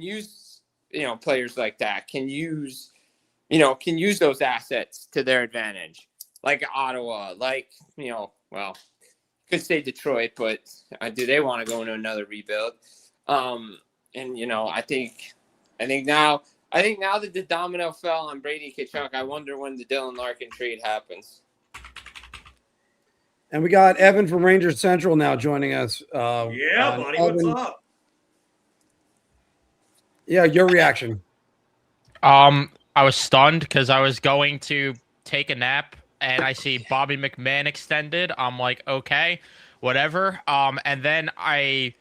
use, players like that, can use those assets to their advantage, like Ottawa, like, well, could say Detroit, but do they want to go into another rebuild? And I think now that the domino fell on Brady Tkachuk, I wonder when the Dylan Larkin trade happens. And we got Evan from Rangers Central now joining us. Buddy, Evan, what's up? Yeah, your reaction. I was stunned because I was going to take a nap and I see Bobby McMahon extended. I'm like, okay, whatever. And then I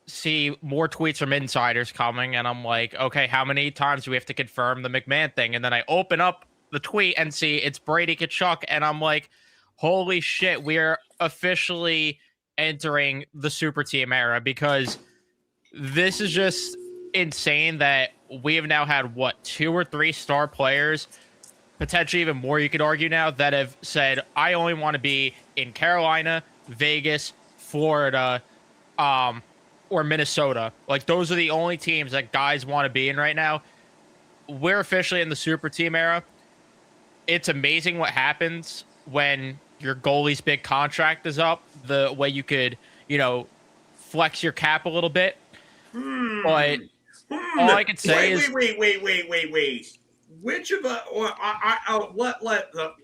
see more tweets from insiders coming, and I'm like, okay, how many times do we have to confirm the McMahon thing? And then I open up the tweet and see it's Brady Tkachuk, and I'm like, holy shit, we're officially entering the super team era, because this is just insane that we have now had, 2 or 3 star players, potentially even more, you could argue now, that have said, I only want to be in Carolina, Vegas, Florida, or Minnesota. Like, those are the only teams that guys want to be in right now. We're officially in the super team era. It's amazing what happens when your goalie's big contract is up, the way you could, flex your cap a little bit. But all I can say is... Wait. Which of the...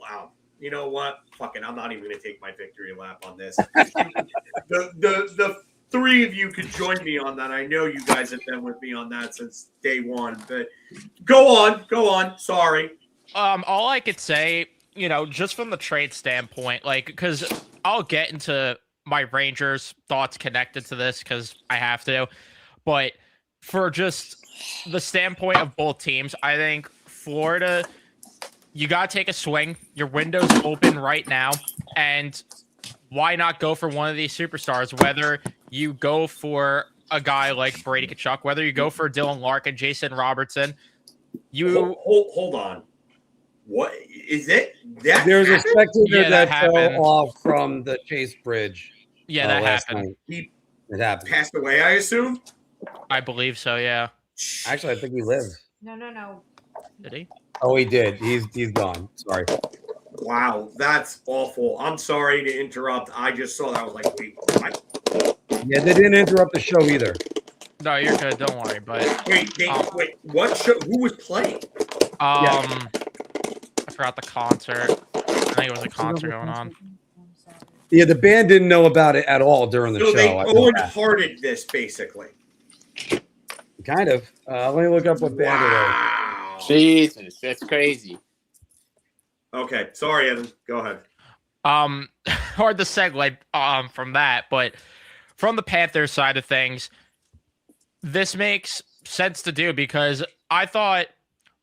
Wow. You know what? Fucking, I'm not even going to take my victory lap on this. The 3 of you could join me on that. I know you guys have been with me on that since day one. But go on. Sorry. All I could say, just from the trade standpoint, because I'll get into my Rangers thoughts connected to this because I have to. But for just the standpoint of both teams, I think Florida, you got to take a swing. Your window's open right now. And why not go for one of these superstars? Whether you go for a guy like Brady Tkachuk, whether you go for Dylan Larkin, Jason Robertson, hold on. What is it? There's a spectator that fell off from the Chase Bridge. Yeah, that happened. It happened. Passed away, I assume. I believe so. Yeah. Actually, I think he lived. No. Did he? Oh, he did. He's gone. Sorry. Wow, that's awful. I'm sorry to interrupt. I just saw that. I was like, wait, what? Yeah, they didn't interrupt the show either. No, you're good. Don't worry. But wait, what show? Who was playing? I forgot the concert. I think it was a concert going on. Yeah, the band didn't know about it at all during the show. They Owen-hearted this, basically. Kind of. Let me look up what band it is. Jesus, that's crazy. Okay, sorry, Evan. Go ahead. Hard to segue from that, but from the Panthers side of things, this makes sense to do because I thought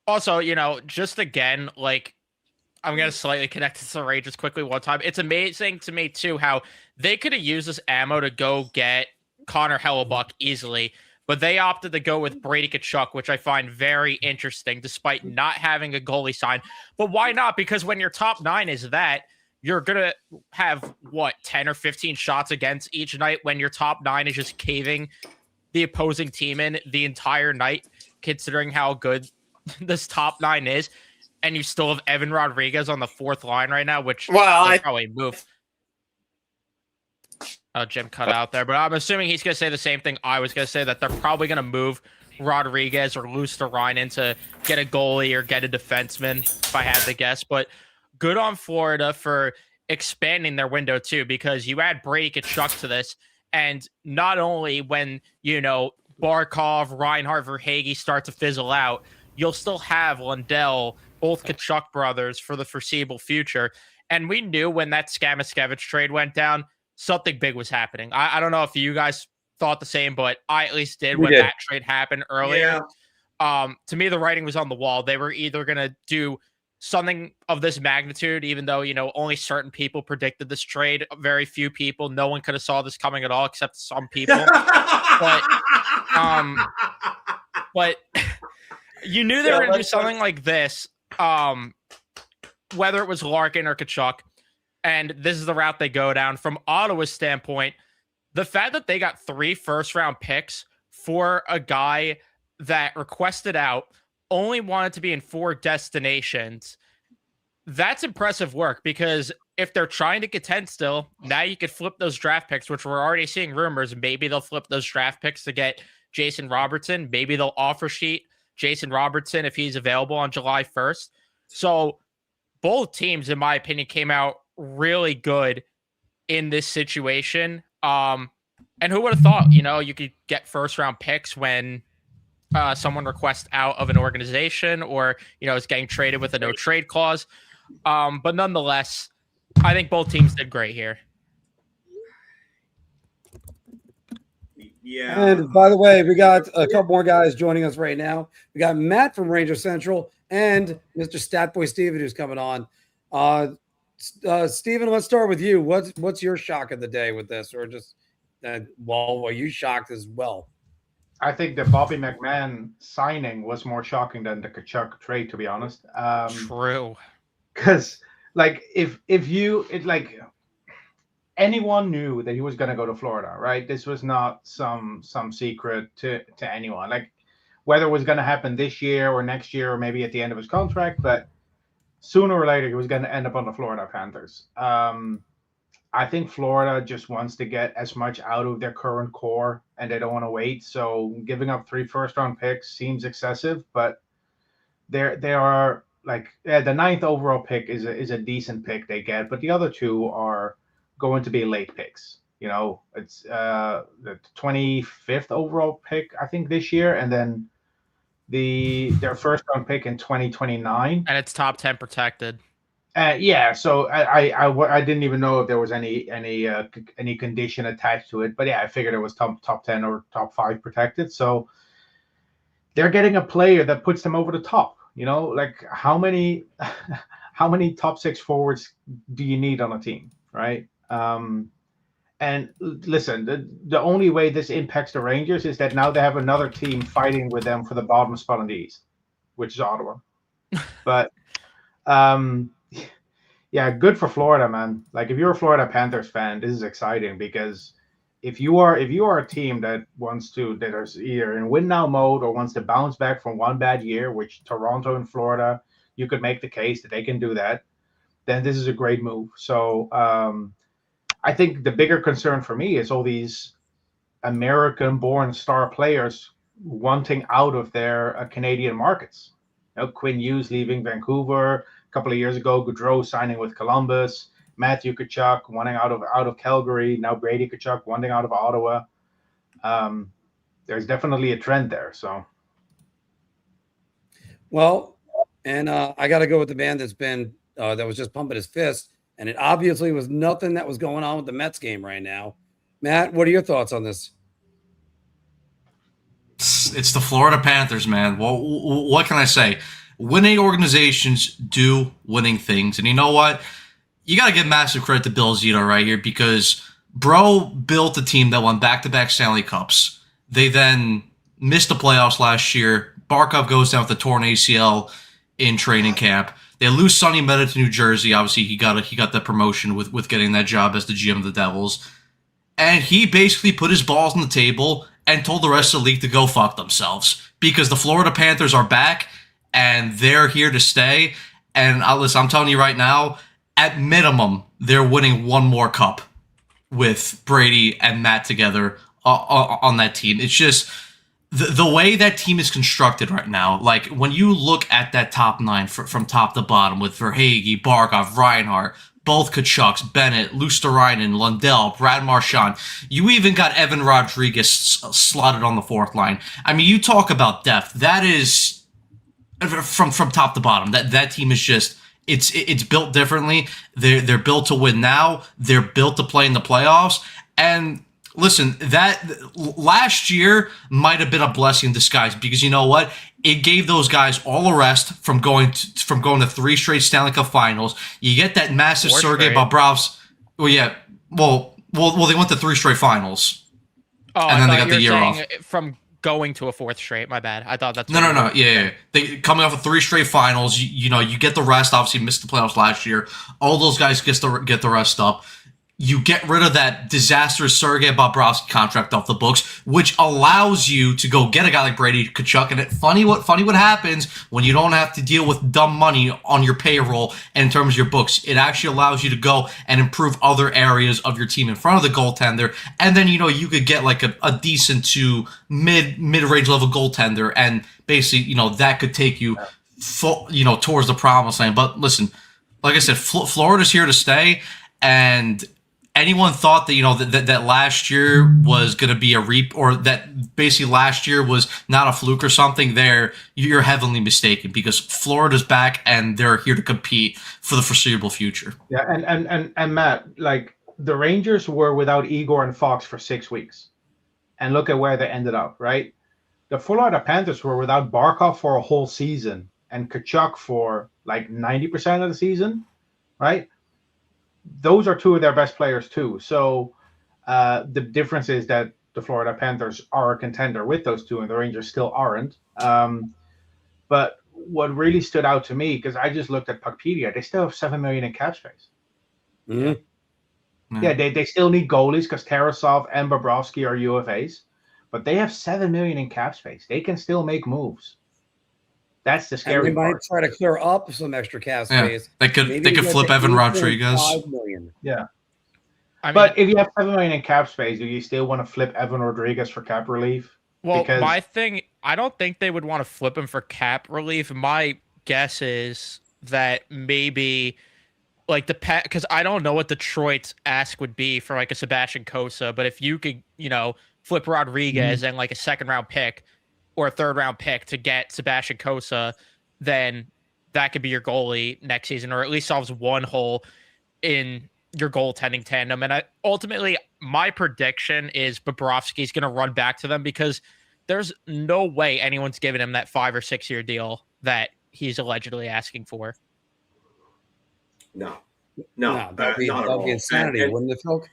also, just again, I'm going to slightly connect to the Rangers quickly one time. It's amazing to me, too, how they could have used this ammo to go get Connor Hellebuck easily, but they opted to go with Brady Tkachuk, which I find very interesting, despite not having a goalie sign. But why not? Because when your top 9 is that, you're going to have, 10 or 15 shots against each night when your top 9 is just caving the opposing team in the entire night, considering how good this top 9 is. And you still have Evan Rodriguez on the 4th line right now, which I probably move. Jim cut out there, but I'm assuming he's going to say the same thing I was going to say, that they're probably going to move Rodriguez or Luostarinen to get a goalie or get a defenseman, if I had to guess. But good on Florida for expanding their window, too, because you add Brady Tkachuk to this, and not only when, Barkov, Reinhart, Verhaeghe start to fizzle out, you'll still have Lundell, both Tkachuk brothers, for the foreseeable future. And we knew when that Skamaskevich trade went down, something big was happening. I don't know if you guys thought the same, but I at least did when that trade happened earlier. Yeah. To me, the writing was on the wall. They were either going to do something of this magnitude, even though, only certain people predicted this trade. Very few people. No one could have saw this coming at all, except some people. But you knew they were going to do something like this, whether it was Larkin or Tkachuk. And this is the route they go down. From Ottawa's standpoint, the fact that they got 3 first-round picks for a guy that requested out only wanted to be in 4 destinations. That's impressive work, because if they're trying to contend still, now you could flip those draft picks, which we're already seeing rumors. Maybe they'll flip those draft picks to get Jason Robertson. Maybe they'll offer sheet Jason Robertson if he's available on July 1st. So both teams, in my opinion, came out really good in this situation. And who would have thought, you could get first round picks when someone requests out of an organization, or, is getting traded with a no trade clause. But nonetheless, I think both teams did great here. Yeah. And by the way, we got a couple more guys joining us right now. We got Matt from Ranger Central and Mr. Statboy Steven, who's coming on. Steven, let's start with you. What's your shock of the day with this, or just are you shocked as well? I think the Bobby McMahon signing was more shocking than the Tkachuk trade, to be honest. True. Because if anyone knew that he was going to go to Florida, right? This was not some secret to anyone. Like, whether it was going to happen this year or next year or maybe at the end of his contract, but sooner or later he was going to end up on the Florida Panthers. I think Florida just wants to get as much out of their current core, and they don't want to wait. So giving up 3 first-round picks seems excessive, but they are the 9th overall pick is a decent pick they get, but the other 2 are going to be late picks. It's the 25th overall pick, I think, this year, and then their first round pick in 2029, and it's top 10 protected. Yeah, so I didn't even know if there was any condition attached to it, but yeah, I figured it was top 10 or top 5 protected. So they're getting a player that puts them over the top. Like, how many top 6 forwards do you need on a team, right? And listen, the only way this impacts the Rangers is that now they have another team fighting with them for the bottom spot in the East, which is Ottawa. But yeah, good for Florida, man. Like, if you're a Florida Panthers fan, this is exciting, because if you are a team that is either in win now mode or wants to bounce back from one bad year, which Toronto and Florida, you could make the case that they can do that, then this is a great move. So I think the bigger concern for me is all these American-born star players wanting out of their Canadian markets. Quinn Hughes leaving Vancouver a couple of years ago, Gaudreau signing with Columbus, Matthew Tkachuk wanting out of Calgary, now Brady Tkachuk wanting out of Ottawa. There's definitely a trend there. So, well, and I got to go with the man that was just pumping his fist, and it obviously was nothing that was going on with the Mets game right now. Matt, what are your thoughts on this? It's the Florida Panthers, man. Well, what can I say? Winning organizations do winning things. And you know what? You got to give massive credit to Bill Zito right here, because bro built a team that won back-to-back Stanley Cups. They then missed the playoffs last year. Barkov goes down with a torn ACL in training camp. They lose Sonny Meta to New Jersey. Obviously, he got the promotion with getting that job as the GM of the Devils. And he basically put his balls on the table and told the rest of the league to go fuck themselves, because the Florida Panthers are back and they're here to stay. And listen, I'm telling you right now, at minimum, they're winning one more cup with Brady and Matt together on that team. It's just the way that team is constructed right now. Like, when you look at that top 9 from top to bottom with Verhaeghe, Barkov, Reinhart, both Tkachuks, Bennett, Luosterainen, Lundell, Brad Marchand. You even got Evan Rodriguez slotted on the 4th line. I mean, you talk about depth. That is from top to bottom. That team is just it's built differently. They're built to win now. They're built to play in the playoffs. And listen, that last year might have been a blessing in disguise, because you know what? It gave those guys all a rest from going to 3 straight Stanley Cup Finals. You get that massive Sergei Bobrovsky. Well, yeah. Well, they went to 3 straight Finals. Oh, and then they got the year off from going to a 4th straight. My bad. I thought that's no. Yeah. They coming off of 3 straight Finals. You get the rest. Obviously, missed the playoffs last year. All those guys get the rest up. you get rid of that disastrous Sergei Bobrovsky contract off the books, which allows you to go get a guy like Brady Tkachuk. And funny what happens when you don't have to deal with dumb money on your payroll and in terms of your books. It actually allows you to go and improve other areas of your team in front of the goaltender. And then, you could get like a decent to mid-range level goaltender. And basically, that could take you towards the promised land. But listen, like I said, Florida's here to stay. And anyone thought that that last year was going to be a or that basically last year was not a fluke or something, you're heavily mistaken, because Florida's back and they're here to compete for the foreseeable future. Yeah, and Matt, like, the Rangers were without Igor and Fox for 6 weeks, and look at where they ended up, right? The Florida Panthers were without Barkov for a whole season and Tkachuk for like 90% of the season, right? Those are two of their best players too. So the difference is that the Florida Panthers are a contender with those two, and the Rangers still aren't. But what really stood out to me, because I just looked at Puckpedia, they still have $7 million in cap space. Mm-hmm. Yeah, they still need goalies because Tarasov and Bobrovsky are UFAs, but they have $7 million in cap space. They can still make moves. That's the scary part. They might try to clear up some extra cap space. They could flip Evan Rodriguez. Yeah. But if you have $7 million in cap space, do you still want to flip Evan Rodriguez for cap relief? Well, my thing, I don't think they would want to flip him for cap relief. My guess is that maybe like because I don't know what Detroit's ask would be for like a Sebastian Cossa, but if you could, flip Rodriguez and like a second-round pick or a third-round pick to get Sebastian Cossa, then that could be your goalie next season, or at least solves one hole in your goaltending tandem. And ultimately, my prediction is Bobrovsky's going to run back to them, because there's no way anyone's giving him that 5 or 6 year deal that he's allegedly asking for. No, that'd be insanity, wouldn't it, Phil?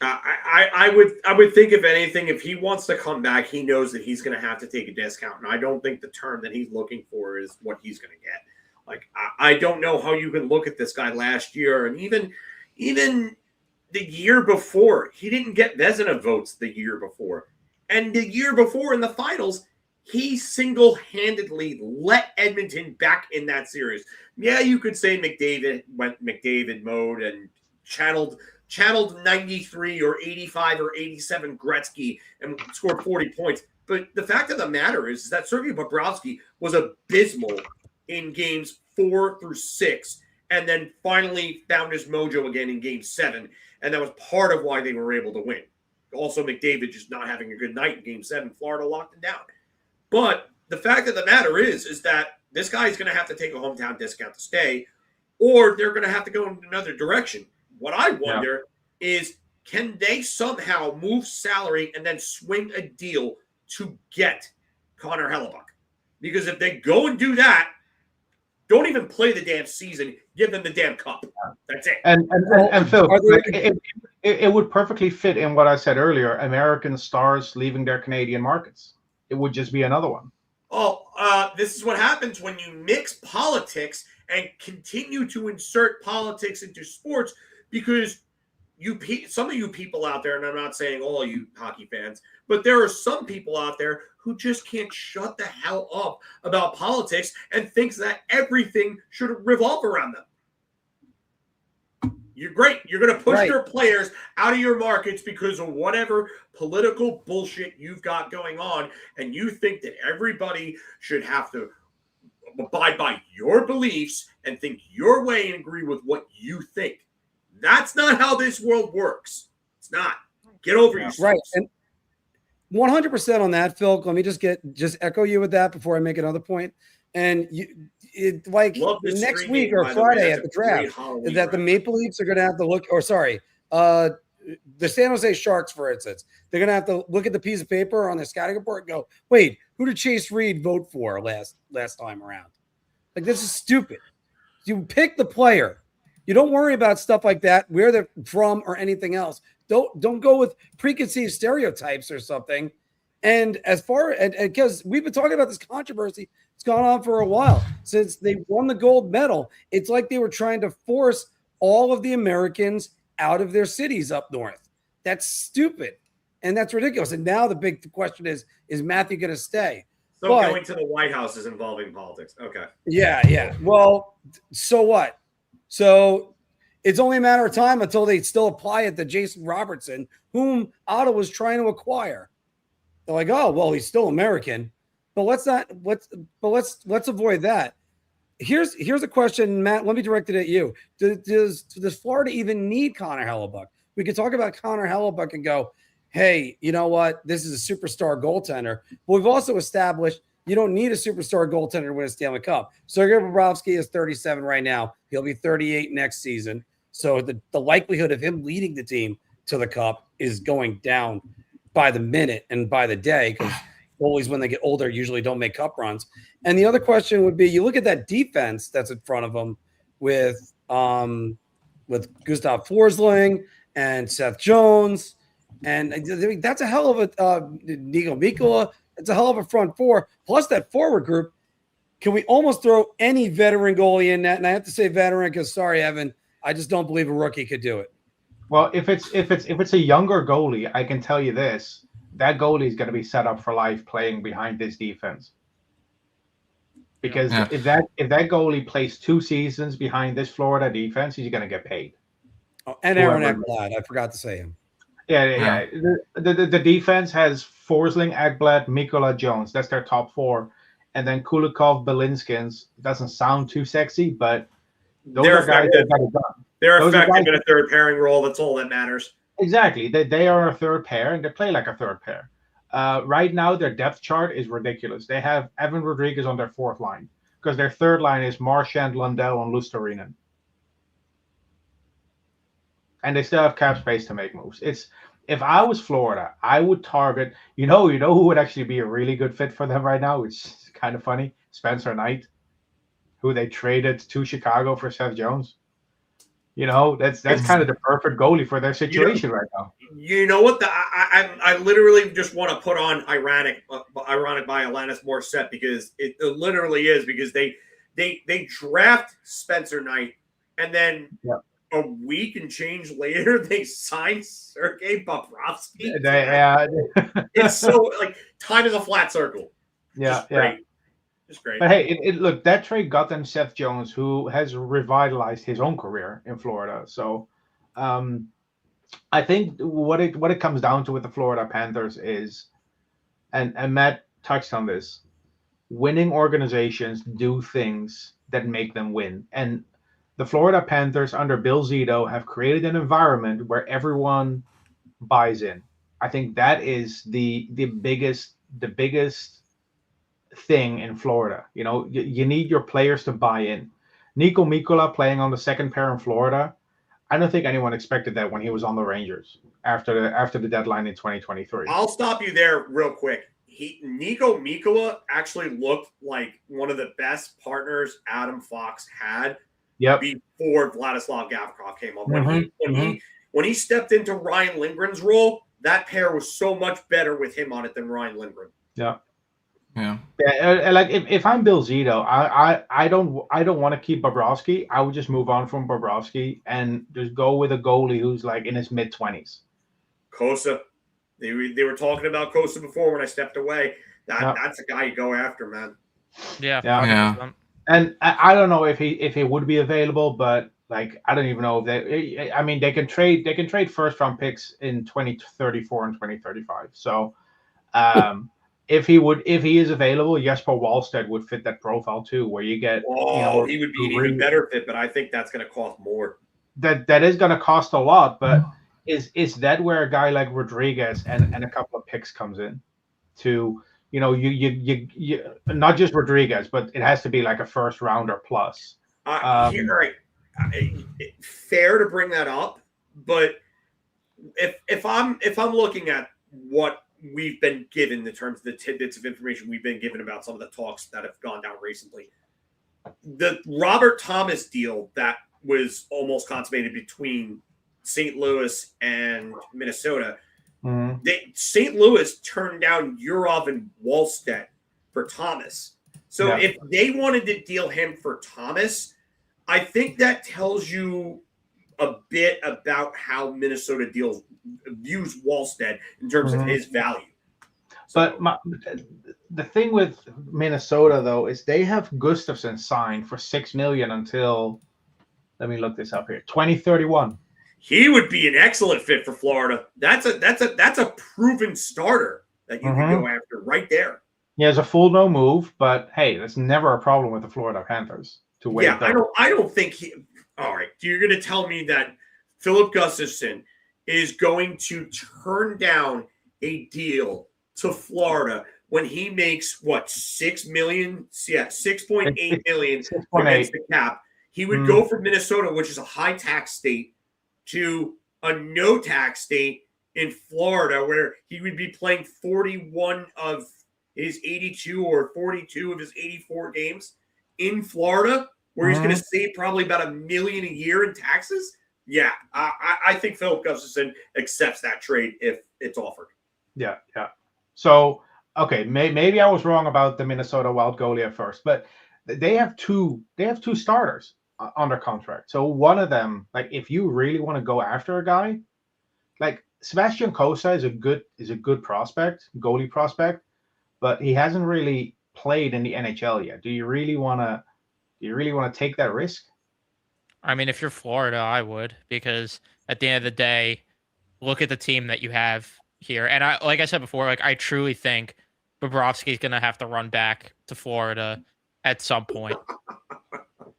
I would think, if anything, if he wants to come back, he knows that he's going to have to take a discount, and I don't think the term that he's looking for is what he's going to get. Like, I don't know how you can look at this guy last year, and even the year before, he didn't get Vezina votes the year before, and the year before in the finals, he single-handedly let Edmonton back in that series. Yeah, you could say McDavid went McDavid mode and channeled 93 or 85 or 87 Gretzky and scored 40 points. But the fact of the matter is that Sergei Bobrovsky was abysmal in games 4 through 6, and then finally found his mojo again in game 7. And that was part of why they were able to win. Also, McDavid just not having a good night in game 7. Florida locked him down. But the fact of the matter is that this guy is going to have to take a hometown discount to stay, or they're going to have to go in another direction. What I wonder is, can they somehow move salary and then swing a deal to get Connor Hellebuck? Because if they go and do that, don't even play the damn season. Give them the damn cup. That's it. And Phil, it would perfectly fit in what I said earlier. American stars leaving their Canadian markets. It would just be another one. This is what happens when you mix politics and continue to insert politics into sports, because some of you people out there, and I'm not saying all you hockey fans, but there are some people out there who just can't shut the hell up about politics and thinks that everything should revolve around them. You're great. You're going to push your players out of your markets because of whatever political bullshit you've got going on, and you think that everybody should have to abide by your beliefs and think your way and agree with what you think. That's not how this world works. It's not. Get over yourself. Right. And 100% on that, Phil. Let me just echo you with that before I make another point. And next week or Friday at the draft, is that the Maple Leafs are going to have to look, the San Jose Sharks, for instance, they're going to have to look at the piece of paper on their scouting report and go, wait, who did Chase Reed vote for last time around? Like, this is stupid. You pick the player. You don't worry about stuff like that, where they're from or anything else. Don't go with preconceived stereotypes or something. And because we've been talking about this controversy, it's gone on for a while since they won the gold medal. It's like they were trying to force all of the Americans out of their cities up north. That's stupid. And that's ridiculous. And now the big question is Matthew going to stay? So going to the White House is involving politics. Okay. Yeah. Well, so what? So it's only a matter of time until they still apply it to Jason Robertson, whom Ottawa's trying to acquire. They're like, oh, well, he's still American, but let's avoid that. Here's a question, Matt. Let me direct it at you. Does Florida even need Connor Hellebuck? We could talk about Connor Hellebuck and go, hey, you know what? This is a superstar goaltender. But we've also established you don't need a superstar goaltender to win a Stanley Cup. Sergei Bobrovsky is 37 right now. He'll be 38 next season. So the likelihood of him leading the team to the Cup is going down by the minute and by the day, because goalies, when they get older, usually don't make cup runs. And the other question would be, you look at that defense that's in front of them with Gustav Forsling and Seth Jones. And I mean, that's a hell of a Nico Mikkola. It's a hell of a front four. Plus that forward group. Can we almost throw any veteran goalie in that? And I have to say veteran because, sorry, Evan, I just don't believe a rookie could do it. Well, if it's a younger goalie, I can tell you this: that goalie is going to be set up for life playing behind this defense. Because if that goalie plays 2 seasons behind this Florida defense, he's going to get paid. Oh, and Aaron Ekblad, I forgot to say him. Yeah. The defense has Forsling, Ekblad, Mikkola, Jones. That's their top 4, and then Kulikov, Belinskins. Doesn't sound too sexy, but those are guys that got it done. They're effective in a third pairing role. That's all that matters. Exactly. They are a third pair, and they play like a third pair. Right now, their depth chart is ridiculous. They have Evan Rodriguez on their 4th line because their 3rd line is Marchand, Lundell, and Luostarinen. And they still have cap space to make moves. If I was Florida, I would target, you know who would actually be a really good fit for them right now, which is kind of funny, Spencer Knight, who they traded to Chicago for Seth Jones. That's kind of the perfect goalie for their situation right now. You know what? I literally just want to put on ironic by Alanis Morissette because it literally is, because they draft Spencer Knight and then a week and change later they sign Sergei Bobrovsky. It's so like time is a flat circle. Yeah, great. It's great. But hey, look, that trade got them Seth Jones, who has revitalized his own career in Florida. So, I think what it comes down to with the Florida Panthers is, and Matt touched on this, winning organizations do things that make them win. And the Florida Panthers under Bill Zito have created an environment where everyone buys in. I think that is the biggest thing in Florida. You need your players to buy in. Nico Mikkola playing on the 2nd pair in Florida, I don't think anyone expected that when he was on the Rangers after the deadline in 2023. I'll stop you there real quick. Nico Mikkola actually looked like one of the best partners Adam Fox had before Vladislav Gavrikov came up. When he stepped into Ryan Lindgren's role, that pair was so much better with him on it than Ryan Lindgren. Yeah. Like if I'm Bill Zito, I don't want to keep Bobrovsky. I would just move on from Bobrovsky and just go with a goalie who's like in his mid-20s. Kosa, they were talking about Kosa before when I stepped away. That's a guy you go after, man. Yeah. And I don't know if he would be available, but like I don't even know if they can trade first round picks in 2034 and 2035. So. If he is available, Jesper Wallstedt would fit that profile too, where you get. He would be an even better fit, but I think that's going to cost more. That is going to cost a lot, but is that where a guy like Rodriguez and a couple of picks comes in? To you not just Rodriguez, but it has to be like a 1st rounder plus. Fair to bring that up, but if I'm looking at what we've been given in terms of the tidbits of information we've been given about some of the talks that have gone down recently. The Robert Thomas deal that was almost consummated between St. Louis and Minnesota. St. Louis turned down Yurov and Wallstedt for Thomas. So if they wanted to deal him for Thomas, I think that tells you a bit about how Minnesota views Wallstead in terms of his value. So. But the thing with Minnesota though is they have Gustafsson signed for $6 million until, let me look this up here, 2031. He would be an excellent fit for Florida. That's a proven starter that you could go after right there. He has a full no move, but hey, that's never a problem with the Florida Panthers to wait. Yeah, I don't think he. All right, you're going to tell me that Philip Gustafsson is going to turn down a deal to Florida when he makes what, $6 million? Yeah, $6.8 million against the cap. He would go from Minnesota, which is a high tax state, to a no tax state in Florida, where he would be playing 41 of his 82 or 42 of his 84 games in Florida, where he's going to save probably about $1 million a year in taxes. Yeah, I think Philip Gustafsson accepts that trade if it's offered. Yeah. So, okay, maybe I was wrong about the Minnesota Wild goalie at first, but they have two starters under contract. So one of them, like, if you really want to go after a guy, like Sebastian Cossa is a good prospect, goalie prospect, but he hasn't really played in the NHL yet. Do you really want to take that risk? I mean, if you're Florida, I would, because at the end of the day, look at the team that you have here. And like I said before, like, I truly think Bobrovsky's going to have to run back to Florida at some point,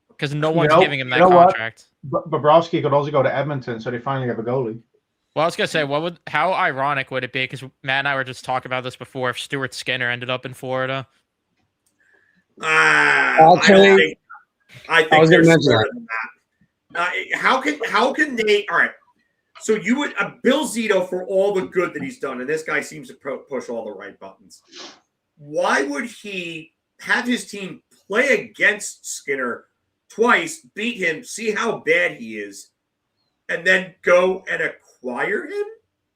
because no one's giving him that contract. Bobrovsky could also go to Edmonton, so they finally have a goalie. Well, I was going to say, how ironic would it be? Because Matt and I were just talking about this before. If Stuart Skinner ended up in Florida, I think I was going to mention that. How can they? All right. So you would Bill Zito, for all the good that he's done, and this guy seems to push all the right buttons. Why would he have his team play against Skinner twice, beat him, see how bad he is, and then go and acquire him?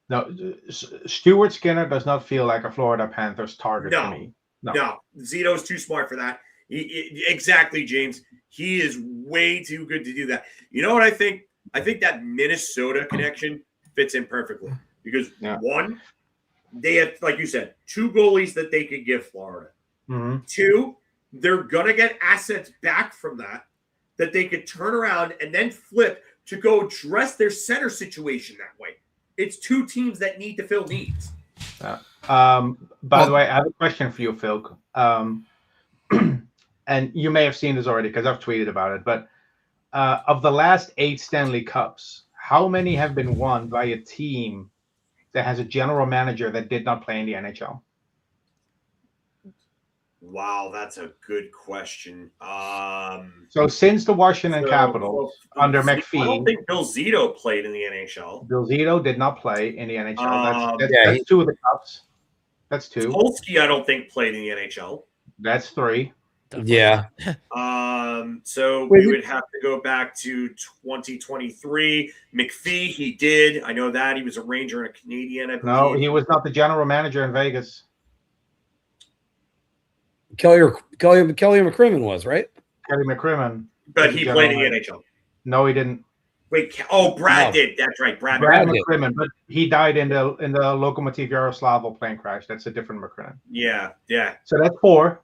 No, Stuart Skinner does not feel like a Florida Panthers target to me. No, Zito's too smart for that. Exactly, James. He is way too good to do that. You know what I think? I think that Minnesota connection fits in perfectly because one, they have, like you said, two goalies that they could give Florida. Two, they're gonna get assets back from that they could turn around and then flip to go address their center situation that way. It's two teams that need to fill needs. By the way, I have a question for you, Phil. And you may have seen this already because I've tweeted about it. But of the last 8 Stanley Cups, how many have been won by a team that has a general manager that did not play in the NHL? Wow, that's a good question. So since the Washington Capitals under McPhee, I don't think Bill Zito played in the NHL. Bill Zito did not play in the NHL. That's 2 of the cups. That's 2. Polsky, I don't think played in the NHL. That's 3. Yeah. So we would have to go back to 2023. McPhee, he did. I know that he was a Ranger and a Canadian. No, he was not the general manager in Vegas. Kelly McCrimmon was, right? Kelly McCrimmon. But he played in the NHL. No, he didn't. Wait, Brad did. That's right, Brad McCrimmon. But he died in the Lokomotiv Yaroslavl plane crash. That's a different McCrimmon. Yeah. So that's 4.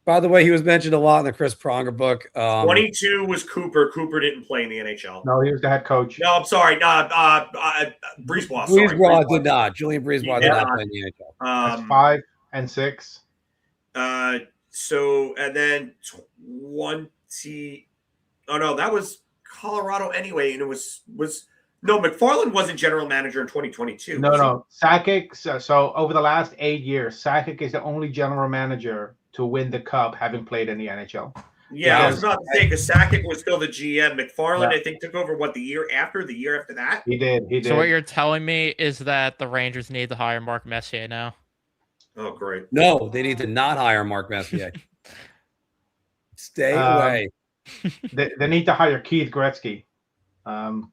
By the way, he was mentioned a lot in the Chris Pronger book. 22 was Cooper. Cooper didn't play in the NHL. No, he was the head coach. No, I'm sorry. Brisebois. Brisebois did not. Julian Brisebois did not play in the NHL. That's 5 and 6. So, and then 20. Oh, no, that was Colorado anyway. And it was no, McFarland wasn't general manager in 2022. No. Sakic. So over the last 8 years, Sakic is the only general manager to win the cup, having played in the NHL. Yeah, I was about to say, because Sakic was still the GM. McFarland, I think, took over, the year after that? He did. So what you're telling me is that the Rangers need to hire Mark Messier now? Oh, great. No, they need to not hire Mark Messier. Stay away. They need to hire Keith Gretzky. No,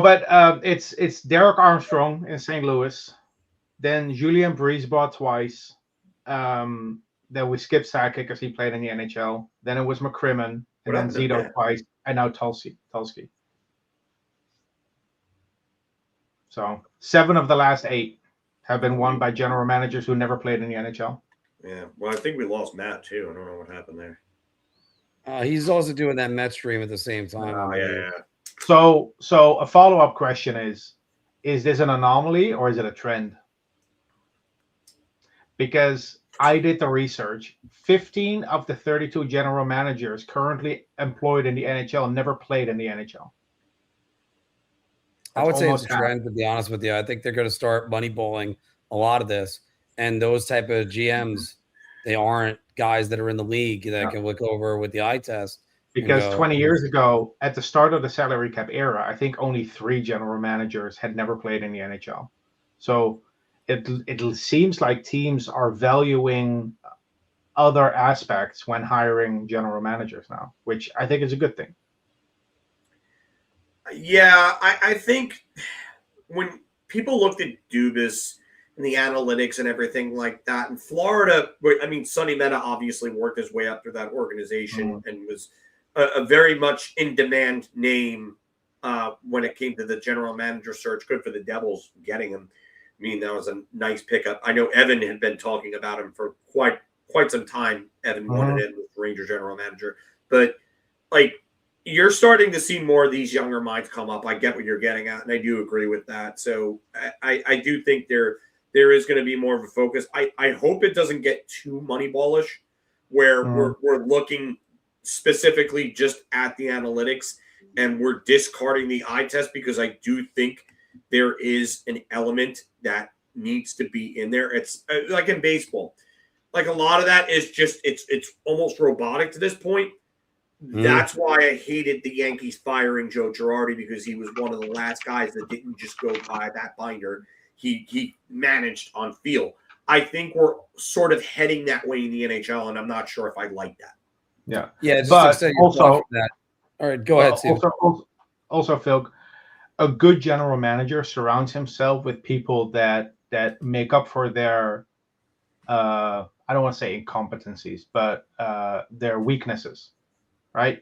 but it's Derek Armstrong in St. Louis, then Julien Brisebois twice. Then we skipped Sakic because he played in the NHL. Then it was McCrimmon. and then Zito twice, and now Tulsi. So 7 of the last 8 have been won by general managers who never played in the NHL. Yeah, well, I think we lost Matt too. I don't know what happened there. He's also doing that Met stream at the same time. Oh, yeah. So a follow-up question is this an anomaly or is it a trend? Because I did the research. 15 of the 32 general managers currently employed in the NHL never played in the NHL. I would say it's a trend, to be honest with you. I think they're going to start moneyballing a lot of this. And those type of GMs, they aren't guys that are in the league that can look over with the eye test. Because 20 years ago, at the start of the salary cap era, I think only 3 general managers had never played in the NHL. So it seems like teams are valuing other aspects when hiring general managers now, which I think is a good thing. Yeah, I think when people looked at Dubas and the analytics and everything like that in Florida, I mean, Sonny Meta obviously worked his way up through that organization and was a very much in-demand name when it came to the general manager search. Good for the Devils getting him. I mean, that was a nice pickup. I know Evan had been talking about him for quite some time. Evan wanted him with Ranger general manager. But, like, you're starting to see more of these younger minds come up. I get what you're getting at, and I do agree with that. So I do think there is going to be more of a focus. I hope it doesn't get too moneyballish where we're looking specifically just at the analytics and we're discarding the eye test, because I do think there is an element that needs to be in there. It's like in baseball. Like a lot of that is just it's almost robotic to this point. That's why I hated the Yankees firing Joe Girardi, because he was one of the last guys that didn't just go by that binder. He managed on field. I think we're sort of heading that way in the NHL, and I'm not sure if I like that. Yeah. Yeah, but also that. All right, go ahead, Steve. Also, Phil, a good general manager surrounds himself with people that make up for their I don't want to say incompetencies, but their weaknesses. Right.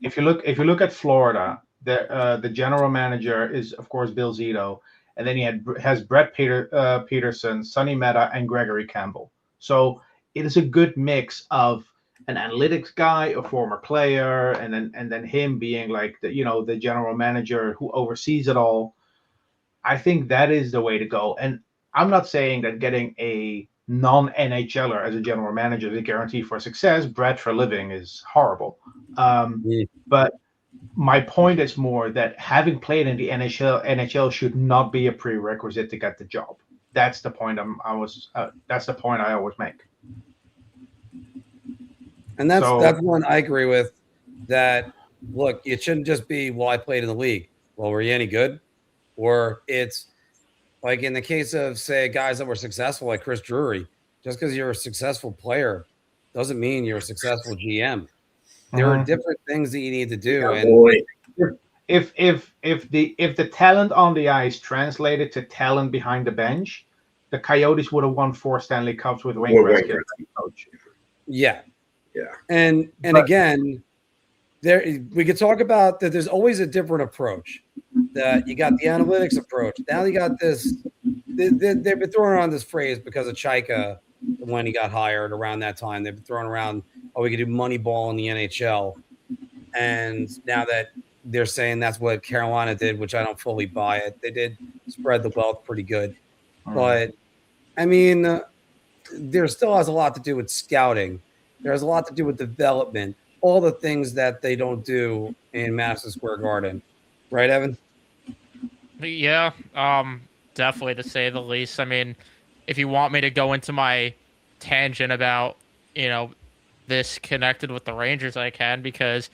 If you look at Florida, the general manager is of course Bill Zito, and then he has Brett Peterson, Sonny Meta, and Gregory Campbell. So it is a good mix of an analytics guy, a former player, and then him being like the general manager who oversees it all. I think that is the way to go. And I'm not saying that getting a non-NHLer as a general manager is a guarantee for success. Brett for a living is horrible. But my point is more that having played in the NHL should not be a prerequisite to get the job. That's the point that's the point I always make. And that's one I agree with. That look, it shouldn't just be, well, I played in the league. Well, were you any good? Or it's like in the case of, say, guys that were successful like Chris Drury, just because you're a successful player doesn't mean you're a successful GM. There are different things that you need to do. And if the talent on the ice translated to talent behind the bench, the Coyotes would have won 4 Stanley Cups with Wayne Gretzky as coach. Yeah. And again, we could talk about that. There's always a different approach. That you got the analytics approach. Now you got this. They've been throwing around this phrase because of Chaika when he got hired around that time. They've been throwing around, we could do money ball in the NHL. And now that they're saying that's what Carolina did, which I don't fully buy it. They did spread the wealth pretty good. But, I mean, there still has a lot to do with scouting. There has a lot to do with development. All the things that they don't do in Madison Square Garden. Right, Evan? Yeah, definitely, to say the least. I mean, if you want me to go into my tangent about, this connected with the Rangers, I can, because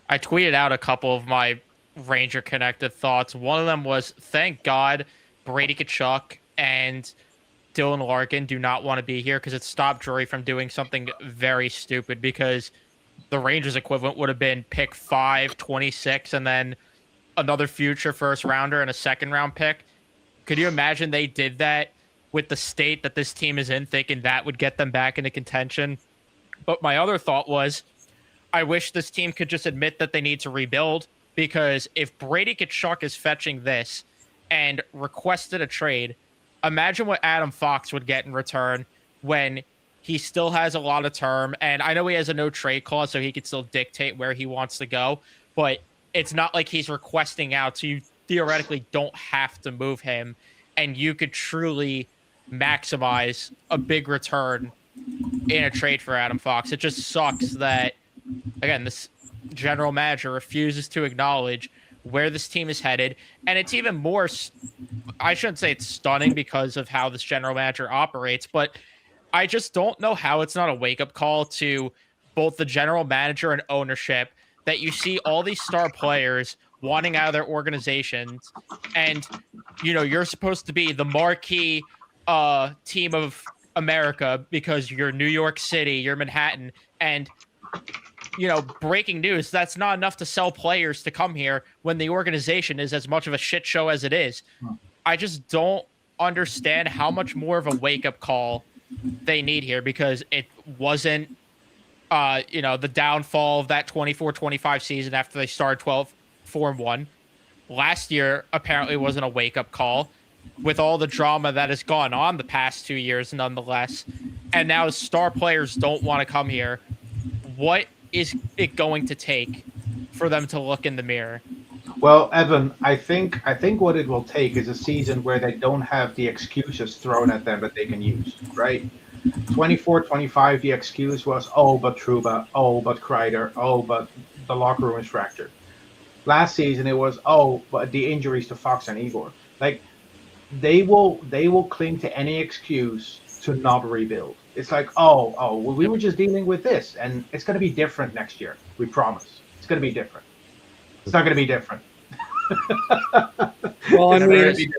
I tweeted out a couple of my Ranger-connected thoughts. One of them was, thank God Brady Tkachuk and Dylan Larkin do not want to be here, because it stopped Drury from doing something very stupid, because the Rangers equivalent would have been pick 5, 26, and then another future first rounder and a second round pick. Could you imagine they did that with the state that this team is in, thinking that would get them back into contention? But my other thought was, I wish this team could just admit that they need to rebuild, because if Brady Tkachuk is fetching this and requested a trade, imagine what Adam Fox would get in return when he still has a lot of term. And I know he has a no trade clause, so he could still dictate where he wants to go, but it's not like he's requesting out. So you theoretically don't have to move him, and you could truly maximize a big return in a trade for Adam Fox. It just sucks that, again, this general manager refuses to acknowledge where this team is headed. And it's even more, I shouldn't say it's stunning because of how this general manager operates, but I just don't know how it's not a wake-up call to both the general manager and ownership that you see all these star players wanting out of their organizations, and you're supposed to be the marquee team of America because you're New York City, you're Manhattan, and breaking news, that's not enough to sell players to come here when the organization is as much of a shit show as it is. I just don't understand how much more of a wake-up call they need here, because it wasn't the downfall of that 24-25 season after they started 12-4-1. Last year apparently wasn't a wake-up call, with all the drama that has gone on the past 2 years nonetheless. And now star players don't want to come here. What is it going to take for them to look in the mirror? Well, Evan, I think what it will take is a season where they don't have the excuses thrown at them that they can use, right? 24-25, the excuse was, oh, but Trouba, oh, but Kreider, oh, but the locker room is fractured. Last season, it was, oh, but the injuries to Fox and Igor. Like, they will cling to any excuse to not rebuild. It's like, oh, well, we were just dealing with this, and it's going to be different next year. We promise. It's going to be different. It's not going to be different. Well, I mean,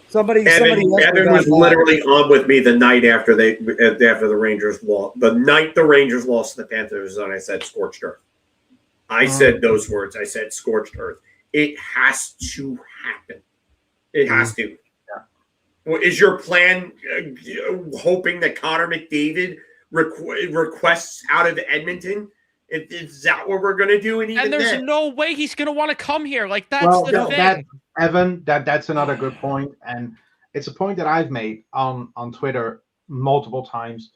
somebody Evan was literally on with me the night after the Rangers lost. The night the Rangers lost to the Panthers, and I said scorched earth. I said those words. I said scorched earth. It has to happen. It has to. Yeah. Is your plan hoping that Connor McDavid requests out of Edmonton? Is that what we're going to do? And there's no way he's going to want to come here. Like, that's the thing. Evan, that's another good point. And it's a point that I've made on Twitter multiple times.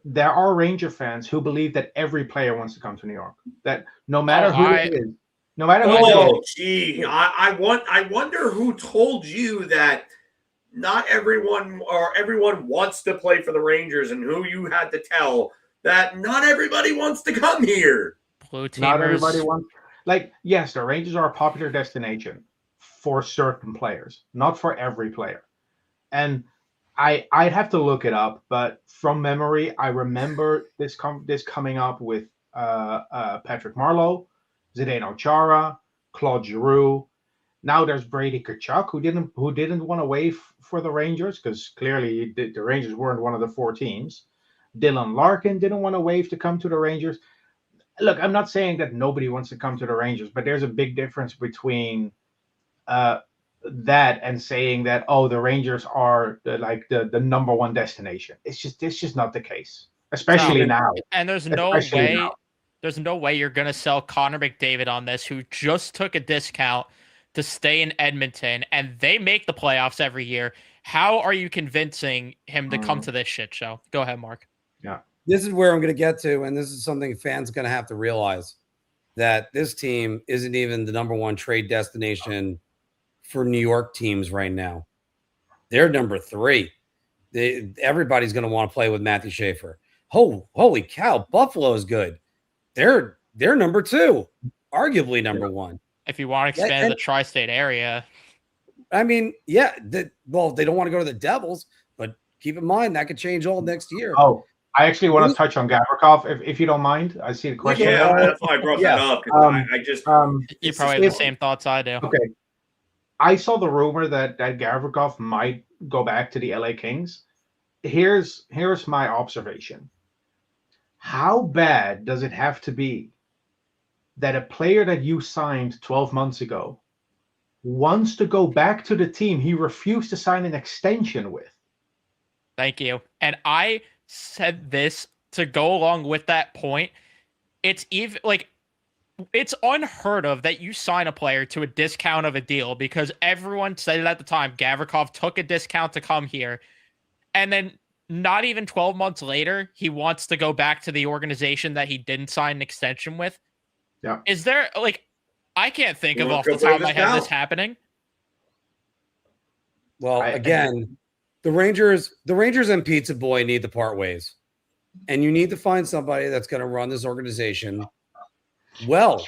There are Ranger fans who believe that every player wants to come to New York. That no matter who it is, no matter who it is. Gee, I wonder who told you that not everyone wants to play for the Rangers, and who you had to tell that not everybody wants to come here. Not everybody wants. Like, yes, the Rangers are a popular destination for certain players, not for every player. And I'd have to look it up, but from memory, I remember this coming up with Patrick Marleau, Zdeno Chara, Claude Giroux. Now there's Brady Tkachuk, who didn't want to wait for the Rangers, because clearly the Rangers weren't one of the 4 teams. Dylan Larkin didn't want to waive to come to the Rangers. Look, I'm not saying that nobody wants to come to the Rangers, but there's a big difference between that and saying that, oh, the Rangers are the number one destination. It's just not the case, especially now. And there's no way you're going to sell Connor McDavid on this, who just took a discount to stay in Edmonton, and they make the playoffs every year. How are you convincing him to come to this shit show? Go ahead, Mark. Yeah. This is where I'm going to get to, and this is something fans are going to have to realize, that this team isn't even the number one trade destination for New York teams right now. They're number 3. Everybody's going to want to play with Matthew Schaefer. Holy cow, Buffalo is good. They're number 2, arguably number 1. If you want to expand the tri-state area. I mean, yeah, they don't want to go to the Devils, but keep in mind that could change all next year. Oh, I actually want to touch on Gavrikov, if you don't mind. I see the question. Yeah, that's why I brought that up. You probably have the same thoughts I do. Okay. I saw the rumor that Gavrikov might go back to the LA Kings. Here's my observation. How bad does it have to be that a player that you signed 12 months ago wants to go back to the team he refused to sign an extension with? Thank you. And I said this to go along with that point. it's even like it's unheard of that you sign a player to a discount of a deal because everyone said it at the time. Gavrikov took a discount to come here, and then not even 12 months later, he wants to go back to the organization that he didn't sign an extension with. Yeah. Is there like I can't think of wanna off the go top play of my this head now? this happening. Well, again, the Rangers and Pizza Boy need to part ways. And you need to find somebody that's going to run this organization well.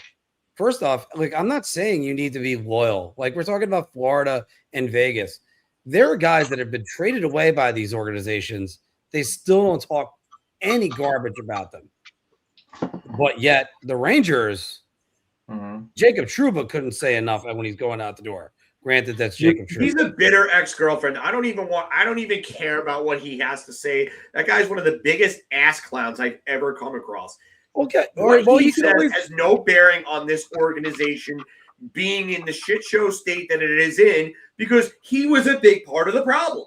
First off, like I'm not saying you need to be loyal. Like we're talking about Florida and Vegas. There are guys that have been traded away by these organizations. They still don't talk any garbage about them. But yet the Rangers, Jacob Trouba couldn't say enough when he's going out the door. Granted, that's Jacob Trouba. He's a bitter ex-girlfriend. I don't even care about what he has to say. That guy's one of the biggest ass clowns I've ever come across. Okay. What he says has no bearing on this organization being in the shit show state that it is in because he was a big part of the problem.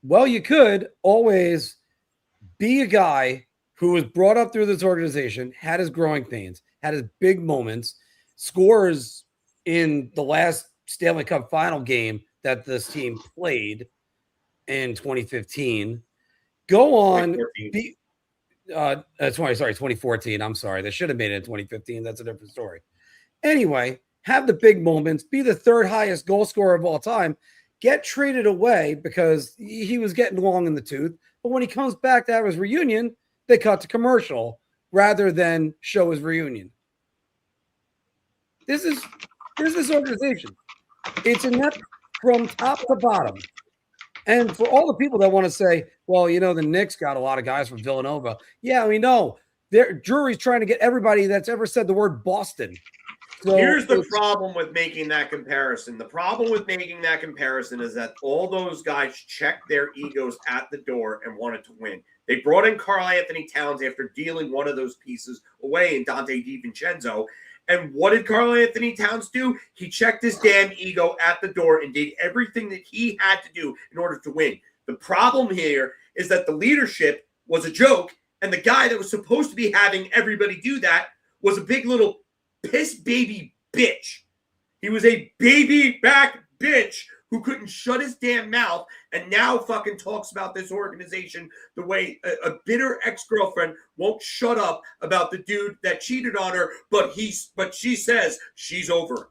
Well, you could always be a guy who was brought up through this organization, had his growing pains, had his big moments, scores in the last Stanley Cup final game that this team played in 2015. Go on, 2014. I'm sorry. They should have made it in 2015. That's a different story. Anyway, have the big moments, be the third highest goal scorer of all time, get traded away because he was getting long in the tooth. But when he comes back to have his reunion, they cut to commercial rather than show his reunion. This is this organization. It's inept from top to bottom. And for all the people that want to say, well, the Knicks got a lot of guys from Villanova. Yeah, we know. Their jury's trying to get everybody that's ever said the word Boston. So here's the problem with making that comparison. The problem with making that comparison is that all those guys checked their egos at the door and wanted to win. They brought in Karl-Anthony Towns after dealing one of those pieces away in Dante DiVincenzo. And what did Karl-Anthony Towns do? He checked his damn ego at the door and did everything that he had to do in order to win. The problem here is that the leadership was a joke, and the guy that was supposed to be having everybody do that was a big little piss baby bitch. He was a baby back bitch who couldn't shut his damn mouth and now fucking talks about this organization the way a bitter ex-girlfriend won't shut up about the dude that cheated on her, but she says she's over it.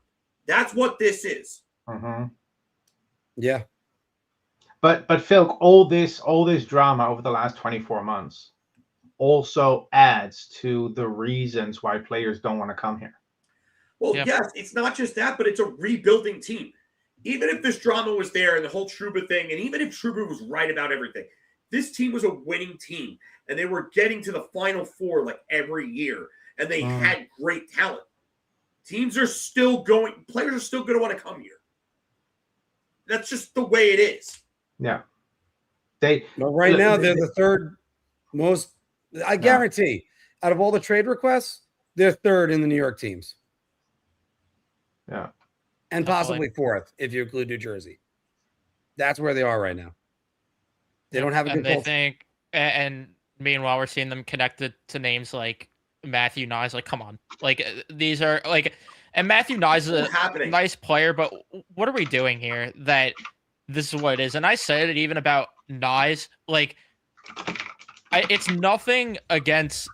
That's what this is. Yeah. But Phil, all this drama over the last 24 months also adds to the reasons why players don't want to come here. Well, yes, it's not just that, but it's a rebuilding team. Even if this drama was there and the whole Trouba thing, and even if Trouba was right about everything, this team was a winning team, and they were getting to the Final Four like every year, and they had great talent. Players are still going to want to come here. That's just the way it is. Yeah. Right now, they're the third most, I guarantee, out of all the trade requests, they're third in the New York teams. Yeah. And possibly fourth if you include New Jersey. That's where they are right now. They don't have a good culture. And meanwhile, we're seeing them connected to names like Matthew Nyes. Like, come on. Like, these are like, and Matthew Nyes is a nice player, but what are we doing here that this is what it is? And I said it even about Nyes. Like, it's nothing against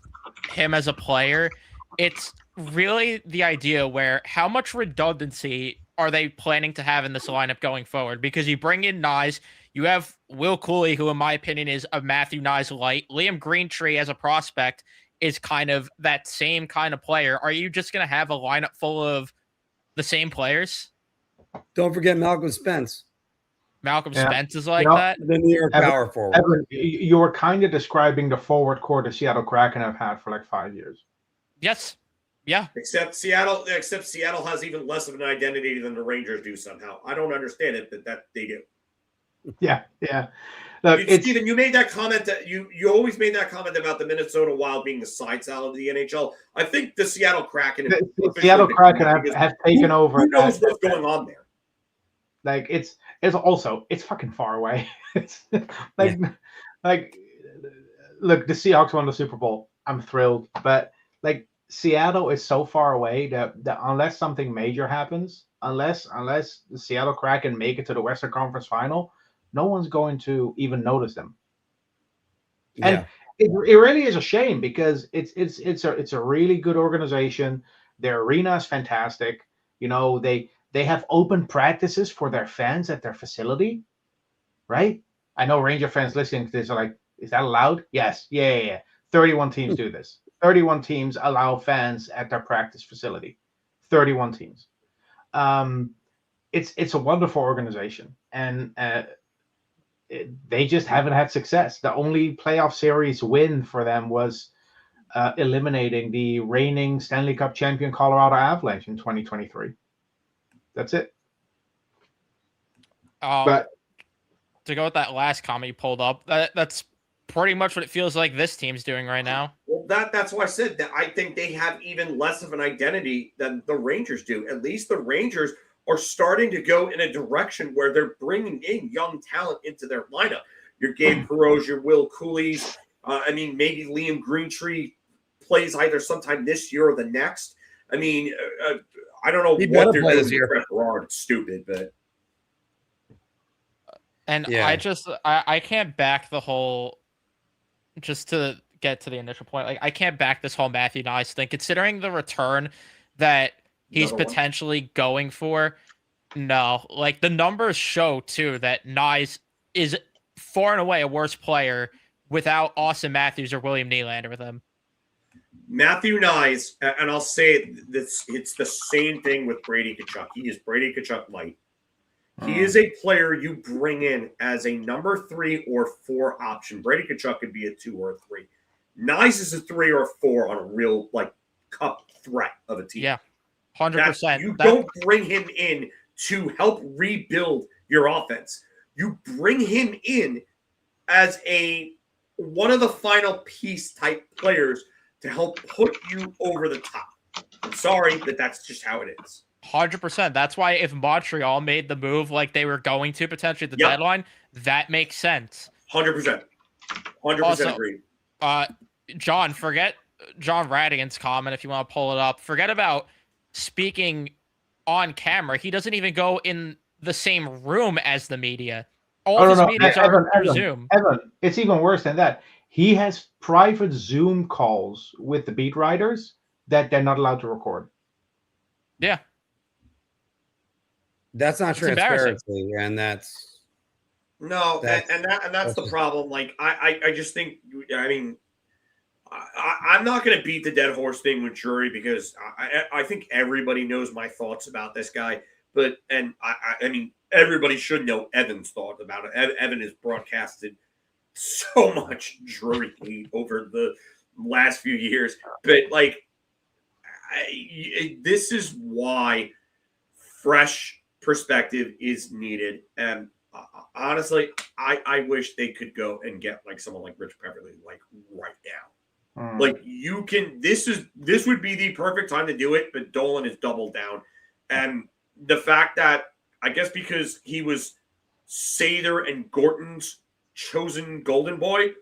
him as a player. It's really the idea where how much redundancy are they planning to have in this lineup going forward? Because you bring in Nyes, you have Will Cooley, who in my opinion is a Matthew Nyes light. Liam Greentree as a prospect is kind of that same kind of player. Are you just going to have a lineup full of the same players? Don't forget Malcolm Spence. Spence is like that? The New York power forward. Evan, you were kind of describing the forward core the Seattle Kraken have had for like 5 years. Yes. Yeah. Except Seattle has even less of an identity than the Rangers do somehow. I don't understand it, but that they do. Yeah. Look, Steven, you made that comment that you always made that comment about the Minnesota Wild being the side salad of the NHL. I think the Seattle Kraken have taken over. Who knows what's going on there? Like it's fucking far away. It's like look, the Seahawks won the Super Bowl. I'm thrilled, but like Seattle is so far away that unless something major happens, unless the Seattle Kraken make it to the Western Conference Final, no one's going to even notice them. And Yeah. it really is a shame because it's a really good organization. Their arena is fantastic. You know, they have open practices for their fans at their facility, right? I know Ranger fans listening to this are like, is that allowed? Yes. Yeah. 31 teams do this. 31 teams allow fans at their practice facility. 31 teams. It's a wonderful organization, and they just haven't had success. The only playoff series win for them was eliminating the reigning Stanley Cup champion Colorado Avalanche in 2023. That's it. But to go with that last comment you pulled up, that's pretty much what it feels like this team's doing right now. Well, that's why I said that I think they have even less of an identity than the Rangers do. At least the Rangers are starting to go in a direction where they're bringing in young talent into their lineup. Your Gabe Perreault, your Will Cooley's. Maybe Liam Greentree plays either sometime this year or the next. I don't know what they're doing with Brett Berard. It's stupid, but. And yeah. I can't back the whole, just to get to the initial point, like I can't back this whole Matthew Knies thing, considering the return that he's potentially going for. No, like the numbers show too that Knies is far and away a worse player without Austin Matthews or William Nylander with him. Matthew Knies, and I'll say this, it's the same thing with Brady Tkachuk. He is Brady Tkachuk light. He is a player you bring in as a number 3 or 4 option. Brady Tkachuk could be a 2 or a 3. Knies is a 3 or 4 on a real cup threat of a team. Yeah, 100%. You don't bring him in to help rebuild your offense. You bring him in as one of the final piece type players to help put you over the top. I'm sorry, but that's just how it is. 100%. That's why if Montreal made the move like they were going to potentially at the deadline, that makes sense. 100%. 100% agree. John, forget John Radigan's comment if you want to pull it up. Forget about speaking on camera. He doesn't even go in the same room as the media. All of his meetings are through Zoom. Evan, it's even worse than that. He has private Zoom calls with the beat writers that they're not allowed to record. Yeah. That's not transparency, and that's and that's the problem. I just think, I'm not going to beat the dead horse thing with Drury because I think everybody knows my thoughts about this guy. But everybody should know Evan's thought about it. Evan has broadcasted so much Drury hate over the last few years, but this is why fresh perspective is needed. And honestly, I wish they could go and get someone like Rich Peverley right now. This would be the perfect time to do it, but Dolan has doubled down. And the fact that I guess because he was Sather and Gorton's chosen golden boy,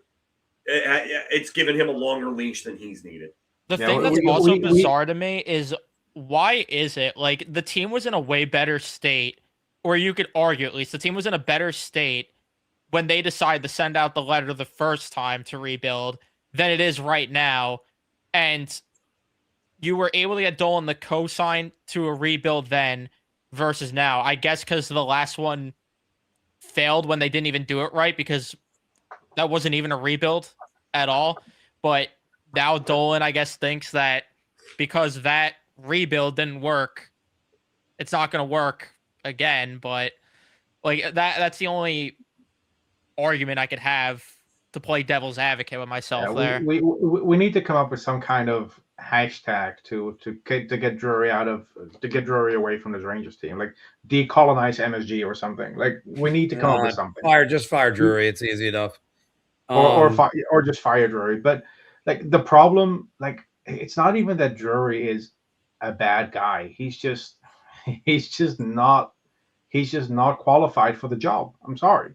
it's given him a longer leash than he's needed. The thing that's also bizarre to me is, why is it the team was in a way better state, or you could argue at least the team was in a better state when they decided to send out the letter the first time to rebuild than it is right now. And you were able to get Dolan the cosign to a rebuild then versus now. I guess because the last one failed when they didn't even do it right, because that wasn't even a rebuild at all. But now Dolan, I guess, thinks that because that rebuild didn't work, it's not going to work again. But that's the only argument I could have to play devil's advocate with myself there. We need to come up with some kind of hashtag to get Drury Drury away from this Rangers team, decolonize MSG or something. We need to come up with something. Fire Drury. It's easy enough. Or just fire Drury. But the problem, it's not even that Drury is a bad guy. He's just not qualified for the job. I'm sorry.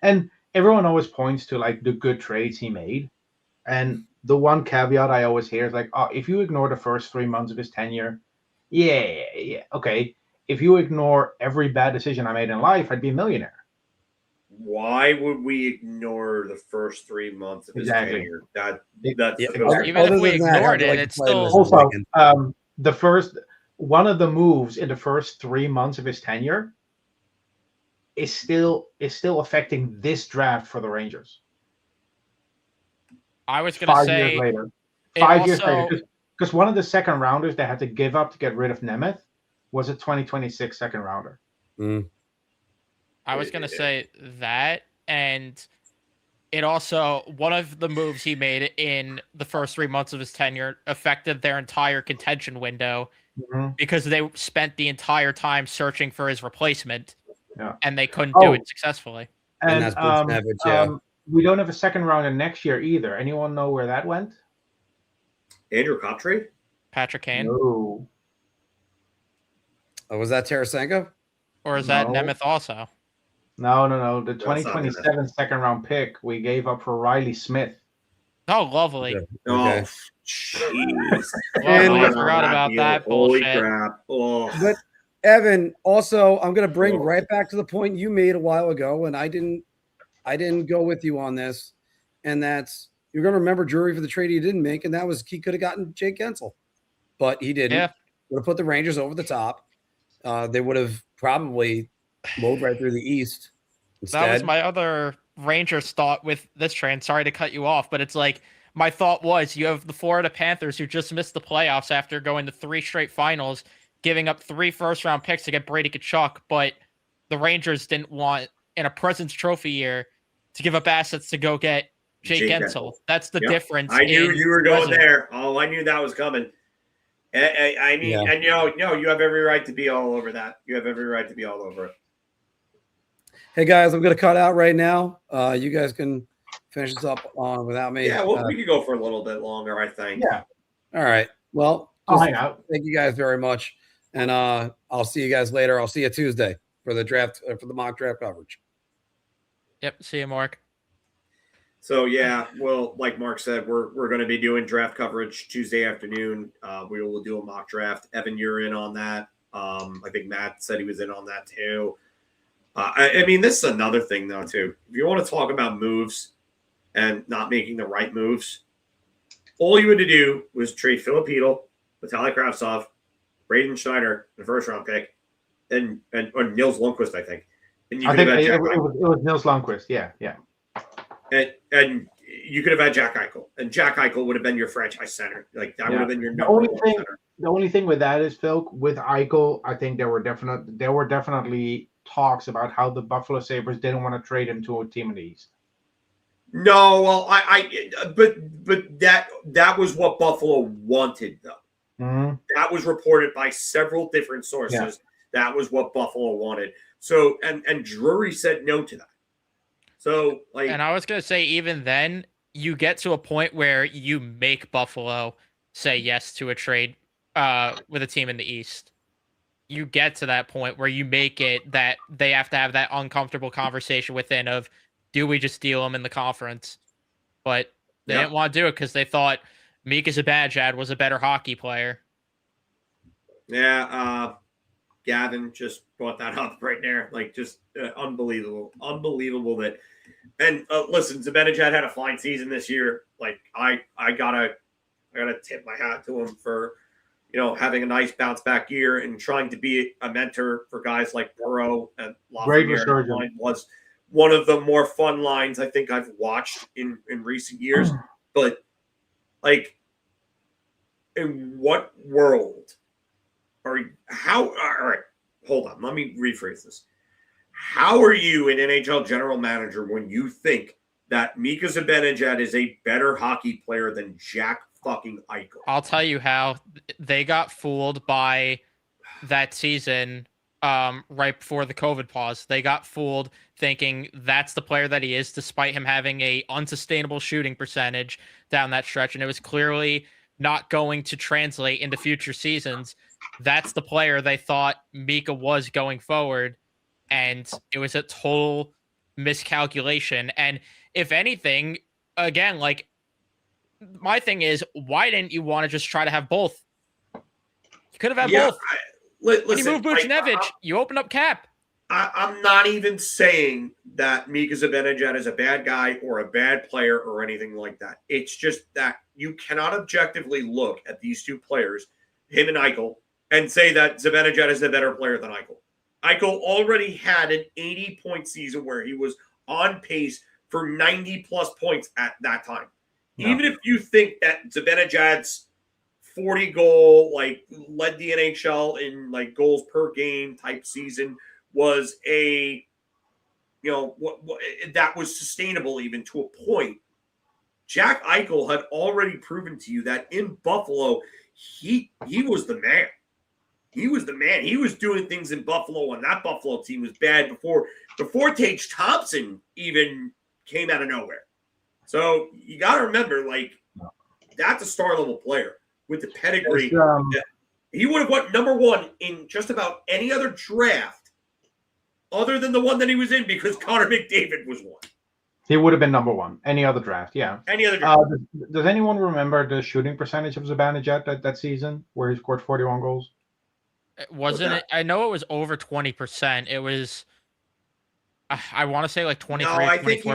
And everyone always points to the good trades he made, and the one caveat I always hear is like, oh, if you ignore the first 3 months of his tenure, yeah, okay. If you ignore every bad decision I made in life, I'd be a millionaire. Why would we ignore the first 3 months of his tenure? That's even if we ignored it, it's still also one of the moves in the first 3 months of his tenure is still affecting this draft for the Rangers. I was going to say 5 years later. 5 years later, because one of the second rounders they had to give up to get rid of Nemeth was a 2026 second rounder. I was going to say that, and it also, one of the moves he made in the first 3 months of his tenure affected their entire contention window because they spent the entire time searching for his replacement, and they couldn't do it successfully. And that's Savage, we don't have a second rounder next year either. Anyone know where that went? Andrew Coptree? Patrick Kane? No. Oh, was that Tarasenko? Or is that Nemeth also? No. The 2027 second round pick we gave up for Riley Smith. Oh, lovely. Okay. Oh, jeez. I forgot about that bullshit. Holy crap. Oh. But Evan, also, I'm going to bring right back to the point you made a while ago, and I didn't go with you on this, and that's you're going to remember Drury for the trade he didn't make, and that was he could have gotten Jake Gensel, but he didn't. Yeah. Would have put the Rangers over the top. They would have probably mowed right through the East. Instead. That was my other Rangers thought with this trade. Sorry to cut you off, but it's like my thought was you have the Florida Panthers who just missed the playoffs after going to 3 straight finals, giving up 3 first-round picks to get Brady Tkachuk, but the Rangers didn't want, in a President's Trophy year, to give up assets to go get Jake Gensel. That's the difference. I knew you were going there. Oh, I knew that was coming. I mean, and you have every right to be all over that. You have every right to be all over it. Hey guys, I'm gonna cut out right now. You guys can finish this up on without me. Yeah, well, we could go for a little bit longer, I think. Yeah. All right. Well, I'll hang out. Thank you guys very much, and I'll see you guys later. I'll see you Tuesday for the draft for the mock draft coverage. Yep. See you, Mark. So yeah, well, like Mark said, we're going to be doing draft coverage Tuesday afternoon. We will do a mock draft. Evan, you're in on that. I think Matt said he was in on that too. I mean, this is another thing though too. If you want to talk about moves and not making the right moves, all you had to do was trade Filip Chytil, Vitaly Kravtsov, Braden Schneider, the first round pick, and or Nils Lundkvist, I think. And you I think it was Nils Lundkvist. Yeah. And you could have had Jack Eichel, and Jack Eichel would have been your franchise center. Like that would have been your center. The only thing with that is, Phil, with Eichel, I think there were definitely talks about how the Buffalo Sabres didn't want to trade him to a team in the East. No, well, but that was what Buffalo wanted, though. Mm-hmm. That was reported by several different sources. Yeah. That was what Buffalo wanted. So, and Drury said no to that. So, like, and I was gonna say, even then, you get to a point where you make Buffalo say yes to a trade with a team in the East. You get to that point where you make it that they have to have that uncomfortable conversation within of, do we just deal them in the conference? But they didn't want to do it because they thought Mika Zibanejad was a better hockey player. Yeah, Gavin just brought that up right there. Like, just unbelievable that. And listen, Zibanejad had a fine season this year. Like, I gotta tip my hat to him for, having a nice bounce back year and trying to be a mentor for guys like Burrow and Lafreniere. Was one of the more fun lines I think I've watched in recent years. But, like, in what world all right, hold on. Let me rephrase this. How are you an NHL general manager when you think that Mika Zibanejad is a better hockey player than Jack fucking Eichel? I'll tell you how they got fooled by that season right before the COVID pause. They got fooled thinking that's the player that he is, despite him having a unsustainable shooting percentage down that stretch. And it was clearly not going to translate into future seasons. That's the player they thought Mika was going forward. And it was a total miscalculation. And if anything, again, like, my thing is, why didn't you want to just try to have both? You could have had both. Listen, when you move Buchnevich, you open up cap. I'm not even saying that Mika Zibanejad is a bad guy or a bad player or anything like that. It's just that you cannot objectively look at these two players, him and Eichel, and say that Zibanejad is a better player than Eichel. Eichel already had an 80-point season where he was on pace for 90-plus points at that time. No. Even if you think that Zibanejad's 40-goal, led the NHL in goals per game type season was that was sustainable even to a point. Jack Eichel had already proven to you that in Buffalo, he was the man. He was the man. He was doing things in Buffalo, and that Buffalo team was bad before Tage Thompson even came out of nowhere. So you got to remember, that's a star-level player with the pedigree. He would have went number one in just about any other draft other than the one that he was in because Connor McDavid was one. He would have been number one. Any other draft, yeah. Any other draft. Does anyone remember the shooting percentage of Zibanejad that season where he scored 41 goals? Wasn't it? I know it was over 20%. It was, I want to say 23, 24%. I think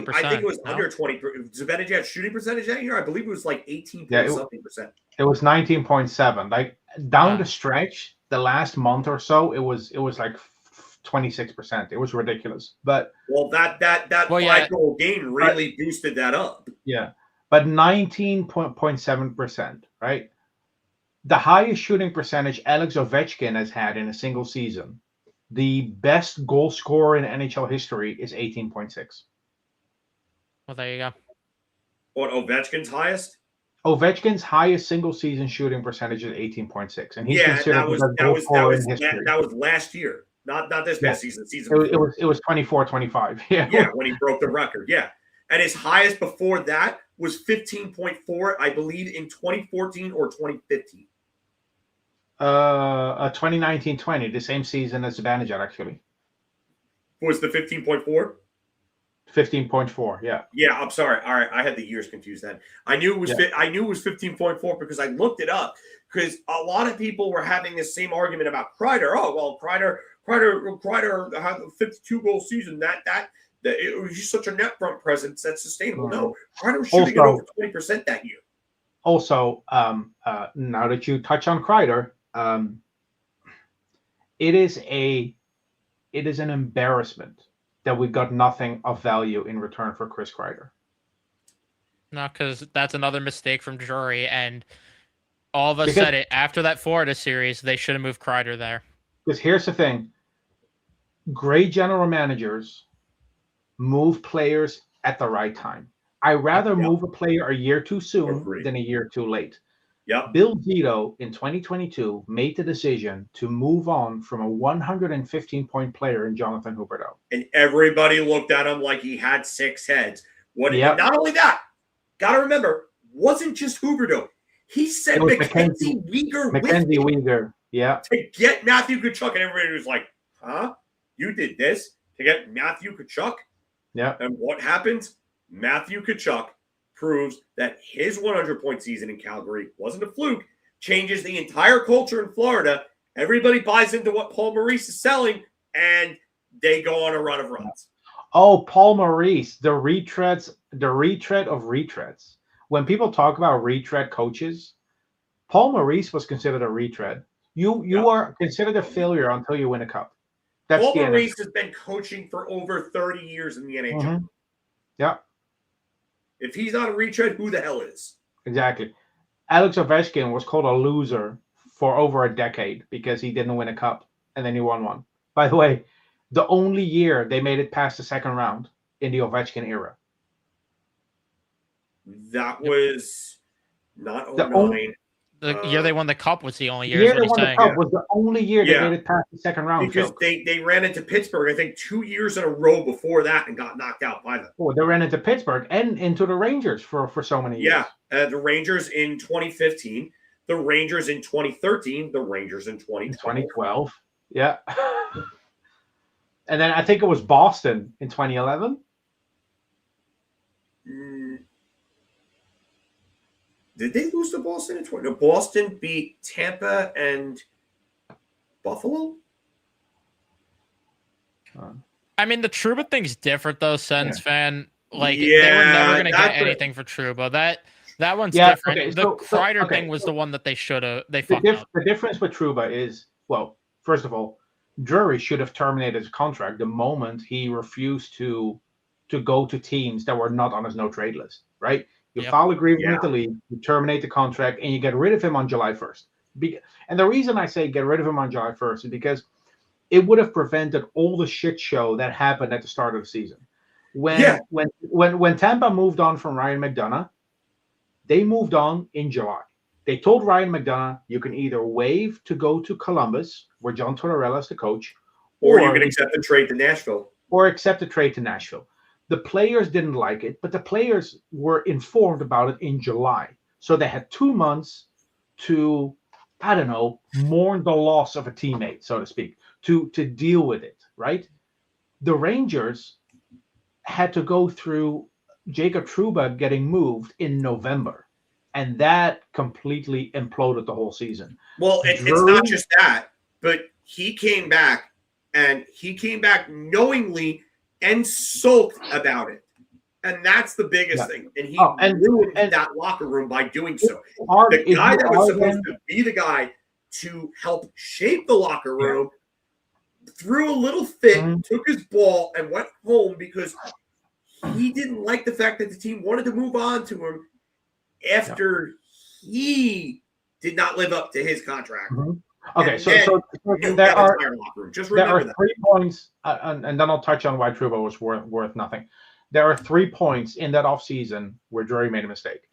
it was under 20. Zibanejad's shooting percentage that year, I believe it was 18 something percent. It was 19.7. Down the stretch, the last month or so, it was 26%. It was ridiculous. But that 5-goal game really boosted that up. Yeah, but 19.7%, right? The highest shooting percentage Alex Ovechkin has had in a single season. The best goal scorer in NHL history is 18.6. Well, there you go. What, Ovechkin's highest? Ovechkin's highest single season shooting percentage is 18.6, and he's considered that was last year. Not this past season. It was 24-25. Yeah, when he broke the record. Yeah. And his highest before that was 15.4, I believe, in 2014 or 2015. 2019-20, the same season as Zibanejad, actually. Was the 15.4? 15.4, yeah. Yeah, I'm sorry. All right, I had the years confused then. I knew it was 15.4 because I looked it up because a lot of people were having the same argument about Kreider. Oh, well, Kreider had a 52-goal season. That it was just such a net front presence that's sustainable. No, Kreider was shooting at over 20% that year. Also, now that you touch on Kreider, it is an embarrassment that we got nothing of value in return for Chris Kreider. No, because that's another mistake from Drury, and all of us said it after that Florida series. They should have moved Kreider there. Because here's the thing: great general managers move players at the right time. I rather move a player a year too soon than a year too late. Yep. Bill Zito in 2022 made the decision to move on from a 115-point player in Jonathan Huberdeau. And everybody looked at him like he had 6 heads. Not only that, got to remember, wasn't just Huberdeau. He said Mackenzie Weegar, yeah. To get Matthew Tkachuk, and everybody was like, huh? You did this to get Matthew Tkachuk? Yeah. And what happens? Matthew Tkachuk proves that his 100-point season in Calgary wasn't a fluke, changes the entire culture in Florida. Everybody buys into what Paul Maurice is selling, and they go on a run of runs. Oh, Paul Maurice, the retread of retreads. When people talk about retread coaches, Paul Maurice was considered a retread. You are considered a failure until you win a cup. That's Paul Maurice has been coaching for over 30 years in the NHL. Mm-hmm. Yeah. If he's not a retread, who the hell is? Exactly. Alex Ovechkin was called a loser for over a decade because he didn't win a cup, and then he won one. By the way, the only year they made it past the second round in the Ovechkin era. That was not 09. The year they won the cup was the only year. The year they won the cup was the only year they made it past the second round. Because they ran into Pittsburgh, I think, 2 years in a row before that and got knocked out by them. Oh, they ran into Pittsburgh and into the Rangers for so many years. Yeah, the Rangers in 2015, the Rangers in 2013, the Rangers in 2012. Yeah. And then I think it was Boston in 2011. Did they lose to Boston in 20? No, Boston beat Tampa and Buffalo. I mean, the Trouba thing's different though, Sens fan. Like they were Yeah, never gonna get that's a- anything for Trouba. That one's Yeah, different. okay, The so- Kreider okay, thing was so the one that they fucked up. The difference with Trouba is, well, first of all, Drury should have terminated his contract the moment he refused to go to teams that were not on his no trade list, right? You Yep. file agreement Yeah. with the league, you terminate the contract, and you get rid of him on July 1st. And the reason I say get rid of him on July 1st is because it would have prevented all the shit show that happened at the start of the season. When Tampa moved on from Ryan McDonough, they moved on in July. They told Ryan McDonough, you can either waive to go to Columbus, where John Tortorella is the coach, or you can accept the trade to Nashville. Or accept a trade to Nashville. The players didn't like it, but the players were informed about it in July. So they had 2 months to, I don't know, mourn the loss of a teammate, so to speak, to deal with it, right? The Rangers had to go through Jacob Trouba getting moved in November, and that completely imploded the whole season. Well, it's not just that, but he came back, and he came back knowingly and sulked about it. And that's the biggest thing. And he ruined that locker room by doing so. The guy that was supposed to be the guy to help shape the locker room threw a little fit, took his ball, and went home because he didn't like the fact that the team wanted to move on to him after he did not live up to his contract. Okay, so there are 3 points, and then I'll touch on why Trouba was worth nothing. There are 3 points in that offseason where Drury made a mistake.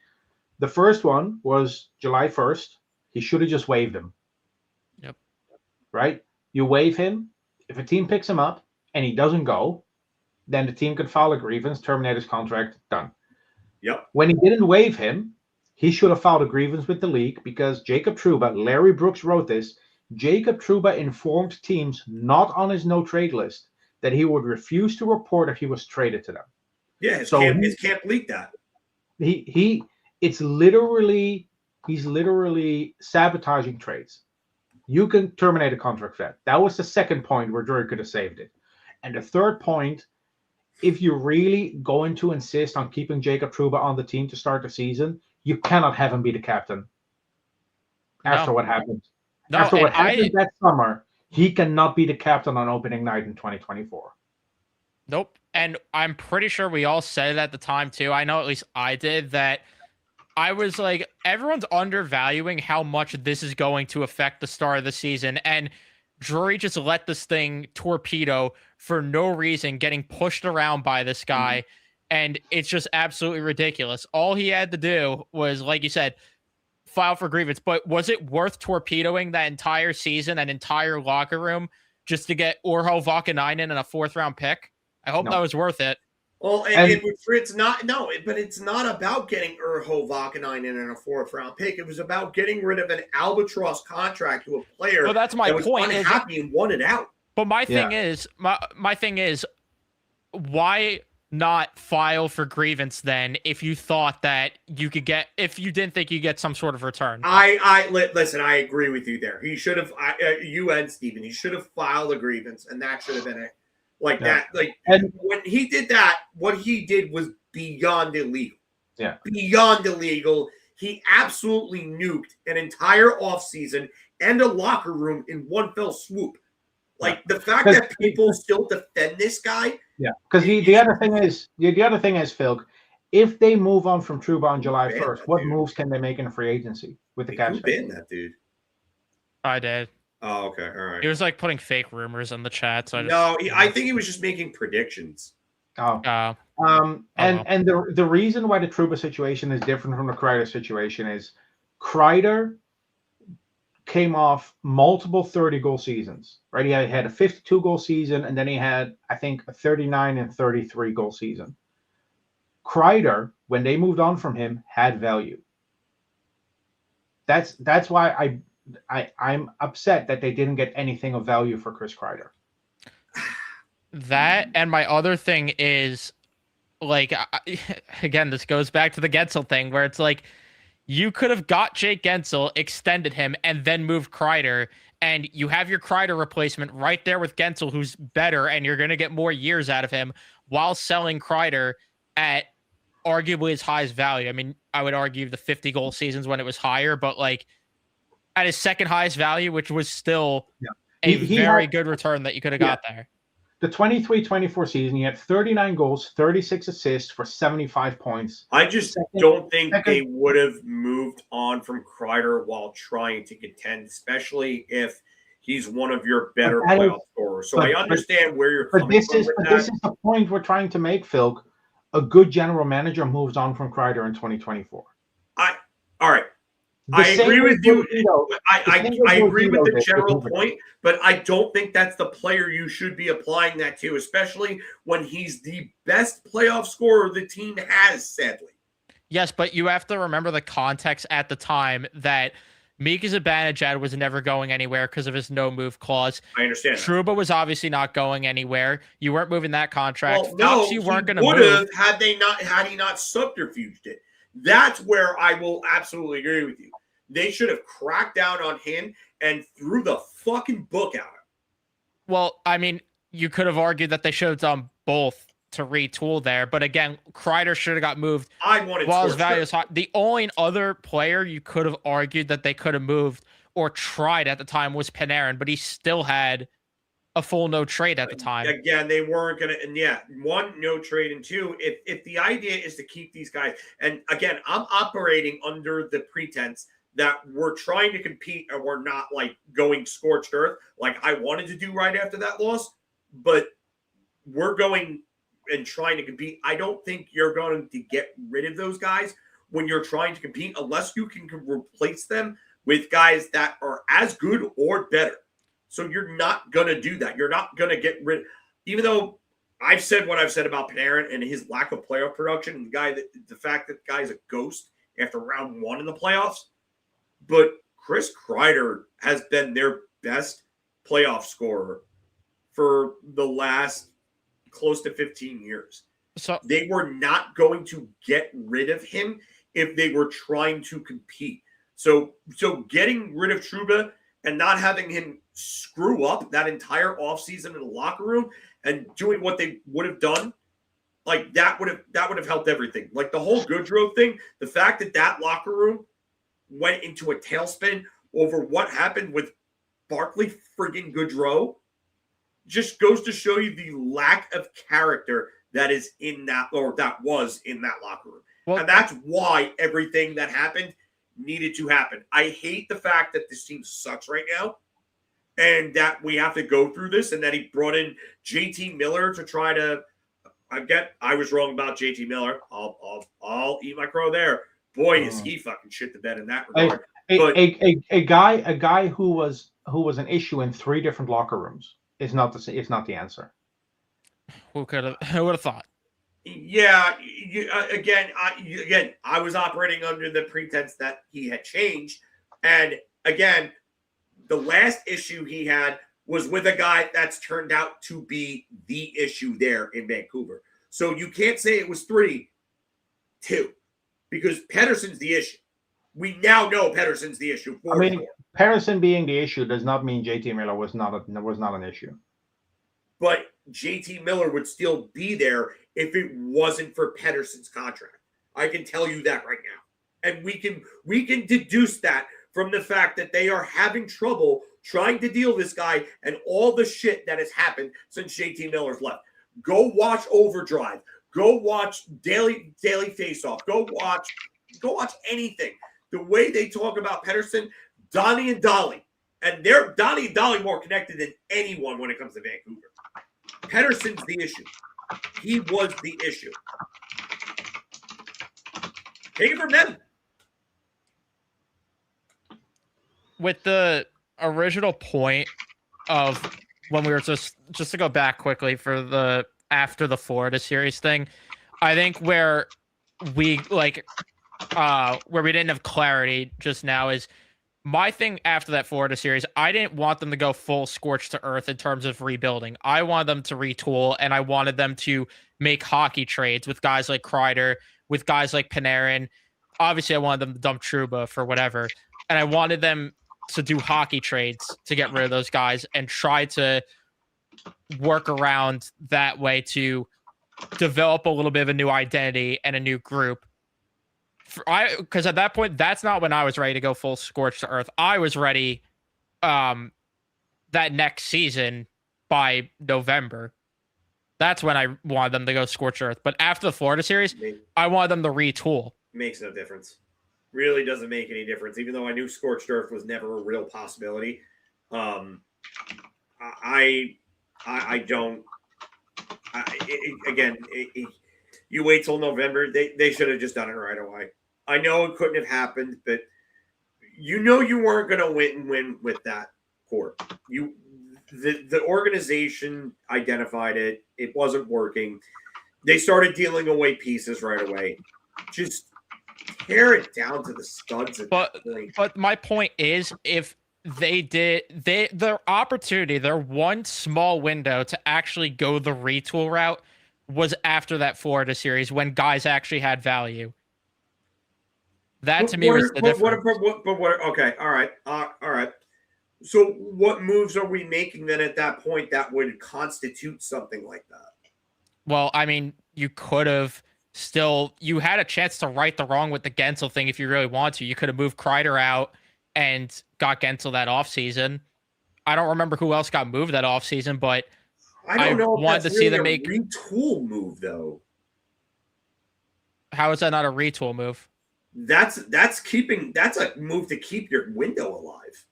The first one was July 1st. He should have just waived him. Yep. Right? You waive him. If a team picks him up and he doesn't go, then the team could file a grievance, terminate his contract, done. Yep. When he didn't waive him, he should have filed a grievance with the league because Jacob Trouba, Larry Brooks wrote this, Jacob Trouba informed teams not on his no-trade list that he would refuse to report if he was traded to them. Yeah, his camp leaked that. He's literally sabotaging trades. You can terminate a contract for that. That was the second point where Drury could have saved it. And the third point, if you're really going to insist on keeping Jacob Trouba on the team to start the season, you cannot have him be the captain after what happened. After what happened that summer, he cannot be the captain on opening night in 2024. Nope. And I'm pretty sure we all said it at the time too. I know at least I did, that I was like, everyone's undervaluing how much this is going to affect the start of the season. And Drury just let this thing torpedo for no reason, getting pushed around by this guy. And it's just absolutely ridiculous. All he had to do was, like you said, file for grievance. But was it worth torpedoing that entire season, that entire locker room, just to get Urho Vakanainen and a 4th-round pick? I hope that was worth it. Well, it's not. No, but it's not about getting Urho Vakanainen and a 4th-round pick. It was about getting rid of an albatross contract to a player. Well, that's my point. Unhappy and wanted out. But my thing is, my thing is, why not file for grievance then if you thought that you could get, if you didn't think you get some sort of return? Listen, I agree with you there. He should have, you and Steven, he should have filed a grievance, and that should have been it. Like that, and when he did that, what he did was beyond illegal. Yeah. Beyond illegal. He absolutely nuked an entire offseason and a locker room in one fell swoop. Like the fact that people still defend this guy. Yeah. Because the other thing is, Phil, if they move on from Trouba on July 1st, what moves can they make in free agency with the cap space? Who banned that dude? I did. Oh, okay. All right. He was like putting fake rumors in the chat. So I think he was just making predictions. And the reason why the Trouba situation is different from the Kreider situation is Kreider came off multiple 30-goal seasons, right? He had a 52-goal season, and then he had, I think, a 39 and 33-goal season. Kreider, when they moved on from him, had value. That's why I'm upset that they didn't get anything of value for Chris Kreider. That, and my other thing is, like, again, this goes back to the Getzel thing, where it's like, You could have got Jake Gensel, extended him, and then moved Kreider, and you have your Kreider replacement right there with Gensel, who's better, and you're going to get more years out of him while selling Kreider at arguably his highest value. I mean, I would argue the 50 goal seasons when it was higher, but like at his second highest value, which was still a very good return that you could have got there. The 23-24 season, he had 39 goals, 36 assists for 75 points. I just don't think they would have moved on from Kreider while trying to contend, especially if he's one of your better playoff scorers. So I understand where you're coming from. But this is the point we're trying to make, Phil. A good general manager moves on from Kreider in 2024. All right. I agree with you. I agree with the general point, but I don't think that's the player you should be applying that to, especially when he's the best playoff scorer the team has, sadly. Yes, but you have to remember the context at the time that Mika Zibanejad was never going anywhere because of his no-move clause. I understand. Trouba was obviously not going anywhere. You weren't moving that contract. Well, no, you weren't going to move. Had he not subterfuged it. That's where I will absolutely agree with you. They should have cracked down on him and threw the fucking book at him. Well, I mean, you could have argued that they should have done both to retool there. But again, Kreider should have got moved. I wanted while his value is high. The only other player you could have argued that they could have moved or tried at the time was Panarin, but he still had a full no trade at the time. Again, they weren't going to, and yeah, one, no trade, and two, if the idea is to keep these guys, and again, I'm operating under the pretense that we're trying to compete and we're not like going scorched earth like I wanted to do right after that loss, but we're going and trying to compete. I don't think you're going to get rid of those guys when you're trying to compete unless you can replace them with guys that are as good or better. So you're not going to do that. You're not going to get rid, even though I've said what I've said about Panarin and his lack of playoff production and the fact that the guy is a ghost after round one in the playoffs. But Chris Kreider has been their best playoff scorer for the last close to 15 years. So they were not going to get rid of him if they were trying to compete. So getting rid of Trouba and not having him screw up that entire offseason in the locker room and doing what they would have done, like that would have helped everything. Like the whole Goodrow thing, the fact that locker room went into a tailspin over what happened with Barclay friggin' Goodrow just goes to show you the lack of character that is in that, or that was in that locker room. Well, and that's why everything that happened needed to happen. I hate the fact that this team sucks right now and that we have to go through this, and that he brought in JT Miller to try to, I was wrong about JT Miller. I'll eat my crow there. Boy, is he fucking shit the bed in that regard. A guy who was an issue in 3 different locker rooms is not the answer. Who would have thought? Yeah, I was operating under the pretense that he had changed, and again, the last issue he had was with a guy that's turned out to be the issue there in Vancouver. So you can't say it was 3, 2. Because Pettersson's the issue. We now know Pettersson's the issue. Pettersson being the issue does not mean JT Miller was not an issue. But JT Miller would still be there if it wasn't for Pettersson's contract. I can tell you that right now. And we can deduce that from the fact that they are having trouble trying to deal with this guy and all the shit that has happened since JT Miller's left. Go watch Overdrive. Go watch Daily Face-Off. Go watch anything. The way they talk about Pettersson, Donnie and Dolly. And they're Donnie and Dolly more connected than anyone when it comes to Vancouver. Pettersson's the issue. He was the issue. Take it from them. With the original point of when we were just to go back quickly for the after the Florida series thing, I think where we didn't have clarity just now is my thing after that Florida series. I didn't want them to go full scorched to earth in terms of rebuilding. I wanted them to retool, and I wanted them to make hockey trades with guys like Kreider, with guys like Panarin, obviously I wanted them to dump Trouba for whatever, and I wanted them to do hockey trades to get rid of those guys and try to work around that way to develop a little bit of a new identity and a new group. Because at that point, that's not when I was ready to go full scorched earth. I was ready that next season by November. That's when I wanted them to go scorched earth. But after the Florida series, I wanted them to retool. Makes no difference. Really doesn't make any difference. Even though I knew scorched earth was never a real possibility, I don't. You wait till November. They should have just done it right away. I know it couldn't have happened, but you weren't going to win with that core. The organization identified it. It wasn't working. They started dealing away pieces right away. Just tear it down to the studs. But my point is, if their opportunity, their one small window to actually go the retool route was after that Florida series when guys actually had value. That to me was the difference. Okay, all right. So what moves are we making then at that point that would constitute something like that? Well, I mean, you could have you had a chance to right the wrong with the Gensel thing if you really want to. You could have moved Kreider out and got Gensel that offseason. I don't remember who else got moved that offseason, but I don't know if wanted to see them make a retool move though. How is that not a retool move? That's a move to keep your window alive.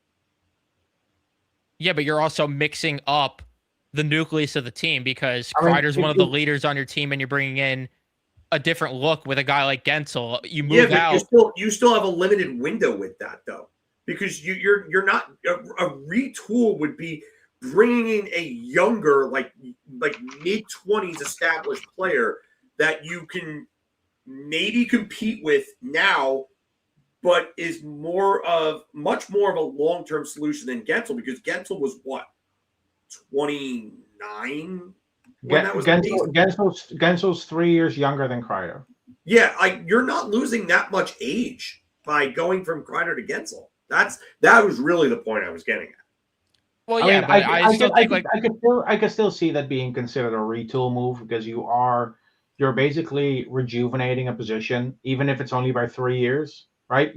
Yeah, but you're also mixing up the nucleus of the team because Kreider's one of the leaders on your team, and you're bringing in a different look with a guy like Gensel. You move out. You still have a limited window with that though, because you're not a retool would be bringing in a younger like mid-20s established player that you can maybe compete with now, but is much more of a long-term solution than Gensel, because Gensel was what, 29 when that was Gensel's 3 years younger than Kreider. Yeah, you're not losing that much age by going from Kreider to Gensel. That was really the point I was getting at. Well, yeah, but I still think I could still see that being considered a retool move, because you're basically rejuvenating a position, even if it's only by 3 years, right?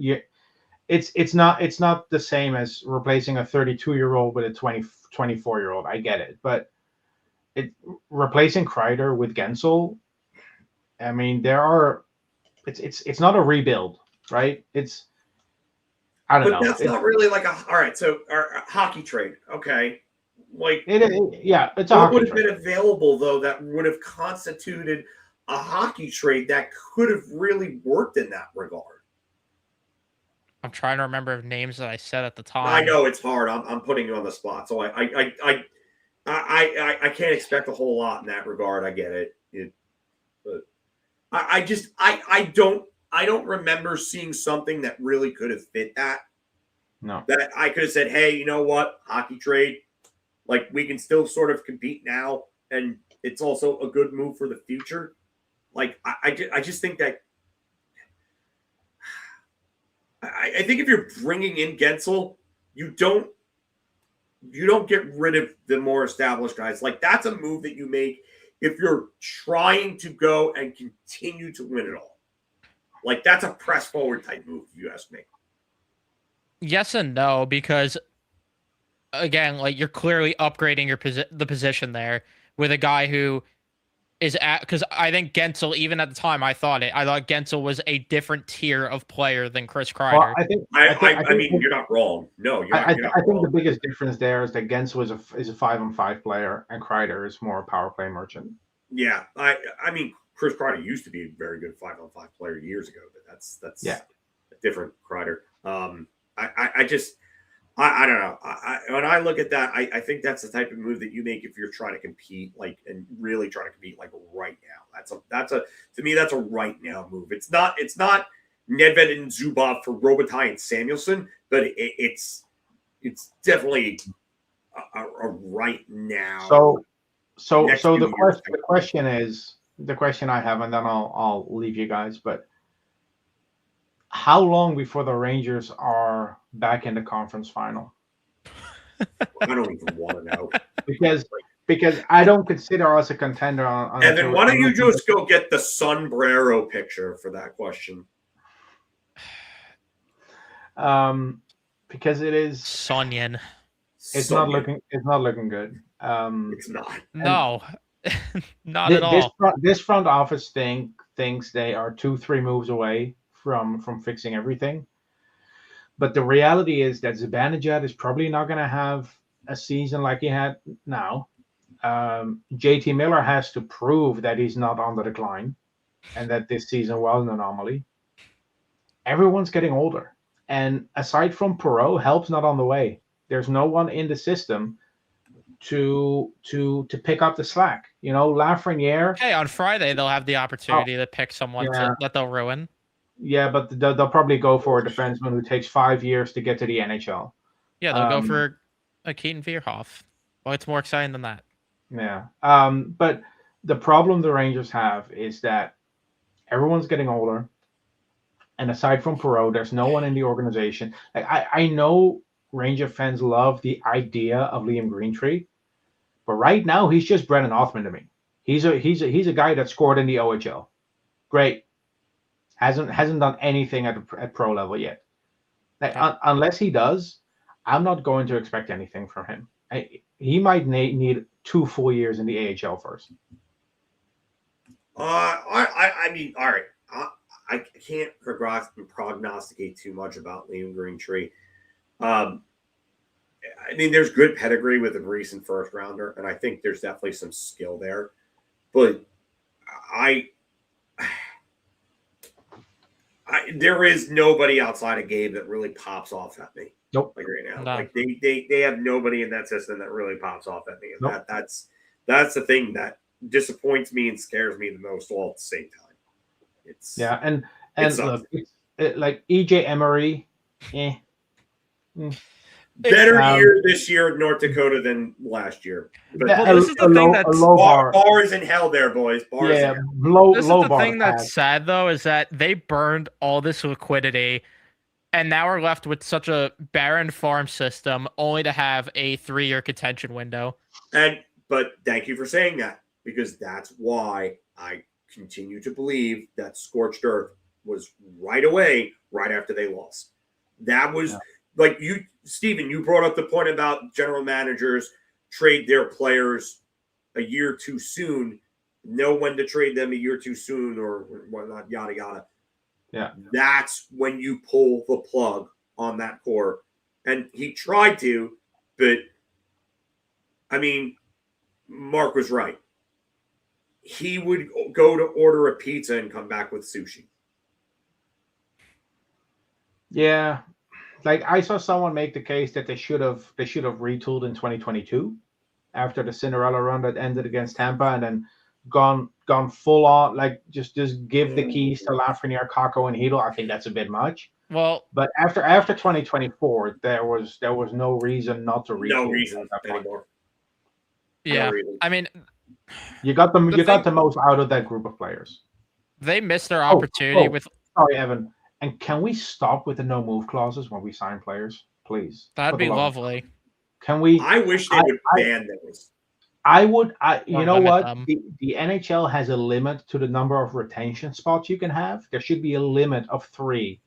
It's not the same as replacing a 32-year-old with a 24-year-old. I get it, but replacing Kreider with Gensel, I mean, it's not a rebuild, right? I don't know. That's not really like all right. So a hockey trade, okay? Like it's a hockey trade. What would have been available though that would have constituted a hockey trade that could have really worked in that regard? I'm trying to remember names that I said at the time. I know it's hard. I'm putting you on the spot, so I can't expect a whole lot in that regard. I get it. But I don't remember seeing something that really could have fit that. No. That I could have said, hey, you know what? Hockey trade. Like, we can still sort of compete now, and it's also a good move for the future. Like, I just think that I think if you're bringing in Gensel, you don't get rid of the more established guys. Like, that's a move that you make if you're trying to go and continue to win it all. Like, that's a press forward type move, if you ask me. Yes and no, because again, like, you're clearly upgrading the position there with a guy who is because I think Gensel, even at the time, I thought Gensel was a different tier of player than Chris Kreider. Well, I mean, you're not wrong. No, you're not. I think the biggest difference there is that Gensel is a 5-on-5 player, and Kreider is more a power play merchant. Yeah, I mean, Chris Kreider used to be a very good 5-on-5 player years ago, but that's a different Kreider. I don't know. When I look at that, I think that's the type of move that you make if you're trying to compete, like, and really trying to compete, like, right now. To me, that's a right now move. It's not Nedved and Zubov for Robitaille and Samuelson, but it's definitely a right now. So the question I have, and then I'll leave you guys, but how long before the Rangers are back in the conference final? I don't even want to know. Because I don't consider us a contender on Evan, why don't you just go get the sombrero picture for that question? Because it is Sonyan. It's not looking good. It's not. No, not at all. This front office thinks they are 2-3 moves away from fixing everything. But the reality is that Zibanejad is probably not going to have a season like he had now. JT Miller has to prove that he's not on the decline and that this season was an anomaly. Everyone's getting older. And aside from Perreault, help's not on the way. There's no one in the system to pick up the slack. Lafreniere. Hey, on Friday they'll have the opportunity to pick someone that they'll ruin. Yeah, but they'll probably go for a defenseman who takes 5 years to get to the NHL. Yeah, they'll go for a Keaton Vierhoff. Well, it's more exciting than that. Yeah. But the problem the Rangers have is that everyone's getting older. And aside from Perreault, there's no one in the organization. I know Ranger fans love the idea of Liam Greentree, but right now he's just Brennan Othman to me. He's a guy that scored in the OHL. Great. Hasn't done anything at pro level yet. Unless he does, I'm not going to expect anything from him. He might need 2 full years in the AHL first. I mean, all right. I can't prognosticate too much about Liam Greentree. I mean, there's good pedigree with a recent first rounder, and I think there's definitely some skill there. But there is nobody outside of Gabe that really pops off at me. Nope. Like right now, No. like they have nobody in that system that really pops off at me, and Nope. that's the thing that disappoints me and scares me the most all at the same time. And look, like EJ Emery, better year this year at North Dakota than last year. But this is the thing that's bars in hell there, boys. Bars in hell. This is the thing that's sad though, is that they burned all this liquidity and now we're left with such a barren farm system only to have a 3-year contention window. But thank you for saying that, because that's why I continue to believe that scorched earth was right away, right after they lost. That was like you, Steven, you brought up the point about general managers trade their players a year too soon, know when to trade them a year too soon or whatnot, yada, yada. Yeah. That's when you pull the plug on that core. And he tried to, but I mean, Mark was right. He would go to order a pizza and come back with sushi. Yeah. Like I saw someone make the case that they should have retooled in 2022 after the Cinderella run that ended against Tampa, and then gone full on, like just give the keys to Lafreniere, Kakko, and Hedl. I think that's a bit much. Well, but after 2024, there was no reason not to retool. No reason anymore. Yeah, No reason. I mean, you got the most out of that group of players. They missed their opportunity with. Sorry, Evan. And can we stop with the no move clauses when we sign players, please? That'd be lovely. Can we? I wish they would ban those. You know what? The NHL has a limit to the number of retention spots you can have. There should be a limit of 3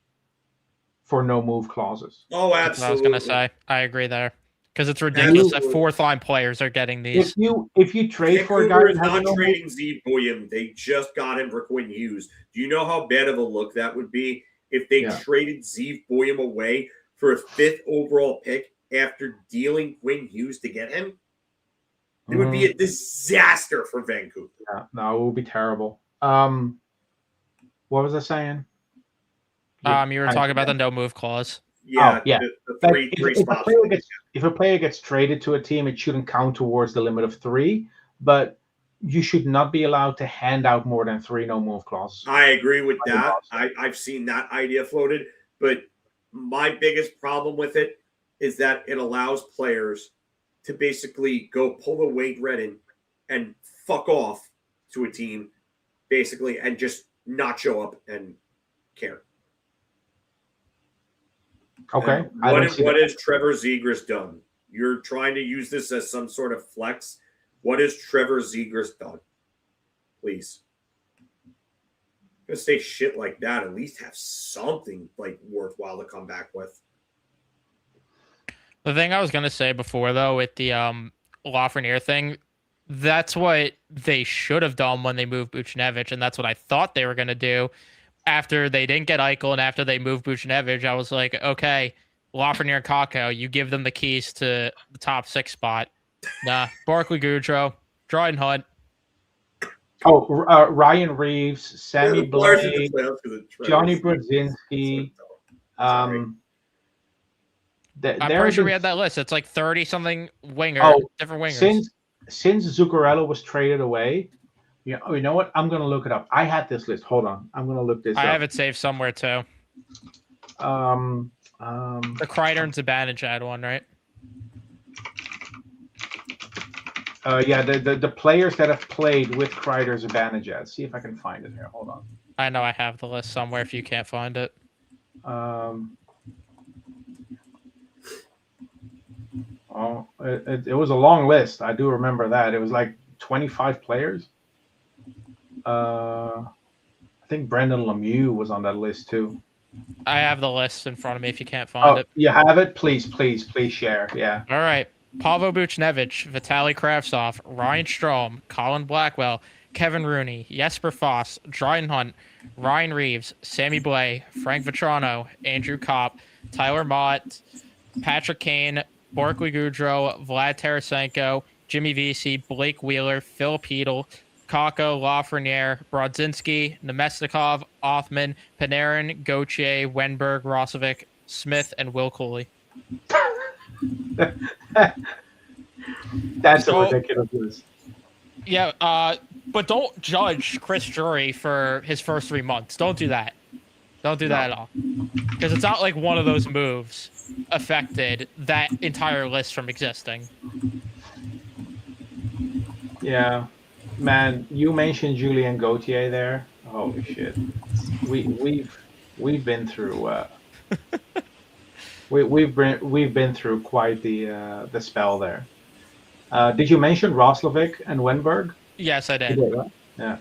for no move clauses. Oh, absolutely. That's what I was going to say. I agree there. Because it's ridiculous that 4th-line players are getting these. If you trade for a guy who's not trading Zeev William, they just got him for Quinn Hughes. Do you know how bad of a look that would be if they traded Zeev William away for a 5th overall pick after dealing Quinn Hughes to get him? It would be a disaster for Vancouver. Yeah, no, it would be terrible. What was I saying? You were talking about the no move clause. Yeah, yeah. The three spots. If a player gets traded to a team, it shouldn't count towards the limit of 3, but you should not be allowed to hand out more than 3 no move clauses. I agree with that. I've seen that idea floated, but my biggest problem with it is that it allows players to basically go pull the Wade Redden and fuck off to a team, basically, and just not show up and care. Okay. What has Trevor Zegras done? You're trying to use this as some sort of flex. What has Trevor Zegras done? Please. Gonna say shit like that, at least have something like worthwhile to come back with. The thing I was gonna say before, though, with the Lafreniere thing, that's what they should have done when they moved Buchnevich, and that's what I thought they were gonna do. After they didn't get Eichel and after they moved Buchnevich, I was like, okay, Lafreniere and Kakko, you give them the keys to the top 6 spot. Nah, Barclay Goodrow, Dryden Hunt. Oh, Ryan Reeves, Sammy Blake, Johnny Brodzinski. I'm pretty sure we had that list. It's like 30-something different wingers. Since Zuccarello was traded away, you know what? I'm going to look it up. I had this list. Hold on. I'm going to look this up. I have it saved somewhere, too. The Kreider and Zibanejad one, right? Yeah, the players that have played with Kreider, Zibanejad. See if I can find it here. Hold on. I know I have the list somewhere if you can't find it. It was a long list. I do remember that. It was like 25 players. I think Brendan Lemieux was on that list too. I have the list in front of me if you can't find it. You have it? Please share. Yeah. All right. Pavel Buchnevich, Vitaly Kravtsov, Ryan Strome, Colin Blackwell, Kevin Rooney, Jesper Foss, Dryden Hunt, Ryan Reeves, Sammy Blais, Frank Vetrano, Andrew Kopp, Tyler Mott, Patrick Kane, Barclay Goodrow, Vlad Tarasenko, Jimmy Vesey, Blake Wheeler, Phil Peedle, Kakko, Lafreniere, Brodzinski, Nemesnikov, Othman, Panarin, Gauthier, Wenberg, Rosovic, Smith, and Will Cooley. That's a ridiculous list. Yeah, but don't judge Chris Drury for his first 3 months. Don't do that. Don't do that at all. Because it's not like one of those moves affected that entire list from existing. Yeah. Man, you mentioned Julien Gauthier there. Holy shit. We've been through we've been through quite the spell there. Did you mention Roslovic and Wenberg? Yes, I did. You did, right?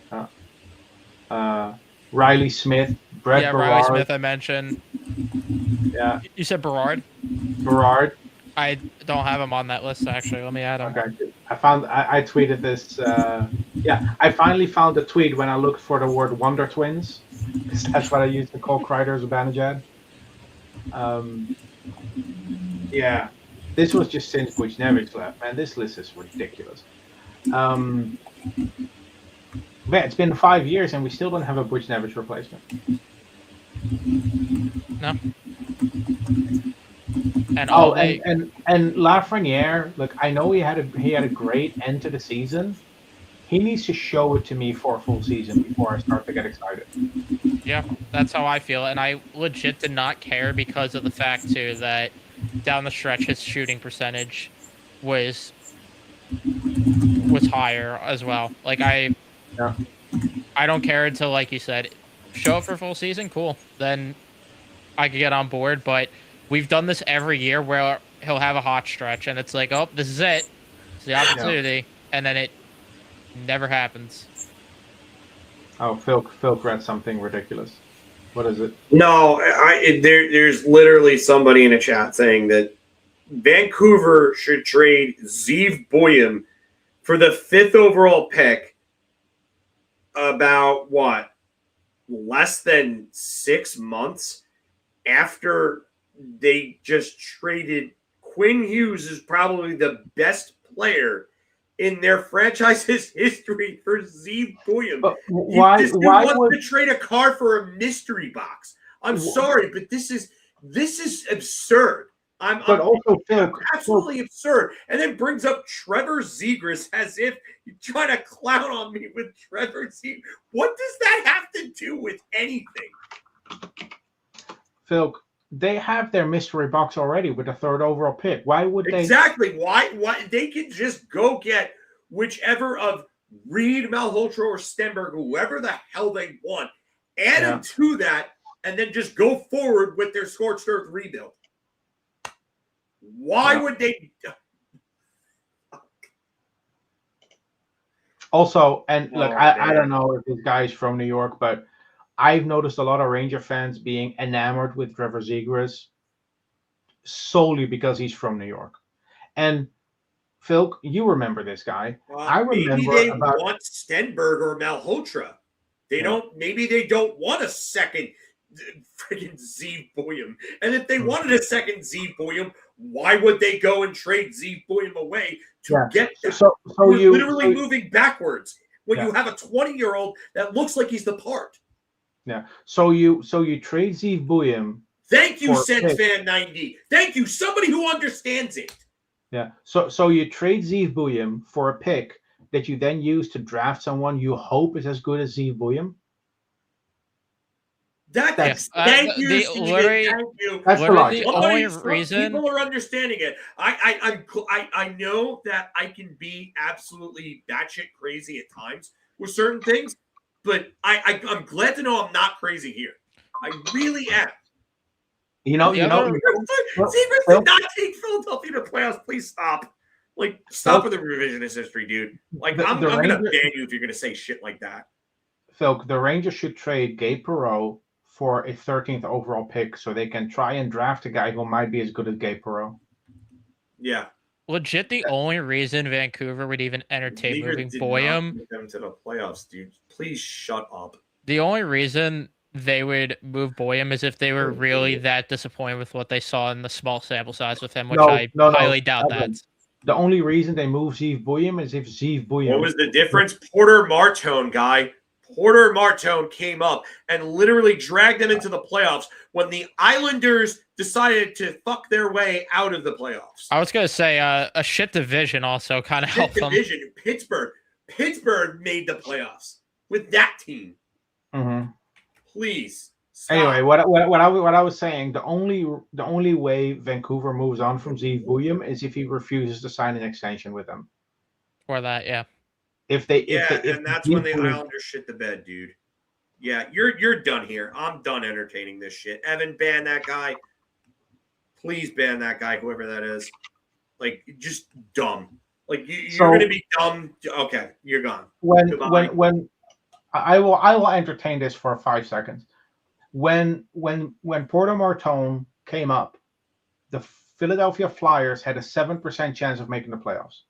Yeah. Riley Smith, Brett Berard. Riley Smith I mentioned. Yeah. You said Berard? Berard. I don't have him on that list, actually. Let me add him. Okay. I tweeted this. I finally found the tweet when I looked for the word Wonder Twins. That's what I used to call Kreider Zibanejad. Yeah. This was just since Buchnevich left, man. This list is ridiculous. Man, it's been 5 years and we still don't have a Buchnevich replacement. No. And and Lafreniere, look, I know he had a great end to the season. He needs to show it to me for a full season before I start to get excited. Yeah, that's how I feel, and I legit did not care because of the fact too that down the stretch his shooting percentage was higher as well. Like I don't care until, like you said, show up for a full season, cool. Then I could get on board, but we've done this every year where he'll have a hot stretch and it's like, oh, this is it. It's the opportunity. And then it never happens. Oh, Phil read something ridiculous. What is it? No, there's literally somebody in a chat saying that Vancouver should trade Zeev Boyum for the 5th overall pick about what? Less than 6 months after they just traded Quinn Hughes, is probably the best player in their franchise's history, for Zeev Boyum. Why wants to trade a car for a mystery box? I'm sorry, but this is absurd. I'm absolutely absurd. And then brings up Trevor Zegras as if you're trying to clown on me with Trevor Zegras. What does that have to do with anything? Phil, they have their mystery box already with the 3rd overall pick. Why would they? Exactly. Why they can just go get whichever of Reed, Malhotra, or Stenberg, whoever the hell they want, add them to that, and then just go forward with their scorched earth rebuild. Why would they? Also, and look, I don't know if this guy is from New York, but I've noticed a lot of Ranger fans being enamored with Trevor Zegras solely because he's from New York. And Phil, you remember this guy. I remember maybe they want Stenberg or Malhotra. They don't. Maybe they don't want a second freaking Zeev Buium. And if they wanted a second Zeev Buium, why would they go and trade Zeev Buium away to get that? So you're literally moving backwards when you have a 20-year-old that looks like he's the part. Yeah. So you trade Zeev Buium. Thank you, SenFan90. Thank you, somebody who understands it. Yeah. So you trade Zeev Buium for a pick that you then use to draft someone you hope is as good as Zeev Buium. Thank you, Steven. Thank you. That's the only reason people are understanding it. I know that I can be absolutely batshit crazy at times with certain things, but I'm glad to know I'm not crazy here. I really am. Zegras did not take Philadelphia to playoffs. Please stop. Like, stop with the revisionist history, dude. Like, I'm going to ban you if you're going to say shit like that. Phil, the Rangers should trade Gabe Perreault for a 13th overall pick so they can try and draft a guy who might be as good as Gabe Perreault. Yeah. Legit, the only reason Vancouver would even entertain moving Buium them to the playoffs, dude. Please shut up. The only reason they would move Buium is if they were really that disappointed with what they saw in the small sample size with him, which I highly doubt that. The only reason they move Zeev Buium is if Zeev Buium. What was the difference? Porter Martone, guy. Porter Martone came up and literally dragged them into the playoffs when the Islanders decided to fuck their way out of the playoffs. I was going to say a shit division also kind of helped them. Pittsburgh made the playoffs with that team. Mm-hmm. Please. Stop. Anyway, what I was saying, the only way Vancouver moves on from Zeev Buium is if he refuses to sign an extension with them. Or that, yeah. And that's when the Islanders shit the bed, dude. Yeah, you're done here. I'm done entertaining this shit. Evan, ban that guy. Please ban that guy, whoever that is. Like, just dumb. Like, you're gonna be dumb. Okay, you're gone. When I will entertain this for 5 seconds. When Porter Martone came up, the Philadelphia Flyers had a 7% chance of making the playoffs.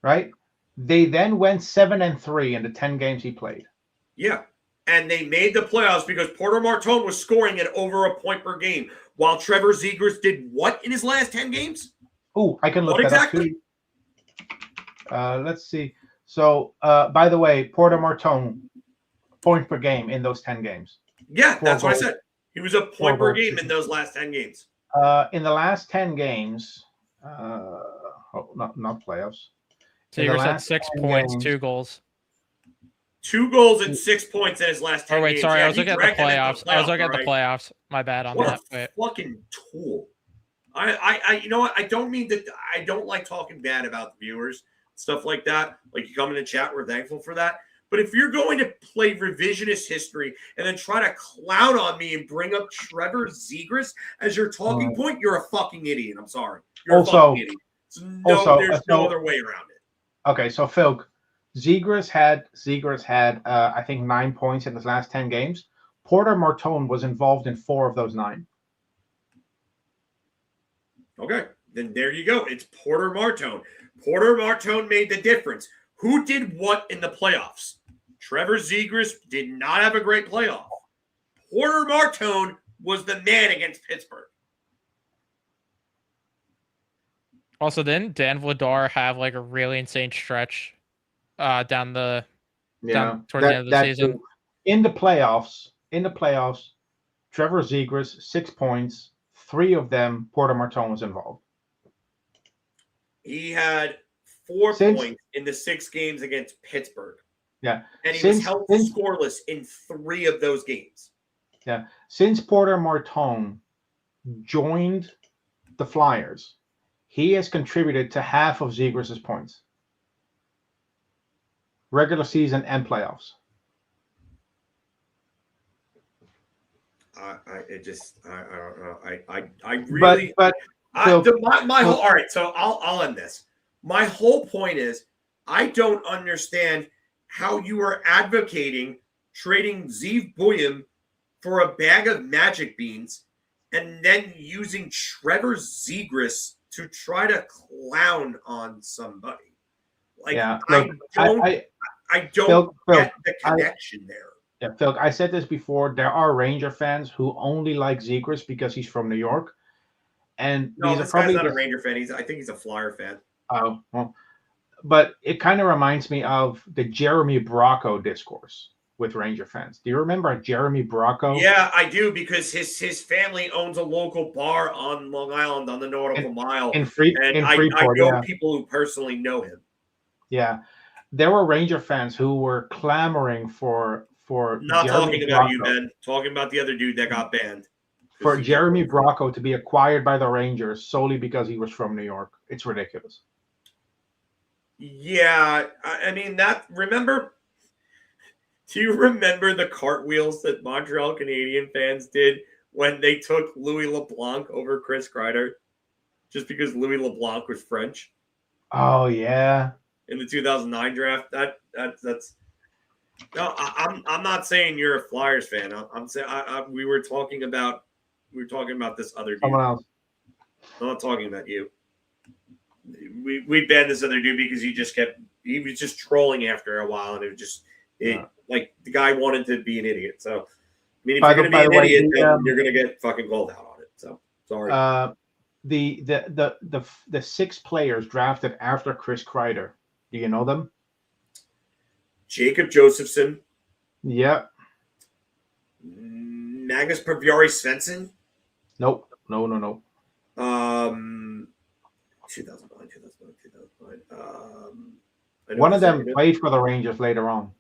Right? They then went 7-3 in the 10 games he played. Yeah. And they made the playoffs because Porter Martone was scoring at over a point per game, while Trevor Zegras did what in his last 10 games? Oh, I can look that up too. Let's see. So, by the way, Porter Martone, point per game in those 10 games. Yeah, that's what I said. He was a point per game in those last 10 games. In the last 10 games, not playoffs. So you had 6 points, 2 goals. 2 goals and 6 points in his last 10 games. Oh, wait, sorry. I was looking at the playoffs. I was looking at the playoffs. My bad on that. What a fucking tool. I you know what? I don't mean that. I don't like talking bad about the viewers, stuff like that. Like, you come in the chat, we're thankful for that. But if you're going to play revisionist history and then try to clown on me and bring up Trevor Zegras as your talking point, you're a fucking idiot. I'm sorry. You're a fucking idiot. There's no other way around it. Okay, so Phil, Zegras had I think 9 points in his last 10 games. Porter Martone was involved in 4 of those 9. Okay, then there you go. It's Porter Martone. Porter Martone made the difference. Who did what in the playoffs? Trevor Zegras did not have a great playoff. Porter Martone was the man against Pittsburgh. Also, didn't Dan Vladar have like a really insane stretch towards the end of the season? In the playoffs, Trevor Zegras 6 points, 3 of them Porter Martone was involved. He had 4 points in the 6 games against Pittsburgh. Yeah, and he was held scoreless in 3 of those games. Yeah, since Porter Martone joined the Flyers, he has contributed to half of Zegras' points. Regular season and playoffs. don't know. I really. But My whole. All right, so I'll end this. My whole point is, I don't understand how you are advocating trading Zeev Buium for a bag of magic beans and then using Trevor Zegras to try to clown on somebody. Like, yeah, I don't Phil, get the connection there. Yeah, Phil, I said this before. There are Ranger fans who only like Zegras because he's from New York, and No, these this are probably guy's not a Ranger fan. I think he's a Flyer fan. Oh, well, but it kind of reminds me of the Jeremy Bracco discourse with Ranger fans. Do you remember Jeremy Bracco? Yeah, I do, because his family owns a local bar on Long Island on the Nautical Mile, and I Freeport, know people who personally know him. Yeah, there were Ranger fans who were clamoring for not Jeremy talking about Bracco, you, Ben. Talking about the other dude that got banned. For Jeremy Bracco to be acquired by the Rangers solely because he was from New York. It's ridiculous. Yeah, I mean that. Do you remember the cartwheels that Montreal Canadian fans did when they took Louis LeBlanc over Chris Kreider, just because Louis LeBlanc was French? Oh yeah. In the 2009 draft, that's. No, I'm not saying you're a Flyers fan. I'm saying we were talking about this other dude. Someone else. I'm not talking about you. We banned this other dude because he was just trolling after a while, and like the guy wanted to be an idiot. So I mean, if you're going to be an idiot, then you're going to get fucking called out on it. So sorry. The 6 players drafted after Chris Kreider. Do you know them? Jacob Josephson. Yep. Magnus Paviari Svensson. Nope. No. 2009. One of them played for the Rangers later on.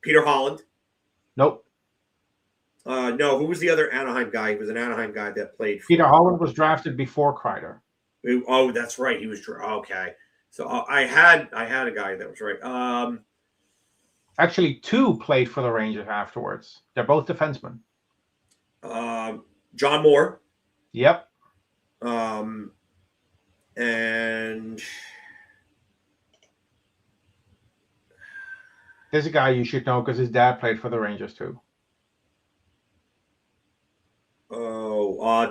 Peter Holland. Nope. No, who was the other Anaheim guy? He was an Anaheim guy that played. Peter Holland was drafted before Kreider. Oh, that's right. He was okay. So I had a guy that was right. Actually, 2 played for the Rangers afterwards. They're both defensemen. John Moore. Yep. And there's a guy you should know because his dad played for the Rangers too.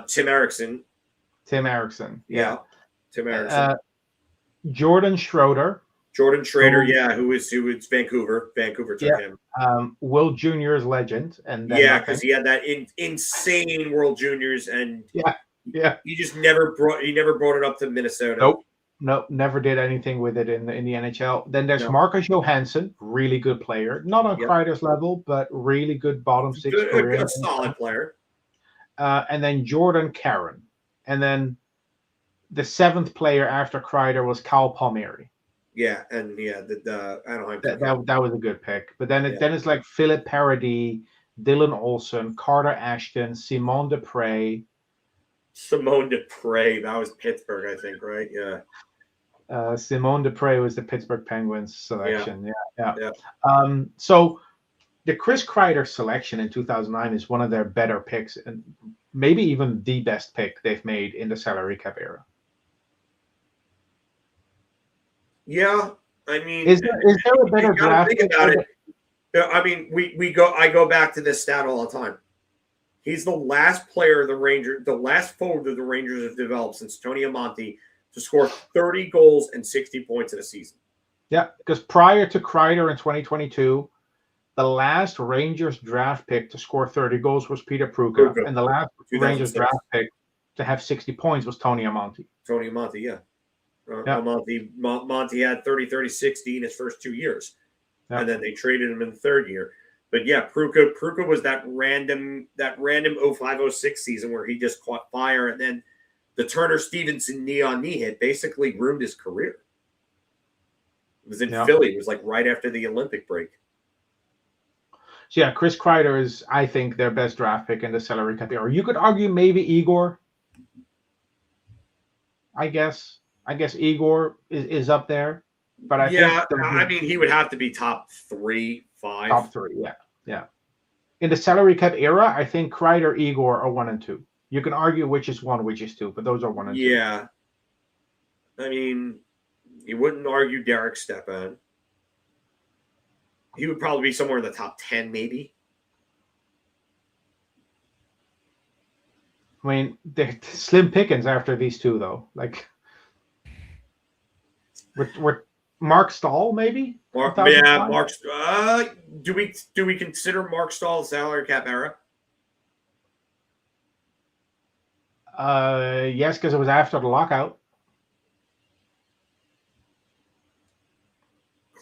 Tim Erickson. Yeah. Tim Erickson. Jordan Schroeder. Who was Vancouver. Vancouver took him. World Juniors legend, and because he had that insane World Juniors, and he just never brought it up to Minnesota. Nope, never did anything with it in the NHL. Then there's Marcus Johansson, really good player, not on Kreider's level, but really good bottom 6 career, a solid player. And then Jordan Caron, and then the 7th player after Kreider was Kyle Palmieri. Yeah, and the Anaheim. That was a good pick. But then it's like Philip Paradis, Dylan Olsen, Carter Ashton, Simone Dupre. That was Pittsburgh, I think, right? Yeah. Simone Dupre was the Pittsburgh Penguins selection. Yeah. Yeah. So the Chris Kreider selection in 2009 is one of their better picks, and maybe even the best pick they've made in the salary cap era. Yeah, I mean, is there a better draft? Think about it. I mean, I go back to this stat all the time. He's the last player of the last forward of the Rangers have developed since Tony Amonte to score 30 goals and 60 points in a season. Yeah, because prior to Kreider in 2022, the last Rangers draft pick to score 30 gols was Peter Pruka, and the last Rangers draft pick to have 60 points was Tony Amonte. Yeah. Monty had 30, 60 in his first 2 years. Yeah. And then they traded him in the 3rd year. But yeah, Pruka was that random 05-06 season where he just caught fire, and then the Turner Stevenson knee hit basically ruined his career. It was in Philly. It was like right after the Olympic break. So yeah, Chris Kreider is, I think, their best draft pick in the salary cap era. You could argue maybe Igor. I guess Igor is up there. But I think I mean, he would have to be top 3, 5. Top 3, yeah. In the salary cap era, I think Kreider, Igor are 1 and 2. You can argue which is 1, which is 2, but those are 1 and 2. Yeah. I mean, you wouldn't argue Derek Stepan. He would probably be somewhere in the top 10, maybe. I mean, they're slim pickings after these two, though. Like, we're Mark Stahl, maybe? Mark. Do we consider Mark Stahl's salary cap era? Yes, because it was after the lockout.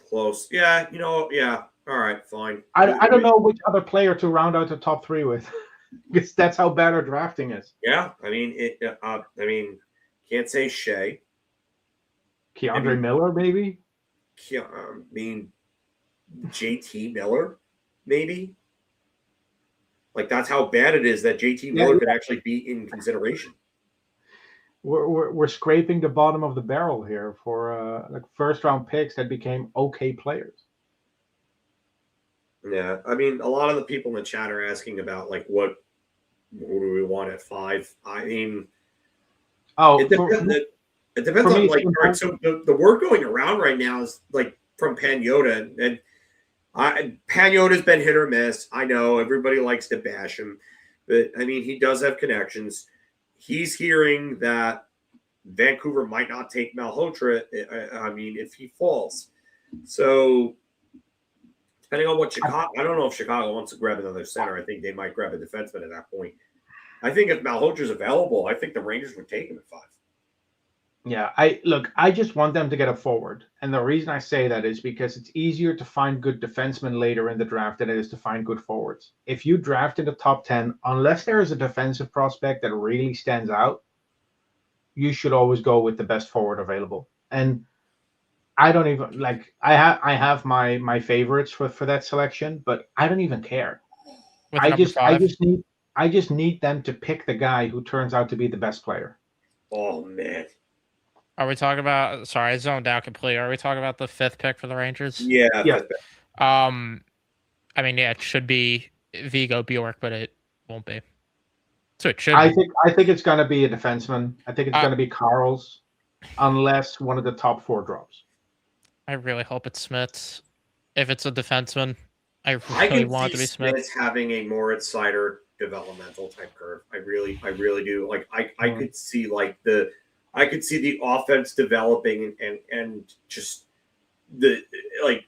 Close. Yeah, yeah. All right, fine. I don't know which other player to round out the top 3 with. Because that's how bad our drafting is. Yeah, I mean, can't say Shea. Keandre Miller, maybe. JT Miller, maybe. Like, that's how bad it is that JT Miller could actually be in consideration. We're scraping the bottom of the barrel here for like first round picks that became okay players. Yeah, I mean, a lot of the people in the chat are asking about like who do we want at 5? I mean, it depends on like. All right, so the word going around right now is like from Pagnotta, and Pagnotta's been hit or miss. I know everybody likes to bash him, but I mean, he does have connections. He's hearing that Vancouver might not take Malhotra. I mean, if he falls, so. Depending on what Chicago, I don't know if Chicago wants to grab another center. I think they might grab a defenseman at that point. I think if Malhotra's available, I think the Rangers would take him at 5. Yeah, I just want them to get a forward. And the reason I say that is because it's easier to find good defensemen later in the draft than it is to find good forwards. If you draft in the top 10, unless there is a defensive prospect that really stands out, you should always go with the best forward available. And I don't even like. I have my favorites for that selection, but I don't even care. I just need them to pick the guy who turns out to be the best player. Oh man, are we talking about? Sorry, I zoned out completely. Are we talking about the 5th pick for the Rangers? Yeah. I mean, yeah, it should be Vigo Bjork, but it won't be. So it should. I think it's gonna be a defenseman. I think it's gonna be Carls, unless one of the top 4 drops. I really hope it's Smits. If it's a defenseman, I really want it to be Smits. Having a Moritz Seider developmental type curve. I really do. Like I could see the offense developing and just the like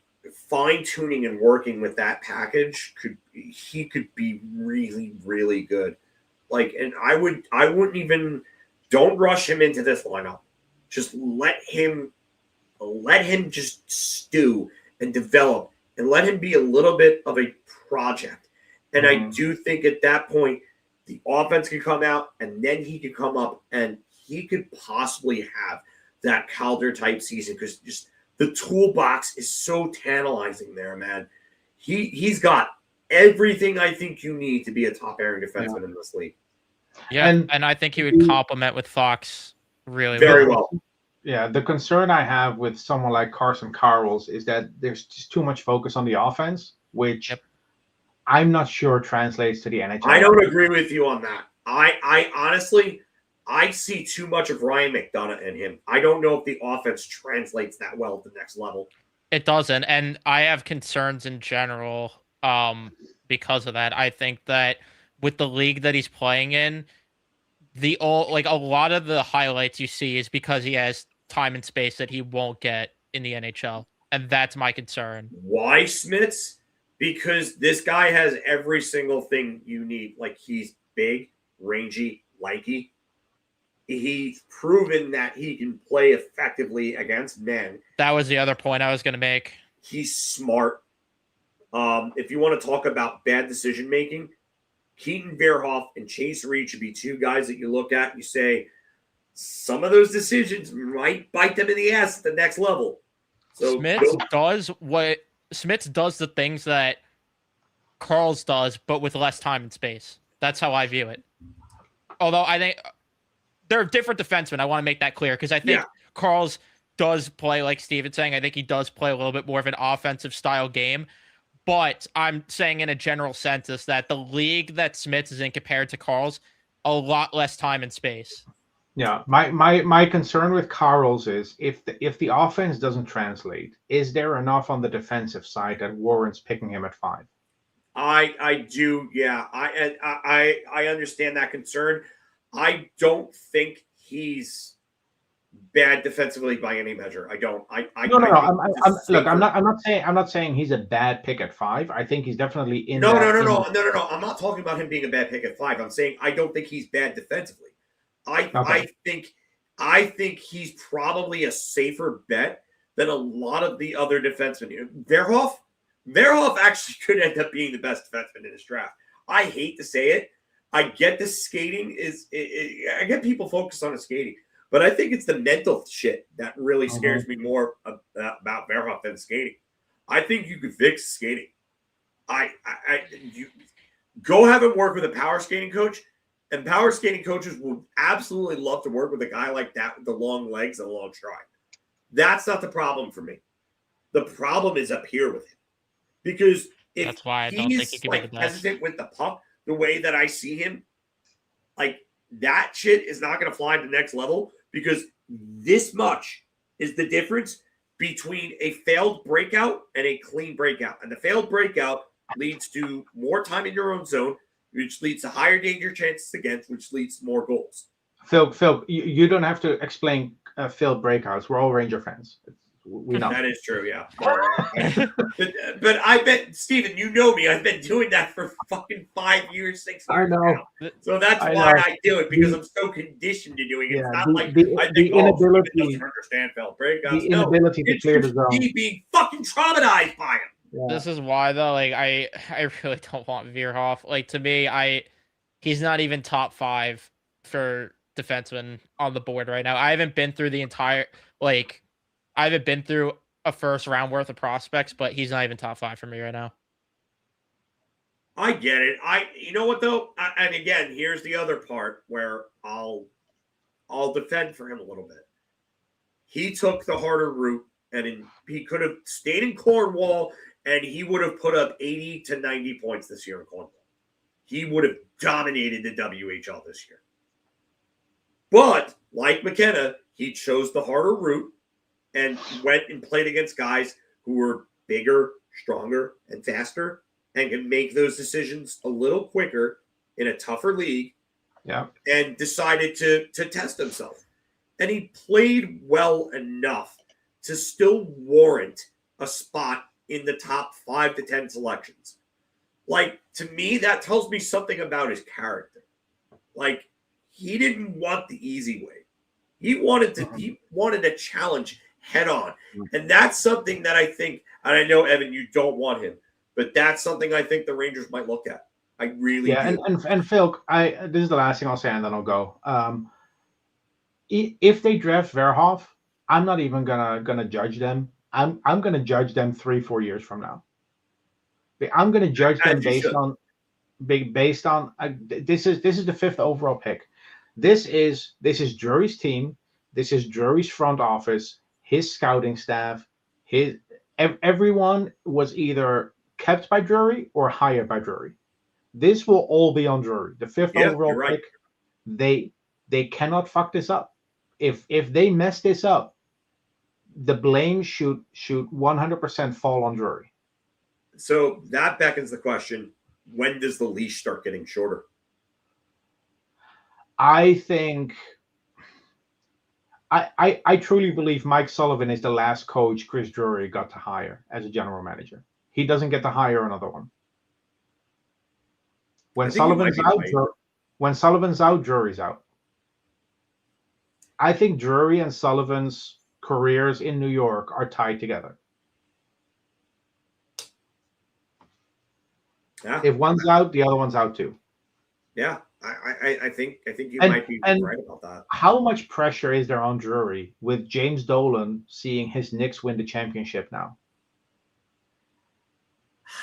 fine tuning and working with that package he could be really, really good. Like, and I wouldn't even, don't rush him into this lineup. Just let him just stew and develop and let him be a little bit of a project. And I do think at that point, the offense could come out and then he could come up and he could possibly have that Calder type season because just the toolbox is so tantalizing there, man. He's got everything I think you need to be a top pairing defenseman in this league. Yeah, and I think he would complement with Fox very well. Yeah, the concern I have with someone like Carson Carls is that there's just too much focus on the offense, which I'm not sure translates to the NHL. I don't agree with you on that. I honestly, I see too much of Ryan McDonough in him. I don't know if the offense translates that well at the next level. It doesn't, and I have concerns in general because of that. I think that with the league that he's playing in, a lot of the highlights you see is because he has time and space that he won't get in the NHL, and that's my concern. Why, Smits? Because this guy has every single thing you need. Like, he's big, rangy, lanky. He's proven that he can play effectively against men. That was the other point I was going to make. He's smart. If you want to talk about bad decision making, Keaton Verhoff and Chase Reed should be 2 guys that you look at and you say, some of those decisions might bite them in the ass at the next level. So Smits does the things that Carls does, but with less time and space. That's how I view it. Although I think they're different defensemen. I want to make that clear because I think Carls does play, like Steven's saying, I think he does play a little bit more of an offensive style game. But I'm saying in a general census that the league that Smits is in compared to Carl's, a lot less time and space. Yeah, my concern with Carl's is if the offense doesn't translate, is there enough on the defensive side that warrants picking him at 5? I do, yeah. I understand that concern. I don't think he's bad defensively by any measure. I don't. No. I'm not saying he's a bad pick at 5. I think he's definitely in. No. I'm not talking about him being a bad pick at 5. I'm saying I don't think he's bad defensively. I think he's probably a safer bet than a lot of the other defensemen. Verhoff actually could end up being the best defenseman in this draft. I hate to say it. I get the skating I get people focused on the skating, but I think it's the mental shit that really scares me more about Verhoff than skating. I think you could fix skating. You go have him work with a power skating coach, and power skating coaches would absolutely love to work with a guy like that with the long legs and a long stride. That's not the problem for me. The problem is up here with him. Because if that's why I don't think he could be the best. Hesitant with the puck, the way that I see him, like that shit is not going to fly to the next level, because this much is the difference between a failed breakout and a clean breakout. And the failed breakout leads to more time in your own zone, which leads to higher danger chances against, which leads to more goals. Phil, you don't have to explain failed breakouts. We're all Ranger fans. We know. That is true, yeah. But I bet, Steven, you know me. I've been doing that for fucking 5 years, 6 years. I know. Now. So that's why I do it, because I'm so conditioned to doing it. Yeah, it's not I think inability, doesn't understand failed breakouts. The inability to clear the zone. Being fucking traumatized by him. Yeah. This is why, though, like I really don't want Verhoff. Like, to me, he's not even top 5 for defensemen on the board right now. I haven't been through a first round worth of prospects, but he's not even top 5 for me right now. I get it. You know what though? And again, here's the other part where I'll defend for him a little bit. He took the harder route, and he could have stayed in Cornwall, and he would have put up 80 to 90 points this year in Cornwall. He would have dominated the WHL this year. But like McKenna, he chose the harder route and went and played against guys who were bigger, stronger, and faster, and can make those decisions a little quicker in a tougher league. Yeah. And decided to test himself. And he played well enough to still warrant a spot in the top 5 to 10 selections. Like, to me, that tells me something about his character. Like, he didn't want the easy way. He wanted a challenge head on. And that's something that I think, and I know, Evan, you don't want him, but that's something I think the Rangers might look at. I really do. And Phil, this is the last thing I'll say, and then I'll go. If they draft Verhoff, I'm not even gonna judge them. I'm gonna judge them 3-4 years from now. I'm gonna judge them based on this is the 5th overall pick. This is Drury's team. This is Drury's front office, his scouting staff, everyone was either kept by Drury or hired by Drury. This will all be on Drury. The 5th overall pick. They cannot fuck this up. If they mess this up, the blame should 100% fall on Drury. So that beckons the question: when does the leash start getting shorter? I think I truly believe Mike Sullivan is the last coach Chris Drury got to hire as a general manager. He doesn't get to hire another one. When Sullivan's out, Drury's out. I think Drury and Sullivan's careers in New York are tied together. Yeah. If one's out, the other one's out too. Yeah, I think you might be right about that. How much pressure is there on Drury with James Dolan seeing his Knicks win the championship now?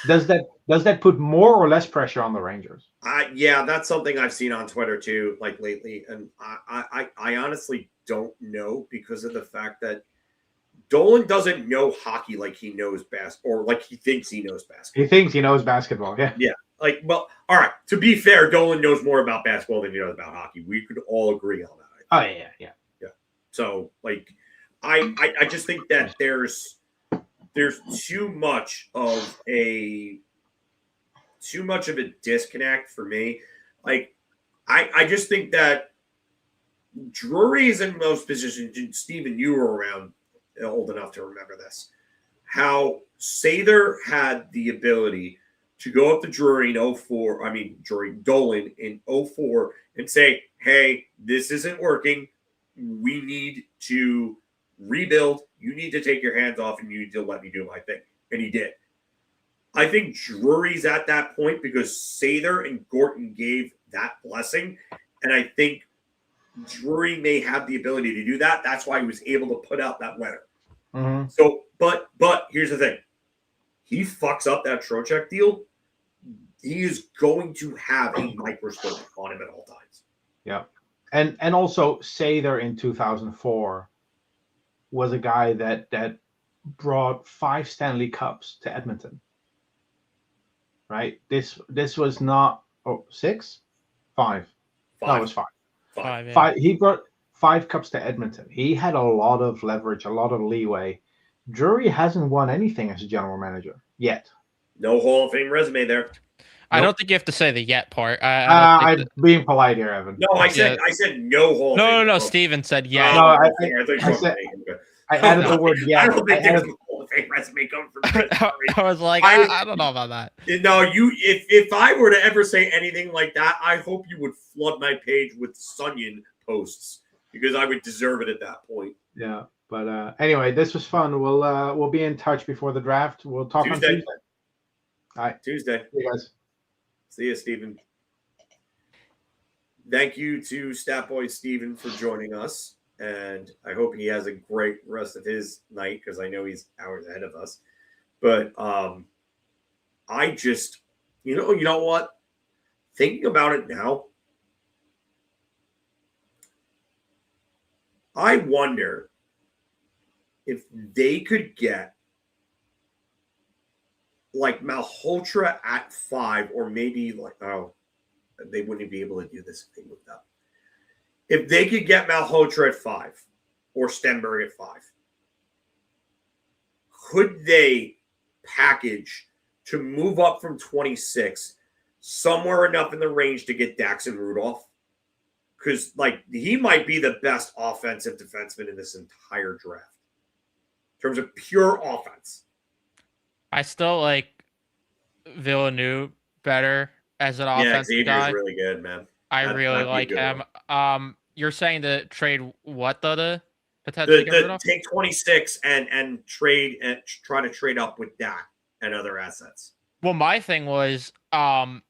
Does that put more or less pressure on the Rangers? Yeah, that's something I've seen on Twitter too, like lately, and I honestly don't know, because of the fact that Dolan doesn't know hockey like he knows basketball, or like he thinks he knows basketball. He thinks he knows basketball. Yeah. Yeah. Like, well, all right. To be fair, Dolan knows more about basketball than he knows about hockey. We could all agree on that. Oh yeah. So, like, I just think that there's too much of a disconnect for me. Like, I just think that Drury is in most positions. Steven, you were around old enough to remember this. How Sather had the ability to go up to Drury in 04, Dolan in 04 and say, hey, this isn't working. We need to rebuild. You need to take your hands off and you need to let me do my thing. And he did. I think Drury's at that point because Sather and Gorton gave that blessing. And I think Drury may have the ability to do that. That's why he was able to put out that letter. Mm-hmm. So, but here's the thing. He fucks up that Trocheck deal, he is going to have a microscope on him at all times. Yeah. And also Sather in 2004 was a guy that brought 5 Stanley Cups to Edmonton. Right? This was not 6? 5. No, it was 5. 5, yeah. 5. He brought 5 cups to Edmonton. He had a lot of leverage, a lot of leeway. Drury hasn't won anything as a general manager yet. No Hall of Fame resume there. I don't think you have to say the yet part. I'm being polite here, Evan. No, I said no Hall of Fame. No. Steven said yeah. No, I added the word yet. I don't think there's a Hall of Fame resume coming from Chris Drury. I was like, I don't know about that. No, if I were to ever say anything like that, I hope you would flood my page with Sunyan posts because I would deserve it at that point. Yeah, but anyway, this was fun. We'll be in touch before the draft. We'll talk on Tuesday. All right, Tuesday. See you guys. See you, Steven. Thank you to Statboy Steven for joining us. And I hope he has a great rest of his night because I know he's hours ahead of us. But I just, you know what? Thinking about it now, I wonder if they could get like Malhotra at 5, or maybe like, they wouldn't be able to do this if they moved up. If they could get Malhotra at 5 or Stenberg at 5, could they package to move up from 26 somewhere enough in the range to get Daxon Rudolph? Because like he might be the best offensive defenseman in this entire draft in terms of pure offense. I still like Villeneuve better as an offensive guy. Xavier's really good, man. I really like him. You're saying to trade what though? To potentially get rid of? Take 26 and trade and try to trade up with Dak and other assets. Well, my thing was not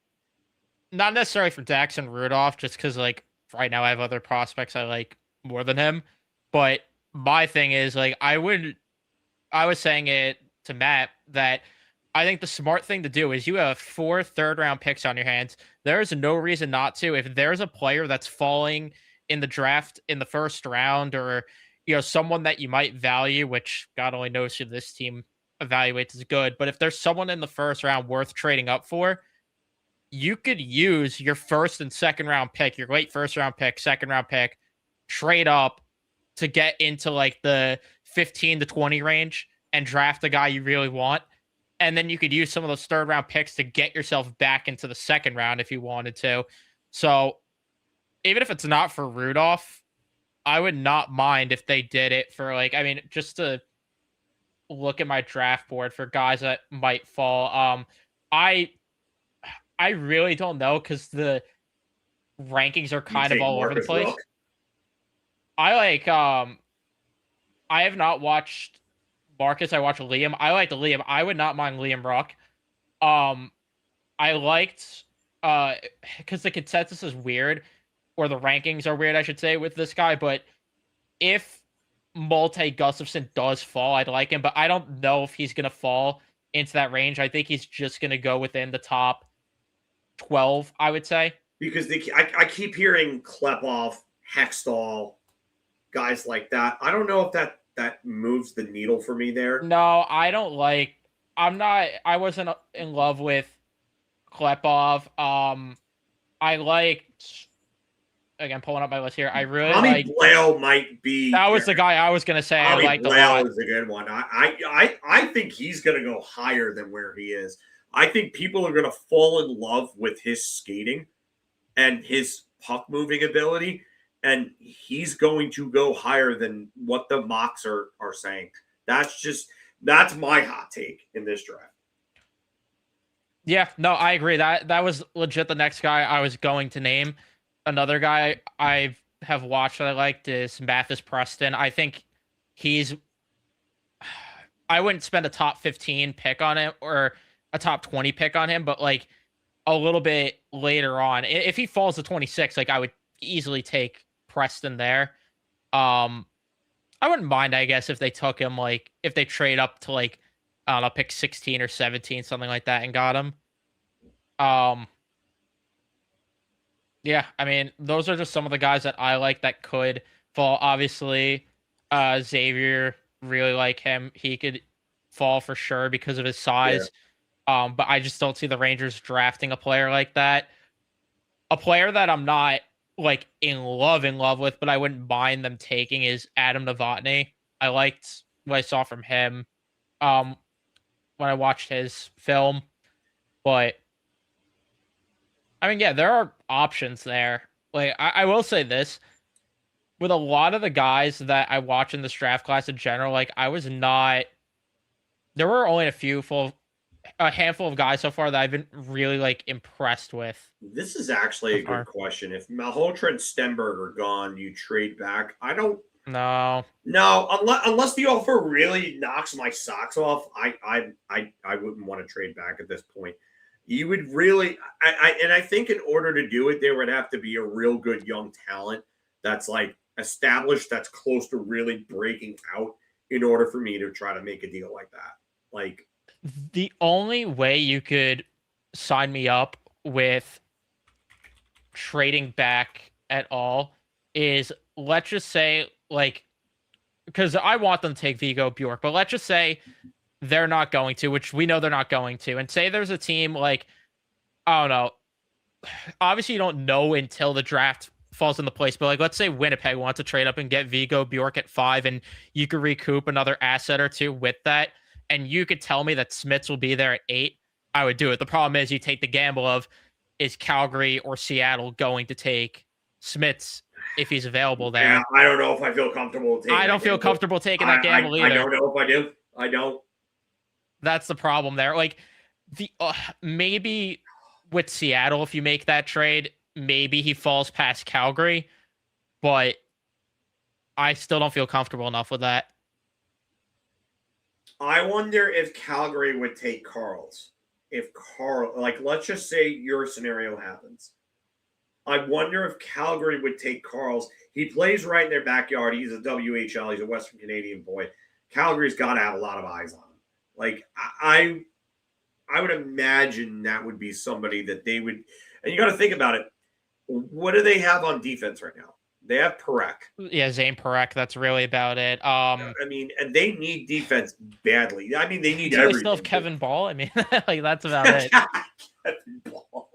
necessarily for Daxon Rudolph, just because like right now I have other prospects I like more than him. But my thing is like I was saying it to Matt that I think the smart thing to do is you have 4 third-round picks on your hands. There's no reason not to. If there's a player that's falling in the draft in the first round, or someone that you might value, which God only knows who this team evaluates as good, but if there's someone in the first round worth trading up for, you could use your first and second round pick, your late first round pick, second round pick, trade up to get into like the 15 to 20 range and draft the guy you really want. And then you could use some of those third round picks to get yourself back into the second round if you wanted to. So even if it's not for Rudolph, I would not mind if they did it for just to look at my draft board for guys that might fall. I really don't know because the rankings are kind of all over the place. Rock? I have not watched Marcus. I watched Liam. I liked Liam. I would not mind Liam Rock. I liked because the consensus is weird, or the rankings are weird, I should say, with this guy. But if Malte Gustafsson does fall, I'd like him. But I don't know if he's gonna fall into that range. I think he's just gonna go within the top 12, I would say. Because I keep hearing Klepov, Hextall, guys like that. I don't know if that moves the needle for me there. No, I don't like. I wasn't in love with Klepov. I liked. Again, pulling up my list here. I really Tommy like. Blale might be. That was the guy I was gonna say. Tommy I liked Blale a lot. is a good one. I think he's gonna go higher than where he is. I think people are gonna fall in love with his skating and his puck moving ability, and he's going to go higher than what the mocks are saying. That's my hot take in this draft. Yeah, no, I agree. That was legit the next guy I was going to name. Another guy I have watched that I liked is Mathis Preston. I think he's. I wouldn't spend a top 15 pick on him or a top 20 pick on him, but like a little bit later on, if he falls to 26, like I would easily take Preston there. I wouldn't mind, I guess, if they took him, like if they trade up to like I don't know, pick 16 or 17, something like that, and got him. Yeah, I mean, those are just some of the guys that I like that could fall. Obviously, Xavier, really like him. He could fall for sure because of his size. Yeah. But I just don't see the Rangers drafting a player like that. A player that I'm not like in love with, but I wouldn't mind them taking is Adam Novotny. I liked what I saw from him when I watched his film. But I mean, yeah, there are options there. Like I will say this. With a lot of the guys that I watch in this draft class in general, like I was not. There were only a handful of guys so far that I've been really like impressed with. This is actually a good question. If Malhotra and Stenberg are gone, you trade back. I don't. No, unless the offer really knocks my socks off, I wouldn't want to trade back at this point. You would really, I think in order to do it, there would have to be a real good young talent that's like established, that's close to really breaking out in order for me to try to make a deal like that. Like the only way you could sign me up with trading back at all is, let's just say, like, because I want them to take Vigo Bjork, but let's just say they're not going to, which we know they're not going to, and say there's a team like, I don't know, obviously you don't know until the draft falls into place, but like, let's say Winnipeg wants to trade up and get Vigo Bjork at 5, and you could recoup another asset or two with that, and you could tell me that Smits will be there at 8, I would do it. The problem is you take the gamble of, is Calgary or Seattle going to take Smits if he's available there? Yeah, I don't know if I feel comfortable taking I don't feel comfortable taking that gamble either. I don't know if I do. I don't. That's the problem there. Like, the maybe with Seattle, if you make that trade, maybe he falls past Calgary, but I still don't feel comfortable enough with that. I wonder if Calgary would take Carl's. Like, let's just say your scenario happens. I wonder if Calgary would take Carl's. He plays right in their backyard. He's a WHL. He's a Western Canadian boy. Calgary's got to have a lot of eyes on him. Like, I would imagine that would be somebody that they would. And you got to think about it. What do they have on defense right now? They have Parekh. Yeah, Zane Parekh. That's really about it. I mean, and they need defense badly. I mean, they need everything. They still have Kevin Ball. I mean, like, that's about it. Kevin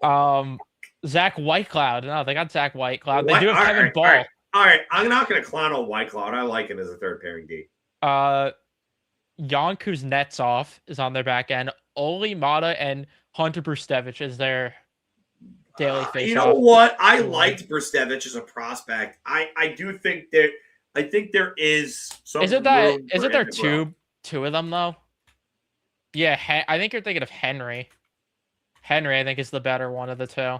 Ball. Zach Whitecloud. No, they got Zach Whitecloud. They do have Kevin Ball. All right. I'm not going to clown on Whitecloud. I like him as a third pairing D. Jan Kuznetsov is on their back end. Oli Mata and Hunter Brustevich is their daily face. You know what? I liked Brustevich as a prospect. I do think that. I think there is some. Is it there two of them though? Yeah, I think you're thinking of Henry. Henry, I think, is the better one of the two.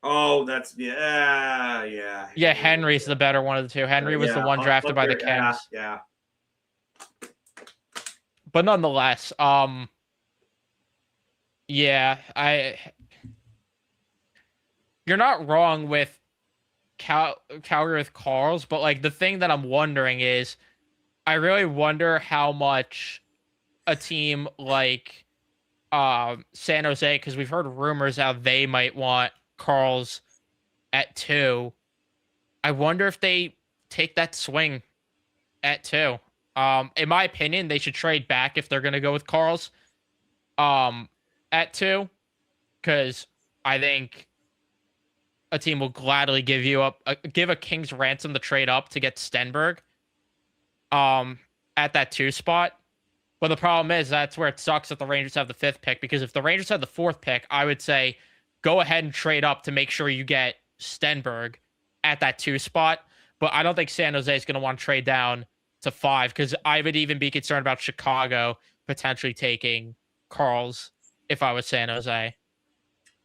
Oh, that's yeah. Yeah, Henry's the better one of the two. Henry was the one drafted by the Kings. Yeah. But nonetheless, yeah, you're not wrong with Calgary with Carls, but like the thing that I'm wondering is, I really wonder how much a team like San Jose, because we've heard rumors how they might want Carls at 2. I wonder if they take that swing at 2. In my opinion, they should trade back if they're going to go with Carl's at 2, because I think a team will gladly give a king's ransom to trade up to get Stenberg at that 2 spot. But the problem is that's where it sucks that the Rangers have the 5th pick, because if the Rangers had the 4th pick, I would say go ahead and trade up to make sure you get Stenberg at that 2 spot. But I don't think San Jose is going to want to trade down to 5, because I would even be concerned about Chicago potentially taking Carl's if I was San Jose.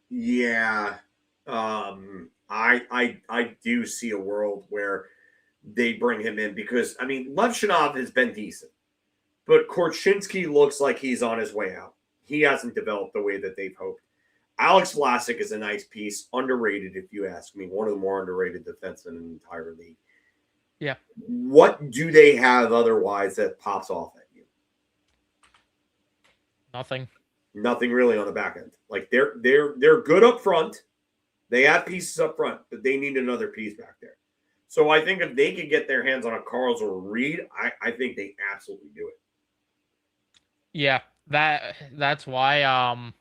Yeah. I do see a world where they bring him in because, I mean, Levshinov has been decent, but Korchinski looks like he's on his way out. He hasn't developed the way that they've hoped. Alex Vlasic is a nice piece, underrated if you ask me, one of the more underrated defensemen in the entire league. Yeah. What do they have otherwise that pops off at you? Nothing really on the back end. Like they're good up front. They have pieces up front, but they need another piece back there. So I think if they could get their hands on a Carls or a Reed, I think they absolutely do it. Yeah, that's why.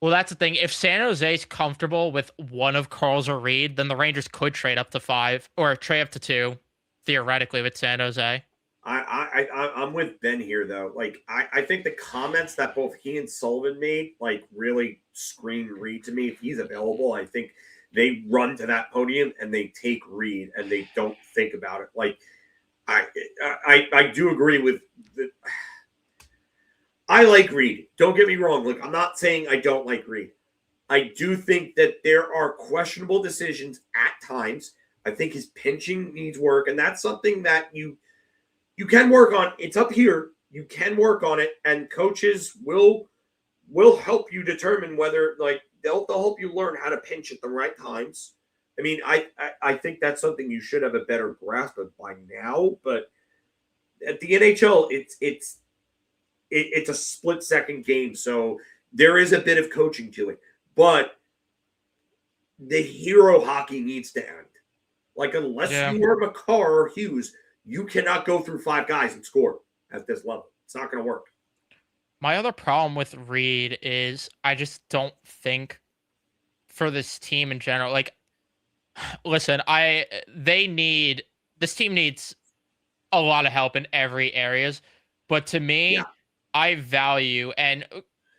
Well, that's the thing. If San Jose's comfortable with one of Carl's or Reed, then the Rangers could trade up to 5 or trade up to 2, theoretically, with San Jose. I'm with Ben here, though. Like, I think the comments that both he and Sullivan made, like, really scream Reed to me. If he's available, I think they run to that podium and they take Reed and they don't think about it. Like, I do agree with the. I like Reed. Don't get me wrong. Look, I'm not saying I don't like Reed. I do think that there are questionable decisions at times. I think his pinching needs work, and that's something that you can work on. It's up here. You can work on it, and coaches will help you determine whether, like, they'll help you learn how to pinch at the right times. I mean, I think that's something you should have a better grasp of by now. But at the NHL, it's a split-second game, so there is a bit of coaching to it. But the hero hockey needs to end. Like, unless you are McCarr or Hughes, you cannot go through 5 guys and score at this level. It's not going to work. My other problem with Reed is I just don't think for this team in general, like, listen, this team needs a lot of help in every areas, but to me, I value, and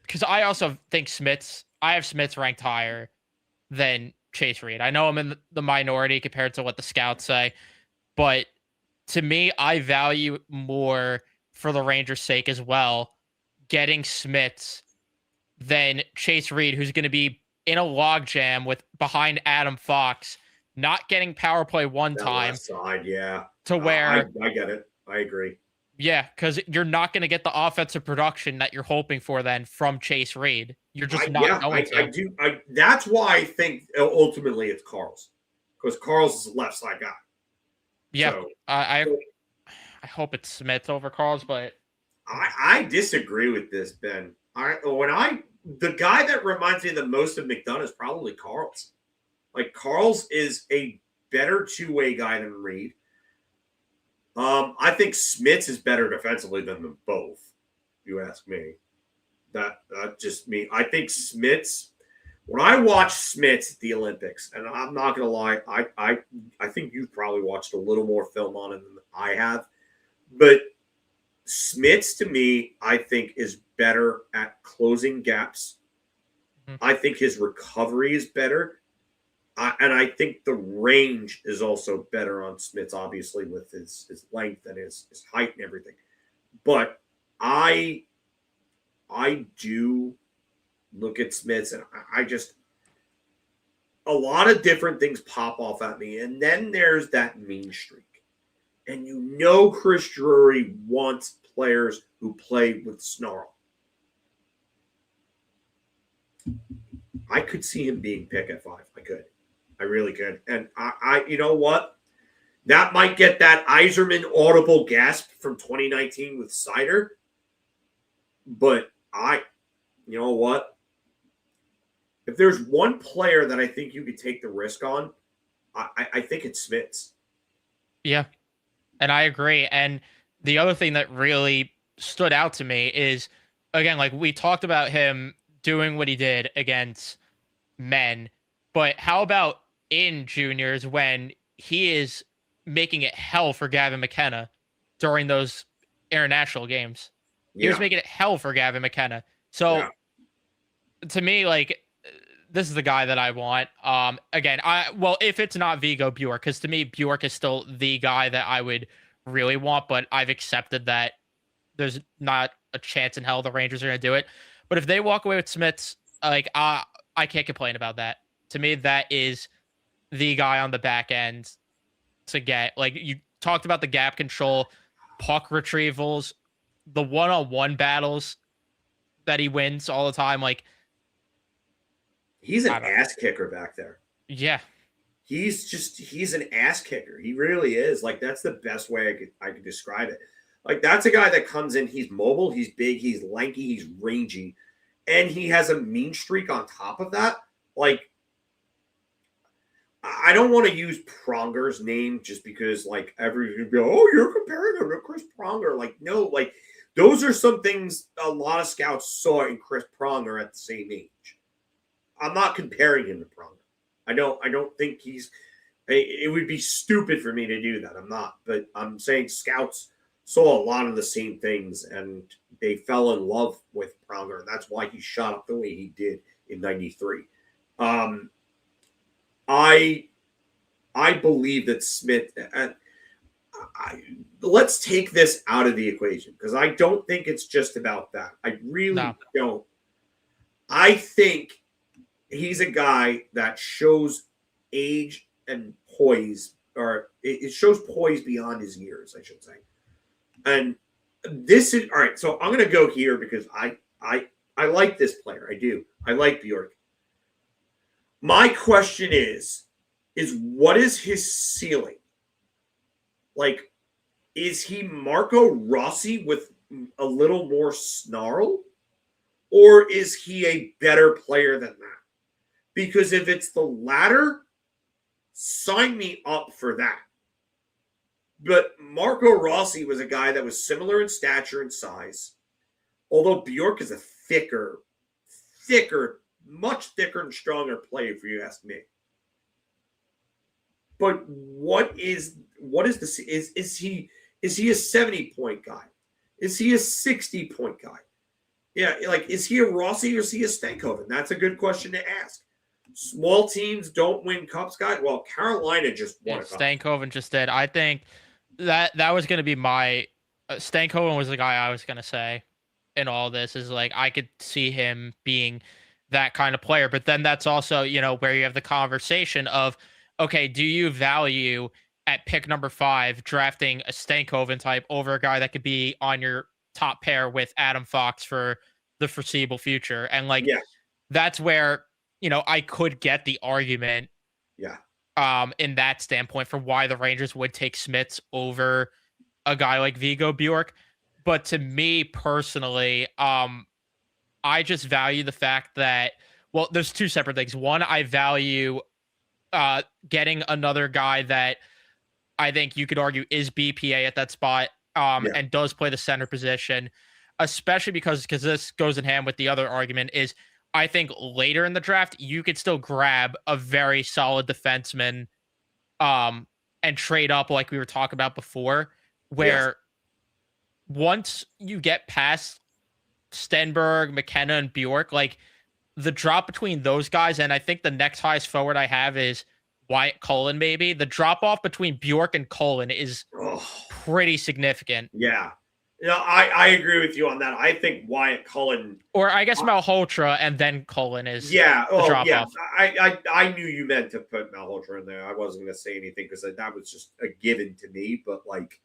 because I also think I have Smiths ranked higher than Chase Reed. I know I'm in the minority compared to what the scouts say, but to me, I value more, for the Rangers' sake as well, getting Smiths than Chase Reed, who's going to be in a logjam behind Adam Fox, not getting power play one time. Left side, to where I get it. I agree. Yeah, because you're not going to get the offensive production that you're hoping for then from Chase Reed. You're just not going to. That's why I think ultimately it's Carl's, because Carl's is a left side guy. Yeah, so, I hope it's Smith over Carl's, but I disagree with this, Ben. The guy that reminds me the most of McDonough is probably Carl's. Like, Carl's is a better two-way guy than Reed. I think Smits is better defensively than them both, if you ask me. That just me. I think Smits, when I watch Smits at the Olympics, and I'm not going to lie, I think you've probably watched a little more film on it than I have. But Smits, to me, I think is better at closing gaps. Mm-hmm. I think his recovery is better. And I think the range is also better on Smits, obviously, with his length and his height and everything. But I do look at Smits, and I just – a lot of different things pop off at me. And then there's that mean streak. And you know Chris Drury wants players who play with snarl. I could see him being picked at 5. I could. I really could. And I you know what? That might get that Yzerman audible gasp from 2019 with Seider. But you know what? If there's one player that I think you could take the risk on, I think it's Smits. Yeah. And I agree. And the other thing that really stood out to me is, again, like we talked about him doing what he did against men, but how about in juniors when he is making it hell for Gavin McKenna during those international games? He was Yeah, making it hell for Gavin McKenna. yeah. So to me, like this is the guy that I want. Again, if it's not Vigo, Bjork, because to me Bjork is still the guy that I would really want, but I've accepted that there's not a chance in hell the Rangers are going to do it. But if they walk away with Smits, like I can't complain about that. To me, that is the guy on the back end to get. Like you talked about the gap control, puck retrievals, the one-on-one battles that he wins all the time. Like He's an ass kicker back there. Yeah. He's an ass kicker. He really is. Like, that's the best way I could describe it. Like, that's a guy that comes in, he's mobile, he's big, he's lanky, he's rangy, and he has a mean streak on top of that. Like, I don't want to use Pronger's name just because, like, everybody would go, oh, you're comparing him to Chris Pronger. Like, no, like, those are some things a lot of scouts saw in Chris Pronger at the same age. I'm not comparing him to Pronger. I don't think he's. It would be stupid for me to do that. I'm not, but I'm saying scouts saw a lot of the same things, and they fell in love with Pronger, and that's why he shot up the way he did in '93. I believe that Smith. Let's take this out of the equation because I don't think it's just about that. I really don't. I think he's a guy that shows age and poise, or it shows poise beyond his years, I should say. And this is all right. So I'm going to go here because I like this player. I do. I like Bjork. My question is what is his ceiling? Like, is he Marco Rossi with a little more snarl? Or is he a better player than that? Because if it's the latter, sign me up for that. But Marco Rossi was a guy that was similar in stature and size. Although Bjork is a thicker, much thicker and stronger player, if you ask me. But what is the is he a 70-point guy? Is he a 60-point guy? Yeah, like, is he a Rossi or is he a Stankoven? That's a good question to ask. Small teams don't win cups, guys. Well, Carolina just won a cup. Stankoven just did. I think that was going to be my Stankoven was the guy I was going to say in all this. Is like I could see him being that kind of player, but then that's also, where you have the conversation of, okay, do you value at pick number 5 drafting a Stankoven type over a guy that could be on your top pair with Adam Fox for the foreseeable future? And like, that's where, I could get the argument. Yeah. In that standpoint for why the Rangers would take Smits over a guy like Vigo Bjork. But to me personally, I just value the fact that, well, there's two separate things. One, I value getting another guy that I think you could argue is BPA at that spot and does play the center position, especially because this goes in hand with the other argument is I think later in the draft, you could still grab a very solid defenseman and trade up like we were talking about before, where once you get past Stenberg, McKenna, and Bjork, like the drop between those guys, and I think the next highest forward I have is Wyatt Cullen, maybe. The drop off between Bjork and Cullen is pretty significant. Yeah. I agree with you on that. I think Wyatt Cullen, or I guess Malhotra and then Cullen is the drop off. I knew you meant to put Malhotra in there. I wasn't going to say anything because that was just a given to me. But like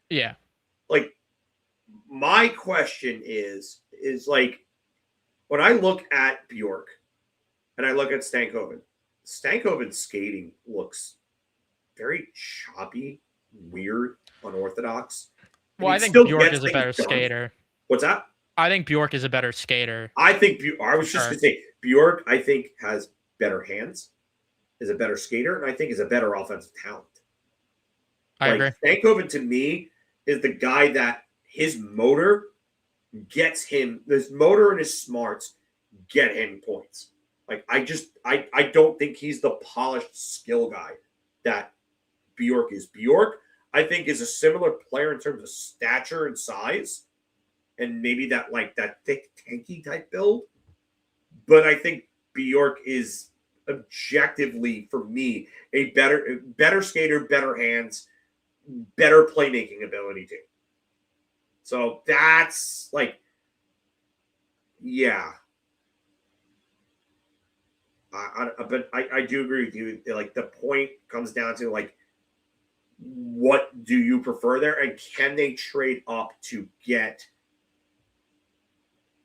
my question is like when I look at Bjork and I look at Stankoven's skating looks very choppy, weird, unorthodox. Well, I think Bjork is a better skater. What's that? I think Bjork is a better skater. I was just going to say, Bjork, I think, has better hands, is a better skater, and I think is a better offensive talent. I agree. Stankoven, to me, is the guy that his motor gets him, his motor and his smarts get him points. Like, I don't think he's the polished skill guy that Bjork is. Bjork, I think, is a similar player in terms of stature and size, and maybe that thick, tanky type build. But I think Bjork is objectively, for me, a better skater, better hands, better playmaking ability too. So that's yeah. But I do agree with you. Like, the point comes down to, like, what do you prefer there, and can they trade up to get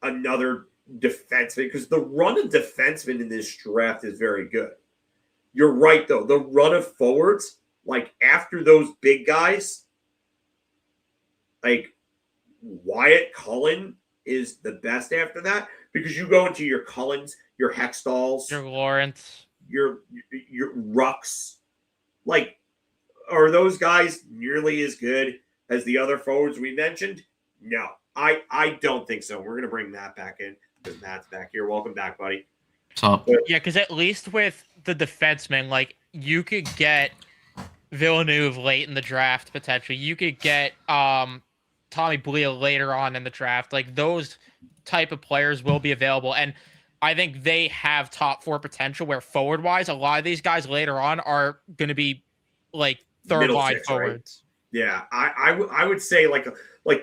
another defenseman? Because the run of defensemen in this draft is very good. You're right, though. The run of forwards, like, after those big guys, like, Wyatt Cullen is the best after that, because you go into your Cullens, your Hextalls, your Lawrence, your Rucks. Like, are those guys nearly as good as the other forwards we mentioned? No, I don't think so. We're going to bring Matt back in, because Matt's back here. Welcome back, buddy. What's up? Yeah, because at least with the defensemen, like, you could get Villeneuve late in the draft, potentially. You could get Tommy Blea later on in the draft. Like, those type of players will be available, and I think they have top 4 potential, where forward-wise, a lot of these guys later on are going to be, like, third-line forwards. Right? Yeah, I would say, like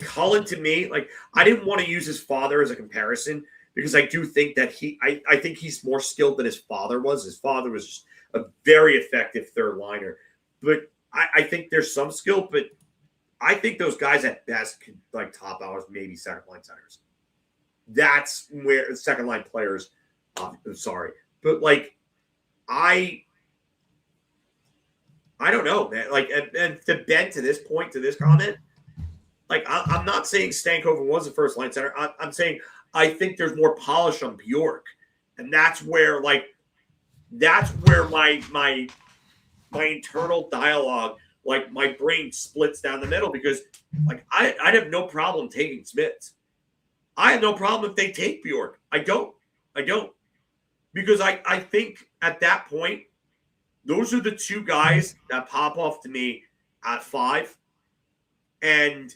Cullen, to me, like, I didn't want to use his father as a comparison, because I do think that I think he's more skilled than his father was. His father was just a very effective third liner. But I think there's some skill, but I think those guys at best could, like, top hours, maybe second line centers. That's where second line players, I'm sorry. But, like, I don't know, man. Like, and to bend to this point, to this comment, like, I'm not saying Stankoven was a first line center. I'm saying I think there's more polish on Bjork, and that's where my internal dialogue, like, my brain splits down the middle, because, like, I'd have no problem taking Smits. I have no problem if they take Bjork. I don't. Because I think at that point, those are the two guys that pop off to me at 5. And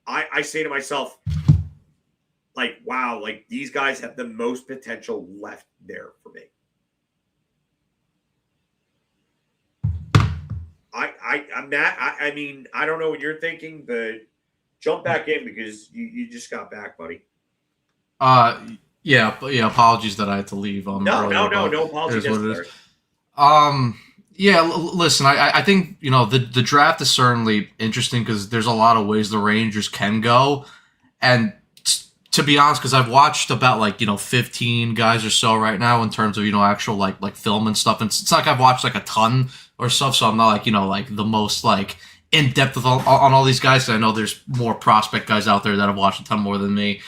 I say to myself, like, wow, like, these guys have the most potential left there for me. I'm Matt. I mean, I don't know what you're thinking, but jump back in, because you just got back, buddy. Yeah. Apologies that I had to leave. No apologies necessary. Yeah. Listen, I think, you know, the draft is certainly interesting, because there's a lot of ways the Rangers can go, and to be honest, because I've watched about, like, you know, 15 guys or so right now in terms of, you know, actual like film and stuff, and it's like I've watched, like, a ton or stuff, so I'm not, like, you know, like, the most, like, in depth on all these guys. I know there's more prospect guys out there that have watched a ton more than me.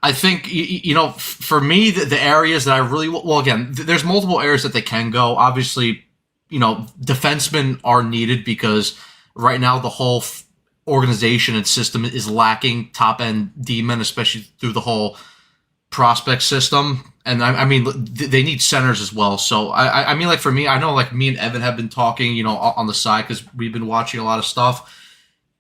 I think, you know, for me, the areas that I really, well, again, there's multiple areas that they can go. Obviously, you know, defensemen are needed, because right now the whole organization and system is lacking top-end D-men, especially through the whole prospect system. And I mean, they need centers as well. So I mean, like, for me, I know, like, me and Evan have been talking, you know, on the side, because we've been watching a lot of stuff.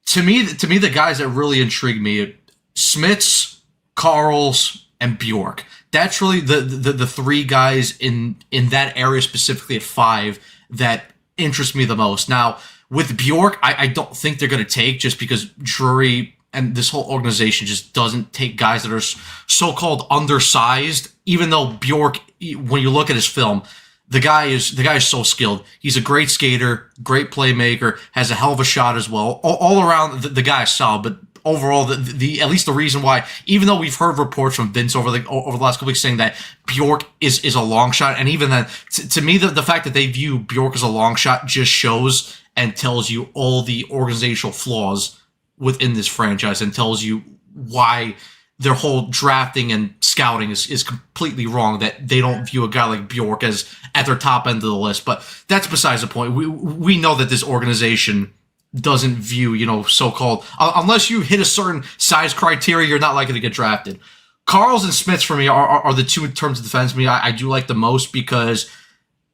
To me, the guys that really intrigue me, Smits, Carls, and Bjork. That's really the 3 guys in that area, specifically at 5, that interest me the most. Now, with Bjork, I don't think they're going to take, just because Drury and this whole organization just doesn't take guys that are so-called undersized, even though Bjork, when you look at his film, the guy is so skilled. He's a great skater, great playmaker, has a hell of a shot as well. All around, the guy is solid, but overall, the at least the reason why, even though we've heard reports from Vince over the last couple weeks saying that Bjork is a long shot, and even then, to me, the fact that they view Bjork as a long shot just shows and tells you all the organizational flaws within this franchise, and tells you why their whole drafting and scouting is completely wrong, that they don't view a guy like Bjork as at their top end of the list. But that's besides the point. We know that this organization doesn't view, so-called, unless you hit a certain size criteria, you're not likely to get drafted. Carls and Smiths for me are the two in terms of defensemen I do like the most, because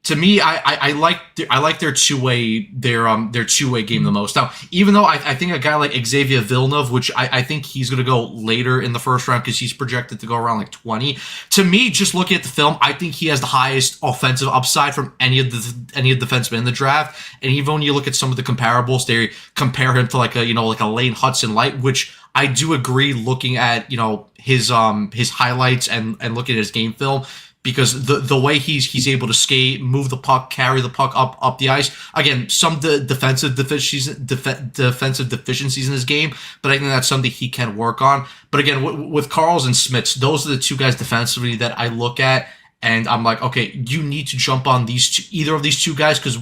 to me, I like their two-way game the most. Now, even though I think a guy like Xavier Villeneuve, which I think he's going to go later in the first round because he's projected to go around like 20. To me, just looking at the film, I think he has the highest offensive upside from any of the defensemen in the draft. And even when you look at some of the comparables, they compare him to like a Lane Hudson Light, which I do agree. Looking at his highlights and looking at his game film, because the way he's able to skate, move the puck, carry the puck up the ice. Again, some defensive deficiencies in his game, but I think that's something he can work on. But again, with Carls and Smits, those are the two guys defensively that I look at, and I'm like, okay, you need to jump on either of these two guys, because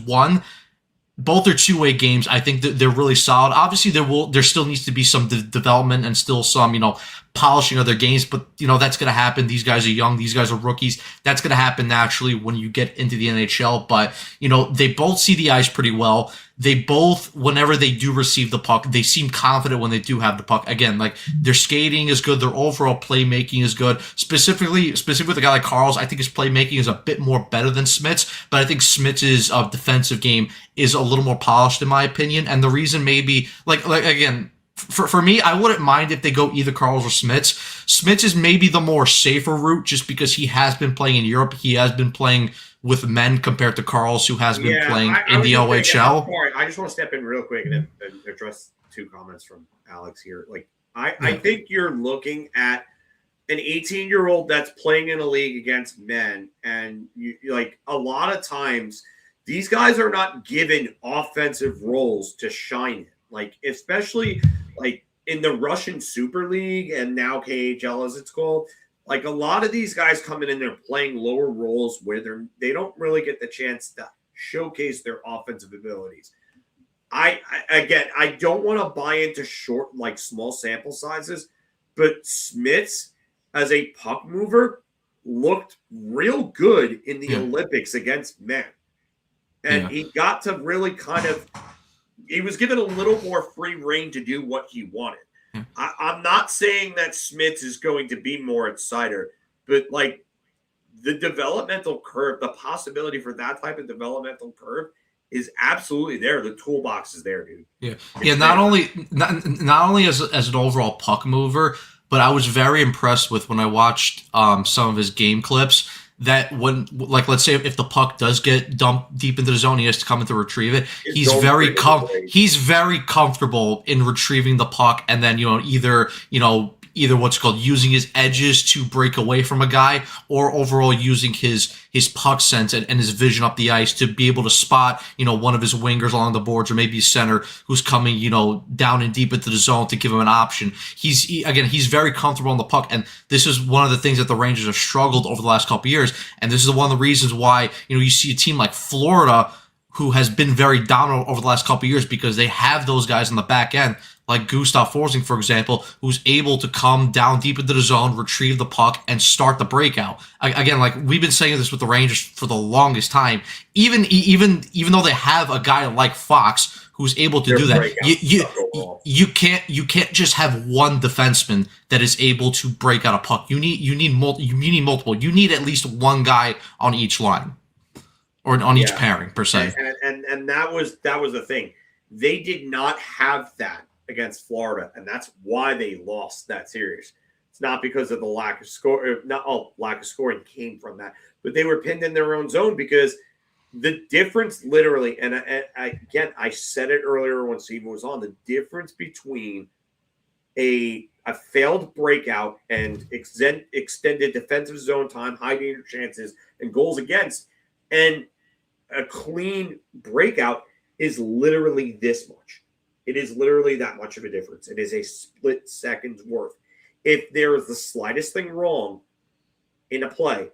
both are two-way games. I think that they're really solid. Obviously, there still needs to be some development and still some, polishing of their games, but that's going to happen. These guys are young. These guys are rookies. That's going to happen naturally when you get into the NHL. But they both see the ice pretty well. They both, whenever they do receive the puck, they seem confident when they do have the puck. Again, like, their skating is good. Their overall playmaking is good. Specifically with a guy like Carls, I think his playmaking is a bit more better than Smits, but I think Smits' defensive game is a little more polished in my opinion. And the reason maybe, like again, for me, I wouldn't mind if they go either Carls or Smits. Smits is maybe the more safer route, just because he has been playing in Europe. He has been playing with men compared to Carls, who has been playing in the OHL. Sorry, I just want to step in real quick and address two comments from Alex here. Like, I think you're looking at an 18-year-old that's playing in a league against men, and you like, a lot of times these guys are not given offensive roles to shine in. Like, especially like in the Russian Super League and now KHL as it's called, like, a lot of these guys coming in, they're playing lower roles where they don't really get the chance to showcase their offensive abilities. I don't want to buy into small sample sizes, but Smits as a puck mover looked real good in the Olympics against men. And he got to really he was given a little more free reign to do what he wanted. I'm not saying that Smits is going to be more insider, but like, the developmental curve, the possibility for that type of developmental curve is absolutely there. The toolbox is there, dude. Yeah. Not only as an overall puck mover, but I was very impressed with when I watched some of his game clips. That when, like, let's say if the puck does get dumped deep into the zone, he has to come in to retrieve it. He's very comfortable in retrieving the puck, and then either what's called using his edges to break away from a guy, or overall using his puck sense and his vision up the ice to be able to spot one of his wingers along the boards, or maybe a center who's coming down and deep into the zone to give him an option. He's very comfortable on the puck, and this is one of the things that the Rangers have struggled over the last couple of years, and this is one of the reasons why you see a team like Florida, who has been very dominant over the last couple of years, because they have those guys on the back end, like Gustav Forsling, for example, who's able to come down deep into the zone, retrieve the puck, and start the breakout. Again, like, we've been saying this with the Rangers for the longest time. Even though they have a guy like Fox who's able to do that, you can't just have one defenseman that is able to break out a puck. You need multiple. You need at least one guy on each line, or on each pairing per se. And that was the thing. They did not have that against Florida, and that's why they lost that series. It's not because of the lack of scoring came from that, but they were pinned in their own zone, because the difference literally, and I said it earlier when Steven was on, the difference between a failed breakout and extended defensive zone time, high danger chances, and goals against, and a clean breakout is literally this much. It is literally that much of a difference. It is a split second's worth. If there is the slightest thing wrong in a play,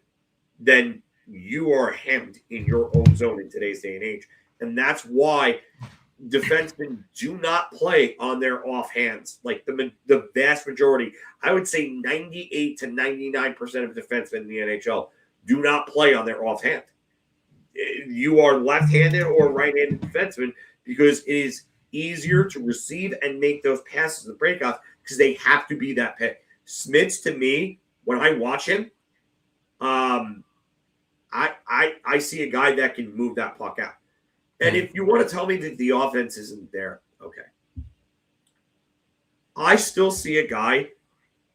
then you are hemmed in your own zone in today's day and age. And that's why defensemen do not play on their offhands. Like, the vast majority, I would say 98 to 99% of defensemen in the NHL do not play on their offhand. You are left-handed or right-handed defenseman, because it is easier to receive and make those passes and breakoffs because they have to be that pick. Smits, to me, when I watch him, I see a guy that can move that puck out. And if you want to tell me that the offense isn't there, okay. I still see a guy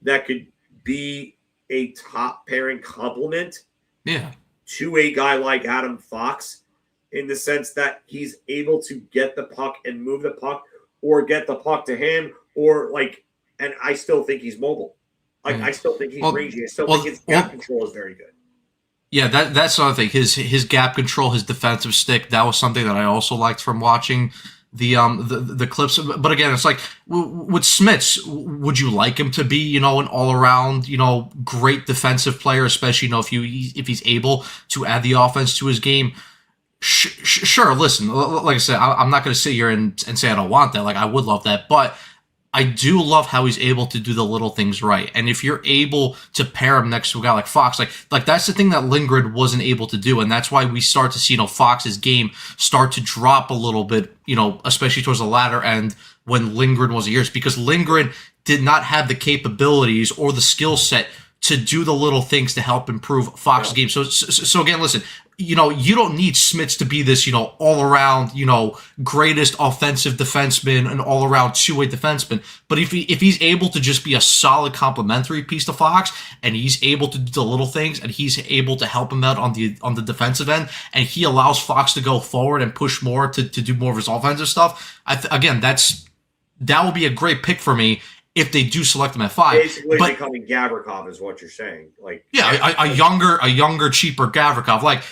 that could be a top pairing complement to a guy like Adam Fox in the sense that he's able to get the puck and move the puck or get the puck to him or and I still think he's mobile. I still think he's rangy. I still think his gap control is very good. Yeah, that's another thing. His gap control, his defensive stick, that was something that I also liked from watching the clips. But again, it's like with Smits, would you like him to be, an all around, great defensive player, especially, if he's able to add the offense to his game? Sure. Listen, like I said, I'm not going to sit here and say I don't want that. Like, I would love that, but I do love how he's able to do the little things right. And if you're able to pair him next to a guy like Fox, like that's the thing that Lindgren wasn't able to do. And that's why we start to see, Fox's game start to drop a little bit, especially towards the latter end when Lindgren was here, because Lindgren did not have the capabilities or the skill set to do the little things to help improve Fox's game. So again, listen, you don't need Smits to be this, all around, greatest offensive defenseman and all around two-way defenseman. But if he's able to just be a solid complementary piece to Fox, and he's able to do the little things, and he's able to help him out on the defensive end, and he allows Fox to go forward and push more to do more of his offensive stuff, again, that will be a great pick for me if they do select him at 5. Basically becoming Gavrikov is what you're saying. A younger, cheaper Gavrikov. Like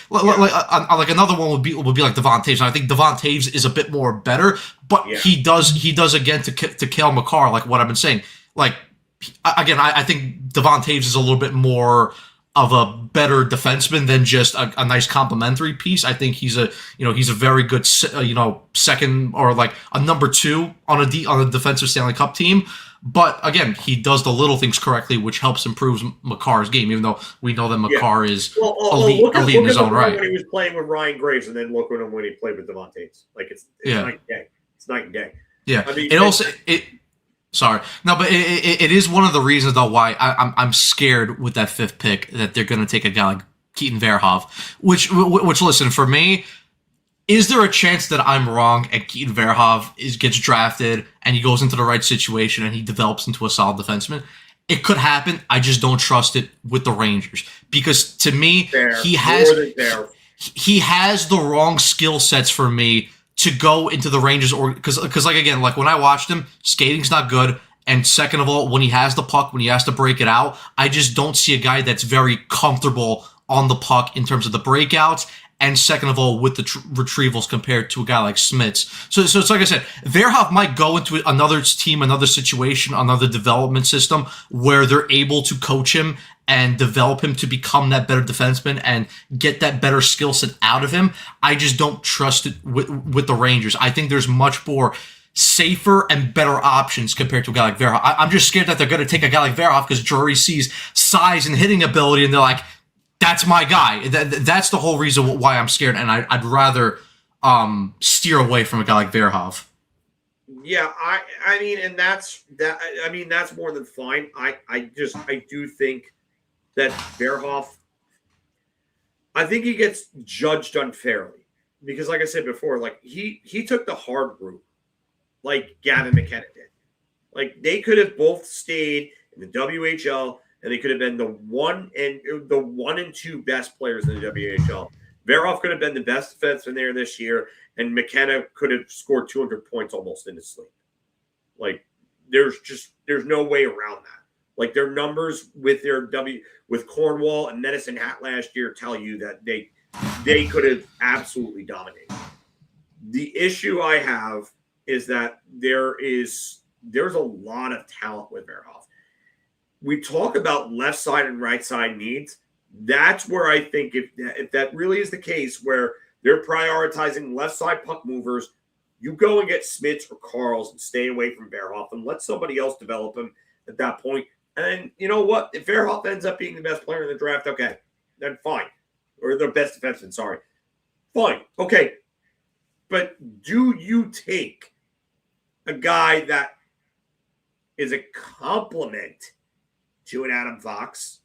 another one would be like Devon Taves. And I think Devon Taves is a bit more better, but he does again to Cale Makar, like what I've been saying. Like, again, I think Devon Taves is a little bit more of a better defenseman than just a nice complementary piece. I think he's a very good second or like a number 2 on a defensive Stanley Cup team. But again, he does the little things correctly, which helps improve Makar's game, even though we know that Makar is elite in his own right. When he was playing with Ryan Graves, and then look at him when he played with Devon Taves. Like it's night and day. It's night and day. Yeah, I mean, it is one of the reasons though why I'm scared with that 5th pick that they're going to take a guy like Keaton Verhoff. Which listen, for me, is there a chance that I'm wrong and Keaton Verhoff gets drafted and he goes into the right situation and he develops into a solid defenseman? It could happen. I just don't trust it with the Rangers because to me, he has the wrong skill sets for me to go into the Rangers or because like again, like when I watched him, skating's not good. And second of all, when he has the puck, when he has to break it out, I just don't see a guy that's very comfortable on the puck in terms of the breakouts. And second of all, with the retrievals compared to a guy like Smits. So it's like I said, Verhoff might go into another team, another situation, another development system where they're able to coach him and develop him to become that better defenseman and get that better skill set out of him. I just don't trust it with the Rangers. I think there's much more safer and better options compared to a guy like Verhoff. I'm just scared that they're going to take a guy like Verhoff because Drury sees size and hitting ability and they're like, that's my guy. That's the whole reason why I'm scared, and I'd rather steer away from a guy like Verhoff. Yeah, I mean, and that's more than fine. I do think that Verhoff, I think he gets judged unfairly because, like I said before, like he took the hard route, like Gavin McKenna did. Like they could have both stayed in the WHL. And they could have been the 1 and 2 best players in the WHL. Verhoff could have been the best defenseman there this year, and McKenna could have scored 200 points almost in his sleep. Like there's no way around that. Like their numbers with with Cornwall and Medicine Hat last year tell you that they could have absolutely dominated. The issue I have is that there's a lot of talent with Verhoff. We talk about left side and right side needs. That's where I think if that really is the case where they're prioritizing left side puck movers, you go and get Smits or Carls and stay away from Verhoff and let somebody else develop him at that point. And you know what? If Verhoff ends up being the best player in the draft, okay, then fine. Or the best defenseman, sorry. Fine. Okay. But do you take a guy that is a complement to an Adam Fox?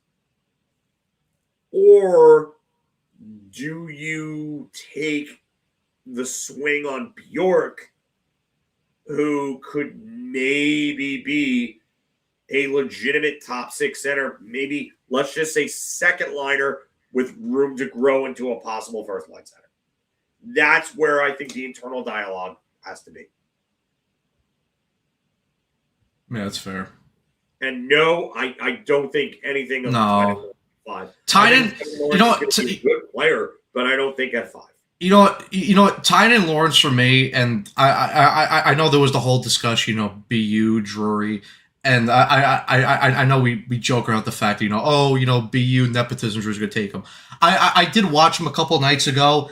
Or do you take the swing on Bjork, who could maybe be a legitimate top 6 center, maybe let's just say second liner with room to grow into a possible first line center? That's where I think the internal dialogue has to be. Yeah, that's fair. And no, I don't think anything of no. 5. Tynan, you know, he's a good player, but I don't think at 5. You know what? Tynan and Lawrence for me, and I know there was the whole discussion, BU, Drury, and I know we joke around the fact that, BU nepotism was going to take him. I did watch him a couple nights ago,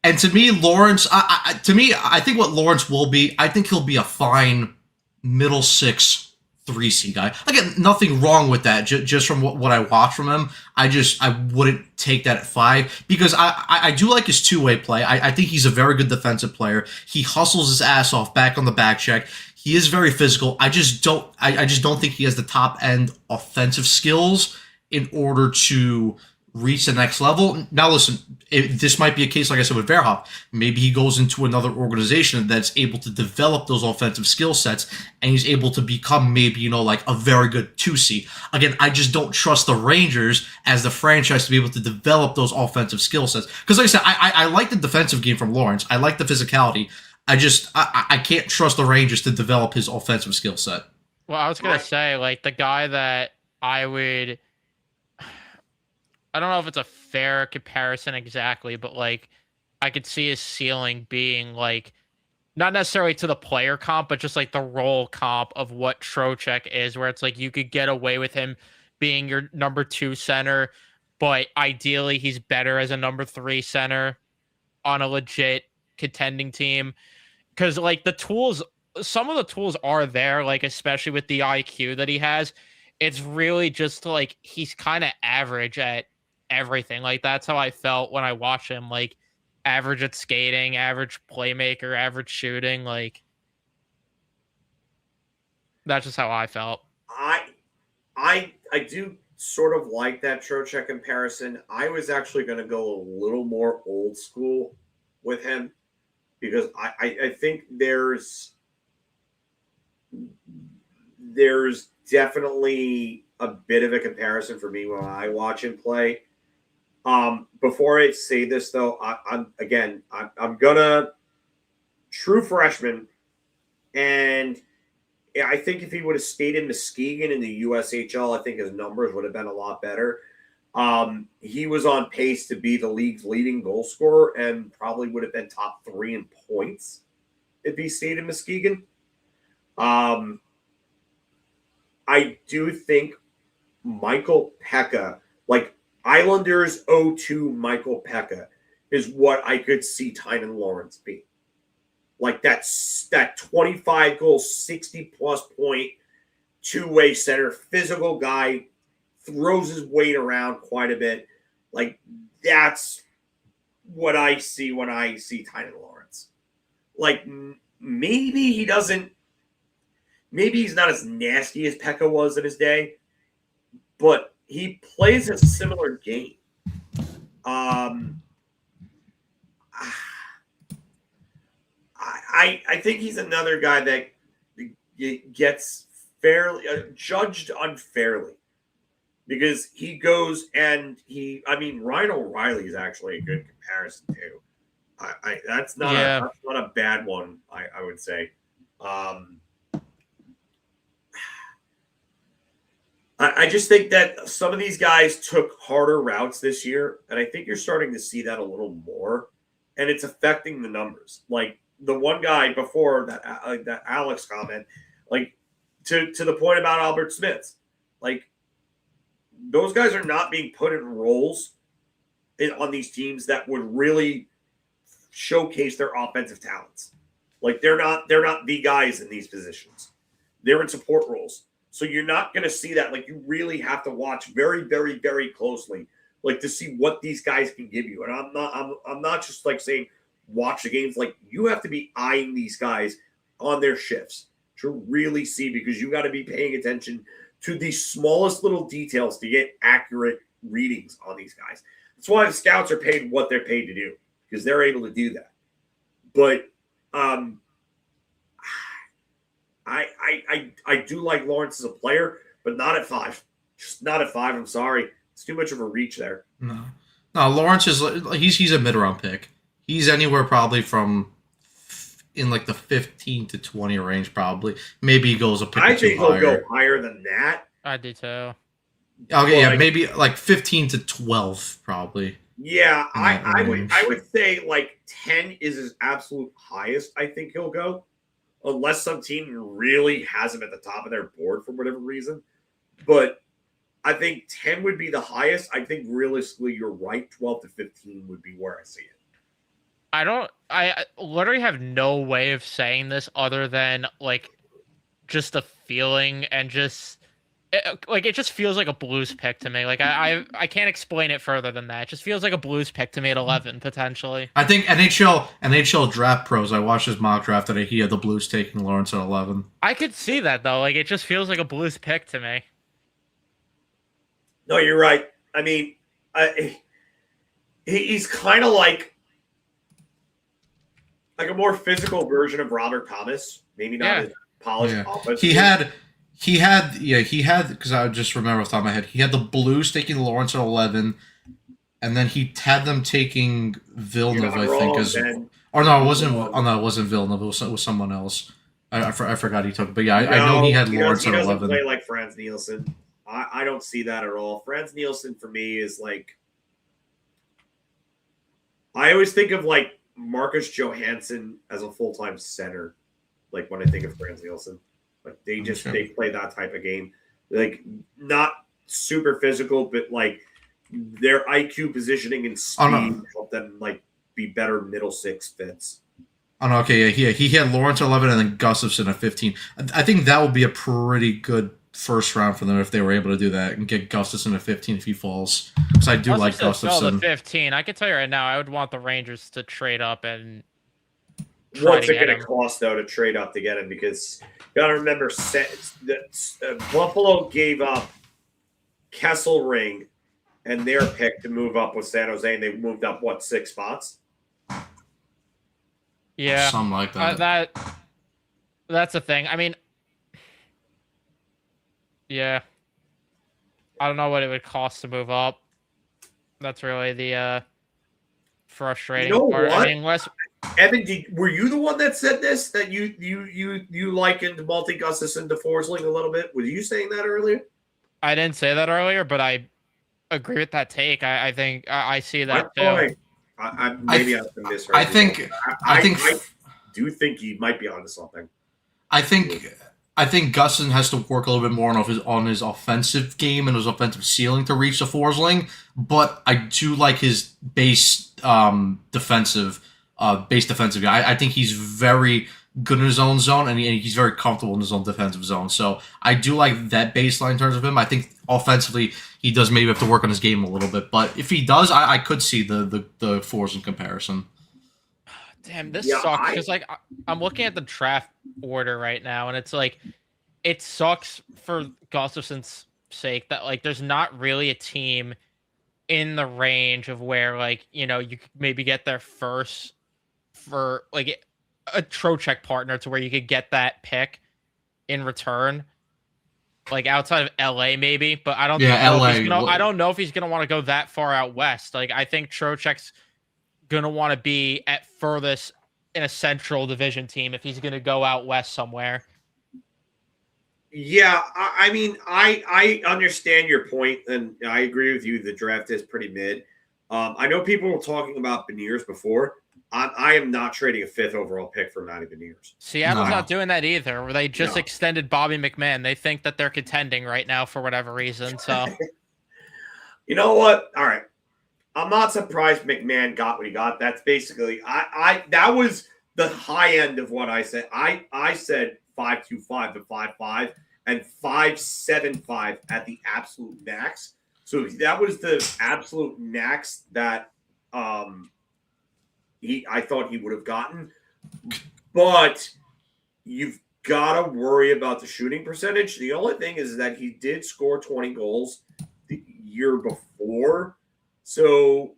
and to me, Lawrence, I think what Lawrence will be, I think he'll be a fine middle 6 3C guy. Again, nothing wrong with that. Just from what I watched from him, I wouldn't take that at 5 because I do like his two-way play. I think he's a very good defensive player. He hustles his ass off back on the back check. He is very physical. I just don't think he has the top end offensive skills in order to reach the next level. Now, listen, this might be a case, like I said, with Verhoff. Maybe he goes into another organization that's able to develop those offensive skill sets, and he's able to become maybe, like a very good 2C. Again, I just don't trust the Rangers as the franchise to be able to develop those offensive skill sets. Because like I said, I like the defensive game from Lawrence. I like the physicality. I can't trust the Rangers to develop his offensive skill set. Well, I was going to say, the guy that I don't know if it's a fair comparison exactly, but I could see his ceiling being not necessarily to the player comp, but just the role comp of what Trocheck is, where it's you could get away with him being your number 2 center, but ideally he's better as a number 3 center on a legit contending team. Because the tools, some of the tools are there, especially with the IQ that he has. It's really just he's kind of average at everything. That's how I felt when I watched him. Average at skating, average playmaker, average shooting. That's just how I felt. I do sort of like that Trocheck comparison. I was actually going to go a little more old school with him because I think there's definitely a bit of a comparison for me when I watch him play. Before I say this though, I'm gonna true freshman, and I think if he would have stayed in Muskegon in the USHL, I think his numbers would have been a lot better. He was on pace to be the league's leading goal scorer and probably would have been top 3 in points if he stayed in Muskegon. I do think Michael Pekka, Islanders 0-2 Michael Pekka, is what I could see Tynan Lawrence be. That 25 goal, 60-plus point, two-way center, physical guy, throws his weight around quite a bit. That's what I see when I see Tynan Lawrence. Maybe he doesn't – maybe he's not as nasty as Pekka was in his day, but he plays a similar game. I think he's another guy that gets fairly judged unfairly because he goes and Ryan O'Reilly is actually a good comparison too. That's not a bad one. I would say. I just think that some of these guys took harder routes this year, and I think you're starting to see that a little more, and it's affecting the numbers. The one guy before that Alex comment, to the point about Albert Smith, those guys are not being put in roles on these teams that would really showcase their offensive talents. They're not the guys in these positions. They're in support roles. So you're not going to see that. You really have to watch very, very, very closely, to see what these guys can give you. And I'm not just saying watch the games. You have to be eyeing these guys on their shifts. to really see, because you got to be paying attention to the smallest little details to get accurate readings on these guys. That's why the scouts are paid what they're paid to do, because they're able to do that. But I do like Lawrence as a player, but not at 5. Just not at 5. I'm sorry. It's too much of a reach there. No, Lawrence is he's a mid-round pick. He's anywhere probably from in like the 15 to 20 range, probably. Maybe he goes a pick I or two think he'll higher. go higher than that. I do too. Okay, yeah, maybe like 15 to 12, probably. Yeah, I would say like 10 is his absolute highest. I think he'll go, unless some team really has him at the top of their board for whatever reason. But I think 10 would be the highest. I think realistically, you're right. 12 to 15 would be where I see it. I literally have no way of saying this other than like just a feeling and just it just feels like a Blues pick to me. Like I can't explain it further than that. It just feels like a Blues pick to me at 11 potentially. I think NHL Draft Pros, I watched his mock draft today. He had the Blues taking Lawrence at 11. I could see that though. Like it just feels like a Blues pick to me. No, you're right. I mean, he's kind of like a more physical version of Robert Thomas. Maybe not as polished offense. He had because I just remember off the top of my head, he had the Blues taking Lawrence at 11, and then he had them taking Villeneuve, I think, as or no, it wasn't. Oh no, it wasn't Villeneuve. It was someone else. I forgot he took. But yeah, I know he had Lawrence at 11. He doesn't play like Franz Nielsen. I don't see that at all. Franz Nielsen for me is like, I always think of like Marcus Johansson as a full-time center. Like when I think of Franz Nielsen, like they play that type of game. Like not super physical, but like their IQ, positioning, and speed help them like be better middle six fits. Oh no, okay, yeah, he had Lawrence at 11 and then Gustafsson at 15. I think that would be a pretty good first round for them if they were able to do that and get Gustafsson at 15 if he falls. Because I do like Gustafsson. 15. I can tell you right now, I would want the Rangers to trade up and. What's it going to cost though to trade up to get him? Because you got to remember, Buffalo gave up Kesselring and their pick to move up with San Jose, and they moved up 6 spots. Yeah, something like that. That's the thing. I mean, yeah, I don't know what it would cost to move up. That's really the frustrating part. What? I mean, Evan, were you the one that said this? That you likened Malte Gustafsson to Forsling a little bit? Were you saying that earlier? I didn't say that earlier, but I agree with that take. I think I see that too. Maybe I've been misread. I do think he might be onto something. I think Gustin has to work a little bit more on his offensive game and his offensive ceiling to reach the Forsling, but I do like his base defensive guy. I think he's very good in his own zone, and he's very comfortable in his own defensive zone. So I do like that baseline in terms of him. I think offensively he does maybe have to work on his game a little bit, but if he does, I could see the Forsling comparison. Damn, this sucks because like I'm looking at the draft order right now, and it's like it sucks for Gustafsson's sake that like there's not really a team in the range of where like you could maybe get there first for like a Tkachuk partner to where you could get that pick in return, like outside of LA maybe, but I don't. LA. I don't know if he's gonna want to go that far out west. Like I think Tkachuk's gonna want to be at furthest in a Central Division team if he's gonna go out west somewhere. Yeah, I mean, I understand your point, and I agree with you. The draft is pretty mid. I know people were talking about Beniers before. I am not trading a 5th overall pick for Matty Beniers. Seattle's not doing that either. Where they just extended Bobby McMahon. They think that they're contending right now for whatever reason. So, you know what? All right, I'm not surprised McMahon got what he got. That's basically that was the high end of what I said. I said 5.25 to 5.5 and 5.75 at the absolute max. So that was the absolute max that I thought he would have gotten. But gotta worry about the shooting percentage. The only thing is that he did score 20 goals the year before. So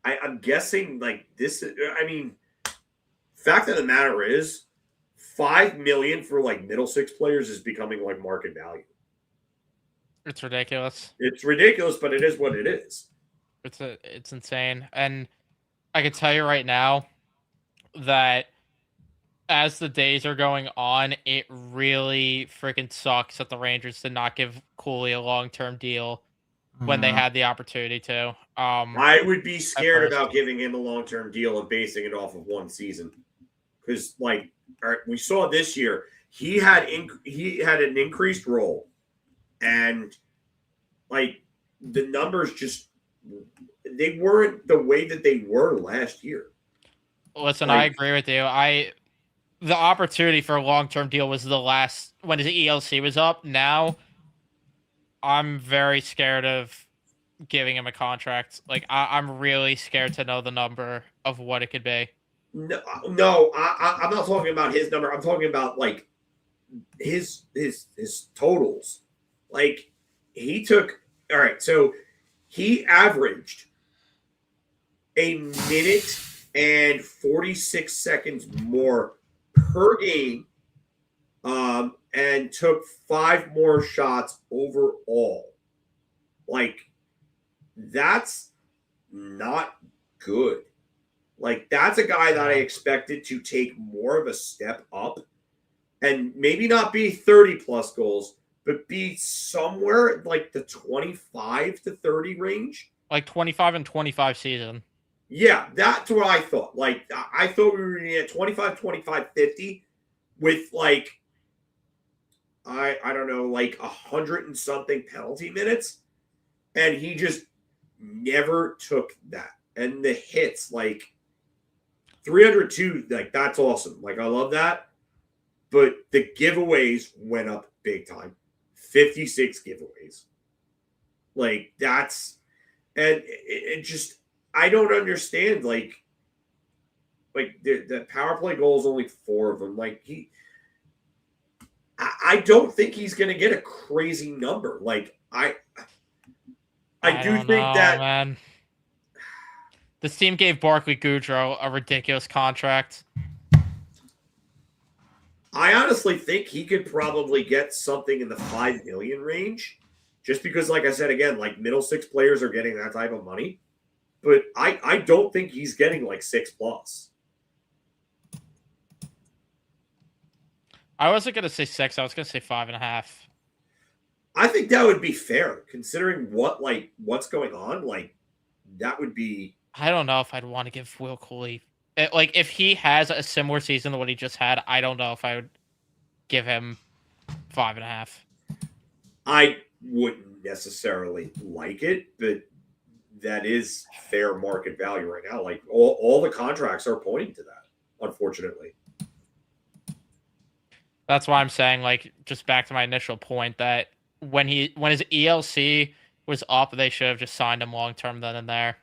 I'm guessing like this. I mean, fact of the matter is, $5 million for like middle six players is becoming like market value. It's ridiculous. It's ridiculous, but it is what it is. It's insane. And I can tell you right now that as the days are going on, it really freaking sucks that the Rangers did not give Cooley a long-term deal when they had the opportunity to. I would be scared about giving him a long-term deal and basing it off of one season, because like we saw this year, he had an increased role, and like the numbers just they weren't the way that they were last year. Listen, I agree with you. The opportunity for a long-term deal was the last when his ELC was up. Now, I'm very scared of giving him a contract. Like I'm really scared to know the number of what it could be. No, I'm not talking about his number. I'm talking about like his totals. Like he took all right, so he averaged a minute and 46 seconds more per game, and took 5 more shots overall. Like that's not good. Like that's a guy that I expected to take more of a step up and maybe not be 30 plus goals, but be somewhere like the 25 to 30 range. Like 25 and 25 season. Yeah, that's what I thought. Like I thought we were going to get 25, 25, 50 with like, I don't know, like 100 and something penalty minutes. And he just never took that. And the hits, like 302, like that's awesome. Like I love that. But the giveaways went up big time. 56 giveaways. Like that's, and it just, I don't understand. Like the power play goal is only 4 of them. Like I don't think he's going to get a crazy number. Like I do think that, man. This team gave Barclay Goodrow a ridiculous contract. I honestly think he could probably get something in the 5 million range, just because, like I said again, like middle six players are getting that type of money. But I don't think he's getting like 6 plus. I wasn't gonna say 6. I was gonna say 5.5. I think that would be fair, considering what's going on. Like that would be. I don't know if I'd want to give Will Cooley. Like if he has a similar season to what he just had, I don't know if I would give him 5.5. I wouldn't necessarily like it, but that is fair market value right now. Like all the contracts are pointing to that, unfortunately. That's why I'm saying, like, just back to my initial point that when his ELC was up, they should have just signed him long term then and there.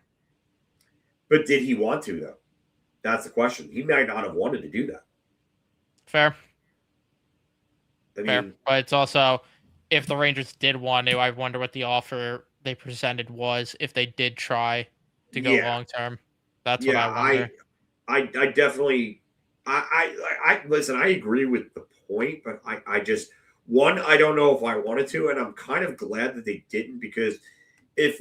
But did he want to, though? That's the question. He might not have wanted to do that. Fair. Fair. But it's also, if the Rangers did want to, I wonder what the offer they presented was if they did try to go long term. That's what I wonder. I definitely I listen, I agree with the point, but I just I don't know if I wanted to, and I'm kind of glad that they didn't, because if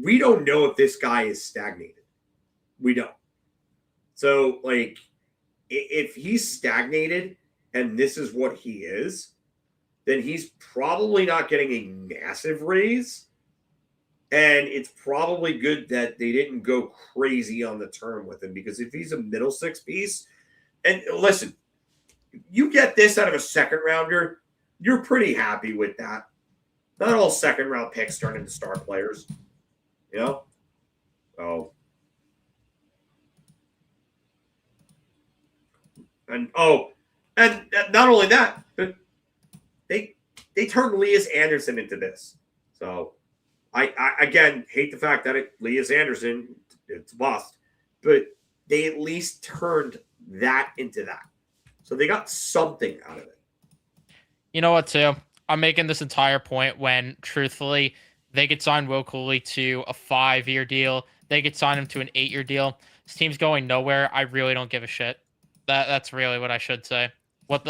we don't know if this guy is stagnated. We don't. So like if he's stagnated and this is what he is, then he's probably not getting a massive raise. And it's probably good that they didn't go crazy on the term with him, because if he's a middle six piece, and listen, you get this out of a second rounder, you're pretty happy with that. Not all second round picks turn into star players, you know? Oh. And not only that, but they turned Elias Anderson into this. So I again hate the fact that Elias Anderson, it's a bust, but they at least turned that into that. So they got something out of it. You know what, too? I'm making this entire point when, truthfully, they could sign Will Cooley to a 5-year deal. They could sign him to an 8-year deal. This team's going nowhere. I really don't give a shit. That's really what I should say. What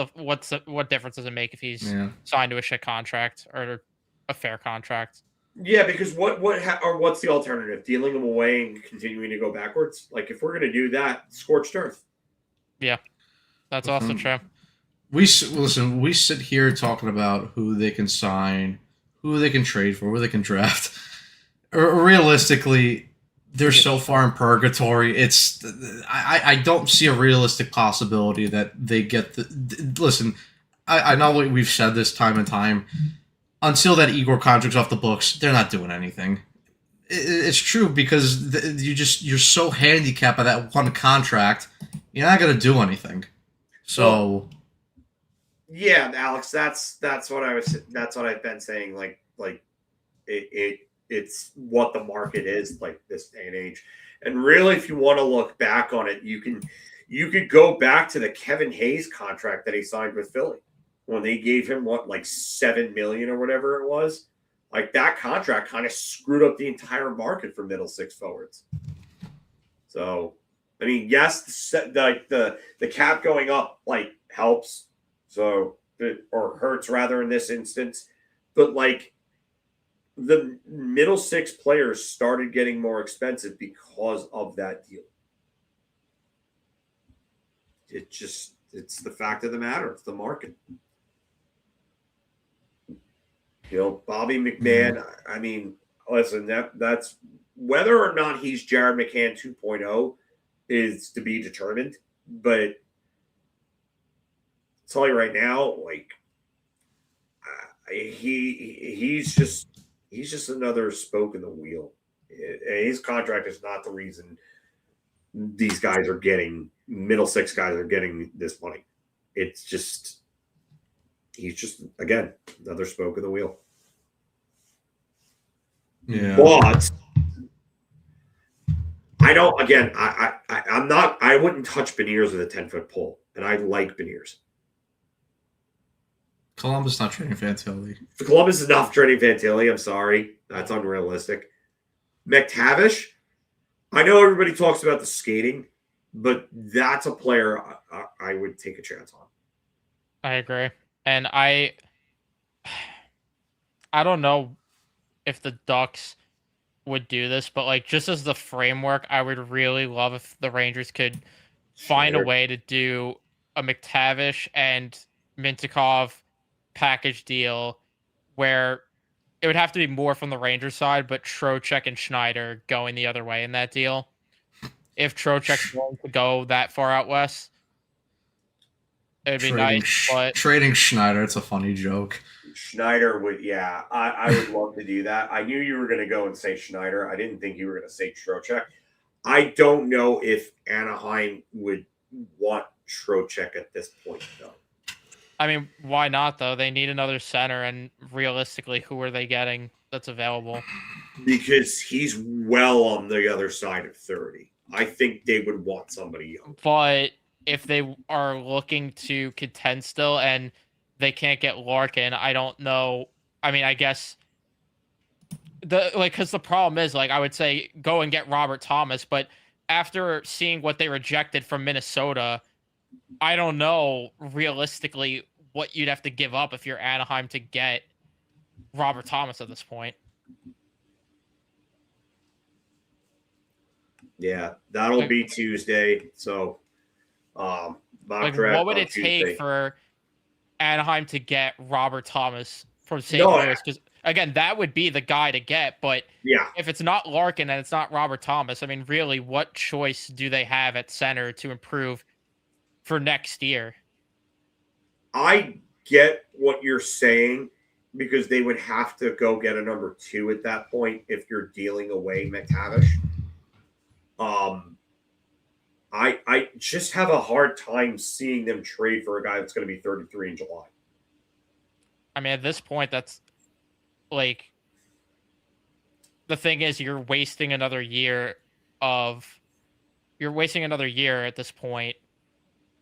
difference does it make if he's signed to a shit contract or a fair contract? Yeah, because what's the alternative? Dealing him away and continuing to go backwards? Like, if we're going to do that, scorched earth. Yeah, that's also true. We sit here talking about who they can sign, who they can trade for, who they can draft. Realistically, they're so far in purgatory. I don't see a realistic possibility that they get listen, I know we've said this time and time. Until that Igor contract's off the books, they're not doing anything. It's true because you're so handicapped by that one contract. You're not gonna do anything. So, yeah, Alex, that's what I've been saying. Like it's what the market is like this day and age. And really, if you want to look back on it, you could go back to the Kevin Hayes contract that he signed with Philly when they gave him like $7 million or whatever it was. Like, that contract kind of screwed up the entire market for middle six forwards. So, I mean, yes, the cap going up like helps, so or hurts rather in this instance, but like the middle six players started getting more expensive because of that deal. It's the fact of the matter. It's the market. You know, Bobby McMahon, I mean, listen, that's whether or not he's Jared McCann 2.0 is to be determined. But I'll tell you right now, like, he's just another spoke in the wheel. His contract is not the reason these guys are getting, middle six guys are getting this money. It's just, he's just, again, another spoke in the wheel. yeah. But I don't, again, I'm not, I wouldn't touch Beniers with a 10-foot pole. And I like Beniers. Columbus not trading Fantilli. Columbus is not trading Fantilli. I'm sorry. That's unrealistic. McTavish, I know everybody talks about the skating, but that's a player I would take a chance on. I agree. And I don't know if the Ducks would do this, but like, just as the framework, I would really love if the Rangers could find a way to do a McTavish and Mintyukov package deal where it would have to be more from the Rangers side, but Trocheck and Schneider going the other way in that deal. If Trocheck's willing to go that far out west, it'd be nice. But trading Schneider, it's a funny joke. Schneider would, yeah, I would love to do that. I knew you were going to go and say Schneider. I didn't think you were going to say Trocheck. I don't know if Anaheim would want Trocheck at this point, though. I mean, why not, though? They need another center, and realistically, who are they getting that's available? Because he's well on the other side of 30. I think they would want somebody young. But if they are looking to contend still and they can't get Larkin, I don't know. I mean, I guess because the problem is, like, I would say go and get Robert Thomas, but after seeing what they rejected from Minnesota, I don't know realistically what you'd have to give up if you're Anaheim to get Robert Thomas at this point. Yeah, that'll be Tuesday. So, like, what would it take for Anaheim to get Robert Thomas from St. Louis? Because again, that would be the guy to get. But yeah, if it's not Larkin and it's not Robert Thomas, I mean, really, what choice do they have at center to improve for next year? I get what you're saying because they would have to go get a number 2 at that point if you're dealing away McTavish. I just have a hard time seeing them trade for a guy that's going to be 33 in July. I mean, at this point, that's like, the thing is, you're wasting another year at this point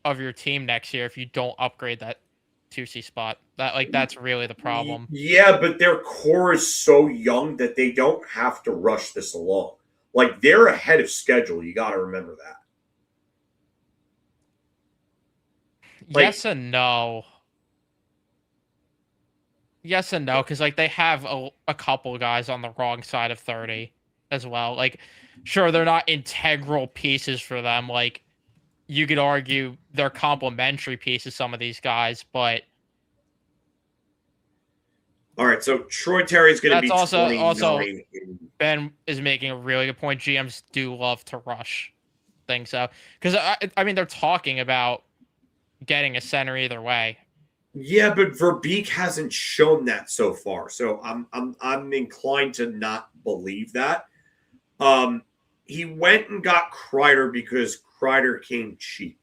of your team next year if you don't upgrade that 2C spot. That's really the problem. Yeah, but their core is so young that they don't have to rush this along. Like, they're ahead of schedule. You got to remember that. Yes and no. Yes and no, because they have a couple guys on the wrong side of 30 as well. Sure, they're not integral pieces for them. You could argue they're complementary pieces, some of these guys, but all right. So Troy Terry's going to be also 29. Ben is making a really good point. GMs do love to rush things out because I mean they're talking about getting a center either way. Yeah, but Verbeek hasn't shown that so far, so I'm inclined to not believe that. He went and got Kreider because Kreider came cheap.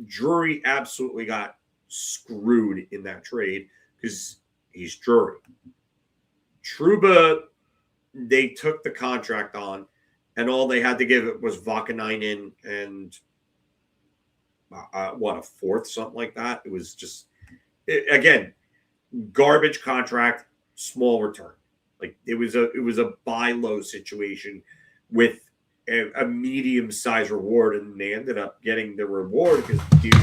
Drury absolutely got screwed in that trade because he's Drury. Trouba, they took the contract on, and all they had to give it was Vakanainen and a fourth, something like that. It was just. Again, garbage contract, small return. It was a buy low situation with a medium size reward, and they ended up getting the reward because the dude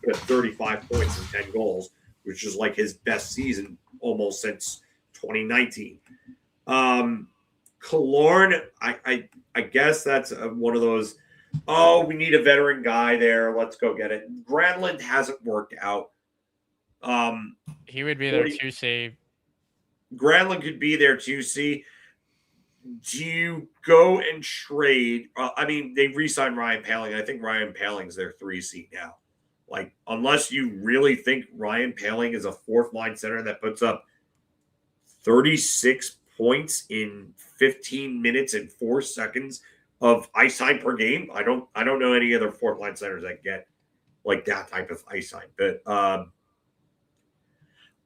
got 35 points and 10 goals, which is his best season almost since 2019. Killorn, I guess that's one of those. Oh, we need a veteran guy there. Let's go get it. Granlund hasn't worked out. He would be there 2C. Granlund could be there 2C. Do you go and trade? I mean, they re-signed Ryan Poehling. I think Ryan Poehling's their 3C now. Unless you really think Ryan Poehling is a fourth line center that puts up 36 points in 15 minutes and 4 seconds of ice time per game, I don't know any other fourth line centers that get that type of ice time. But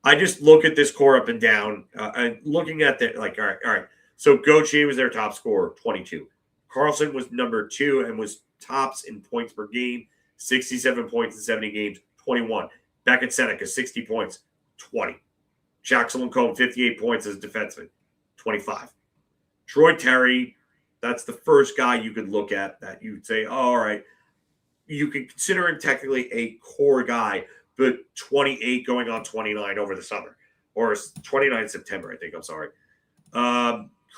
I just look at this core up and down, and looking at the all right. So Gauthier was their top scorer, 22. Carlson was number 2 and was tops in points per game, 67 points in 70 games, 21. Beckett Seneca, 60 points, 20. Jackson Lacombe, 58 points as a defenseman, 25. Troy Terry, that's the first guy you could look at that you'd say, oh, all right, you could consider him technically a core guy, but 28 going on 29 over the summer, or 29 September, I think. I'm sorry.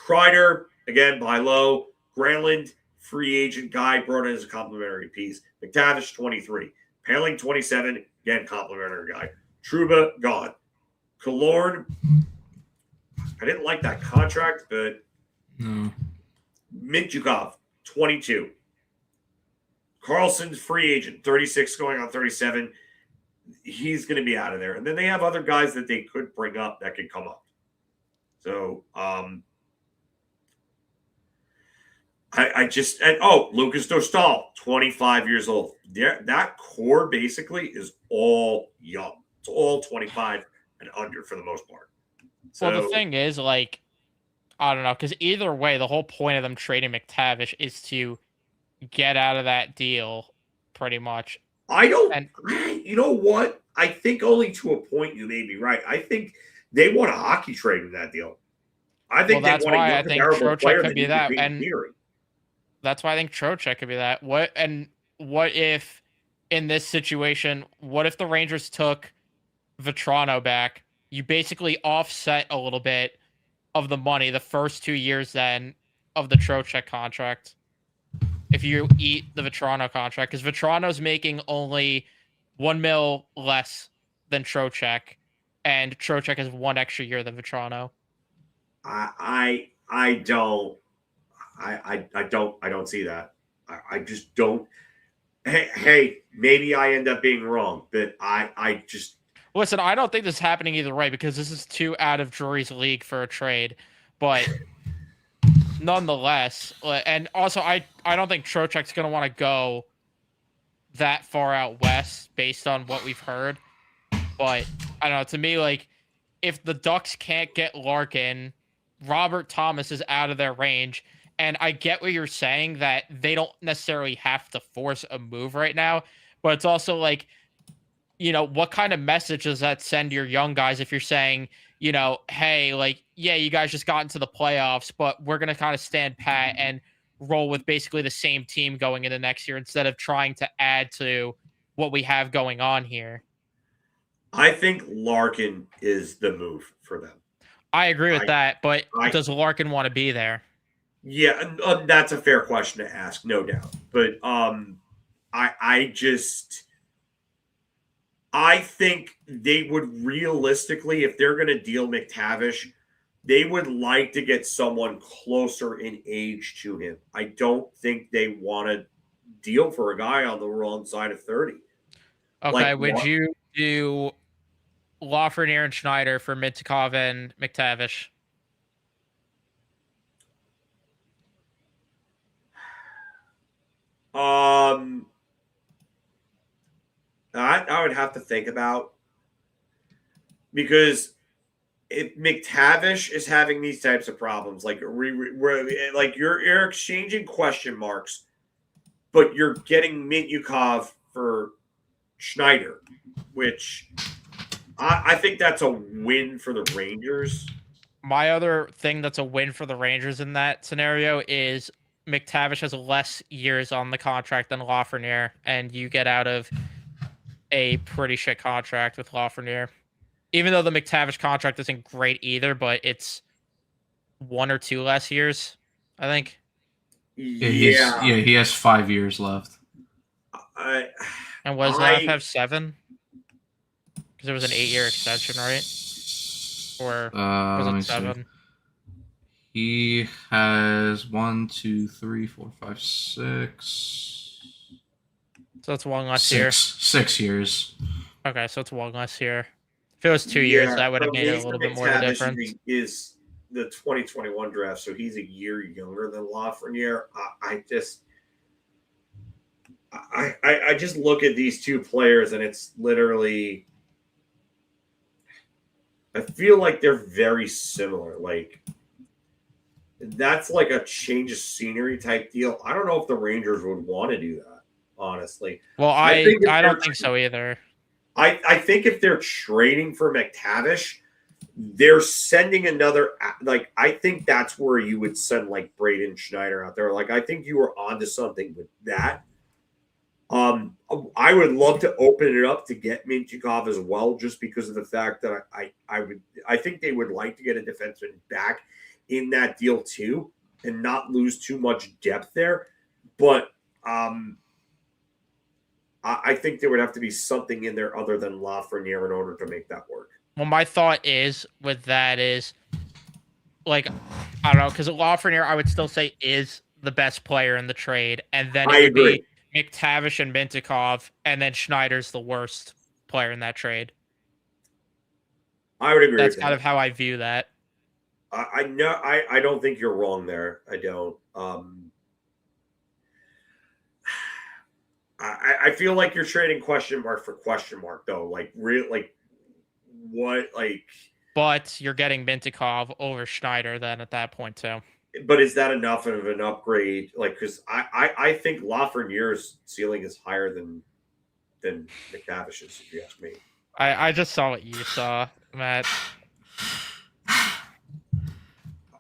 Kreider, again, buy low. Granlund, free agent guy, brought in as a complimentary piece. McTavish, 23. Poehling, 27. Again, complimentary guy. Trouba, gone. Killorn, I didn't like that contract, but Mintyukov, 22. Carlson's free agent, 36 going on 37. He's going to be out of there. And then they have other guys that they could bring up that could come up. So, Lucas Dostal, 25 years old. That core basically is all young. It's all 25 and under for the most part. So, well, the thing is, I don't know, because either way, the whole point of them trading McTavish is to get out of that deal, pretty much. You know what? I think only to a point you may be right. I think they want a hockey trade in that deal. I think that's why I think Trocheck could be that, and that's why I think Trocheck could be that. What if in this situation? What if the Rangers took Vetrano back? You basically offset a little bit of the money the first 2 years then of the Trocheck contract. If you eat the Vetrano contract, because Vetrano's making only $1 million less than Trocheck, and Trocheck has 1 extra year than Vetrano. I don't see that. I just don't. Hey, maybe I end up being wrong, but I just listen. I don't think this is happening either way because this is too out of Drury's league for a trade, but. Nonetheless, and also I don't think Trocheck's going to want to go that far out west based on what we've heard. But I don't know. To me, if the Ducks can't get Larkin, Robert Thomas is out of their range. And I get what you're saying that they don't necessarily have to force a move right now. but it's also like, what kind of message does that send your young guys if you're saying, hey, like, yeah, you guys just got into the playoffs, but we're going to kind of stand pat and roll with basically the same team going into next year instead of trying to add to what we have going on here. I think Larkin is the move for them. I agree with that, but does Larkin want to be there? Yeah, that's a fair question to ask, no doubt. But I think they would realistically, if they're going to deal McTavish, they would like to get someone closer in age to him. I don't think they want to deal for a guy on the wrong side of 30. Okay, would you do Lafreniere and Schneider for Mintyukov and McTavish? I would have to think about, because if McTavish is having these types of problems, like you're exchanging question marks, but you're getting Mintyukov for Schneider, which I think that's a win for the Rangers. My other thing that's a win for the Rangers in that scenario is McTavish has less years on the contract than Lafreniere, and you get out of a pretty shit contract with Lafreniere. Even though the McTavish contract isn't great either, but it's 1 or 2 less years, I think. Yeah, he has 5 years left. And was Laff have 7? Because it was an 8-year extension, right? Or was it 7? See. He has 1, 2, 3, 4, 5, 6. So it's 1 less year. 6 years. Okay, so it's 1 less year. If it was 2 years, that would have made it a little bit more of a difference. Is the 2021 draft, so he's a year younger than Lafreniere. I just look at these two players, and it's literally, I feel like they're very similar. Like, that's like a change of scenery type deal. I don't know if the Rangers would want to do that, honestly. Well, I don't think so either. I think if they're trading for McTavish, they're sending another, like, I think that's where you would send like Brady Schneider out there. Like, I think you were onto something with that. I would love to open it up to get Mintyukov as well, just because of the fact that I think they would like to get a defenseman back in that deal too, and not lose too much depth there. But I think there would have to be something in there other than Lafreniere in order to make that work. Well, my thought is with that is, like, I don't know, because Lafreniere, I would still say, is the best player in the trade, and then it would be McTavish and Mintyukov, and then Schneider's the worst player in that trade. I would agree. That's kind of how I view that. I know. I don't think you're wrong there. I don't. I feel like you're trading question mark for question mark, though. Like, what? But you're getting Mintyukov over Schneider then at that point too. But is that enough of an upgrade? Like, because I think Lafreniere's ceiling is higher than McTavish's, if you ask me. I just saw what you saw, Matt.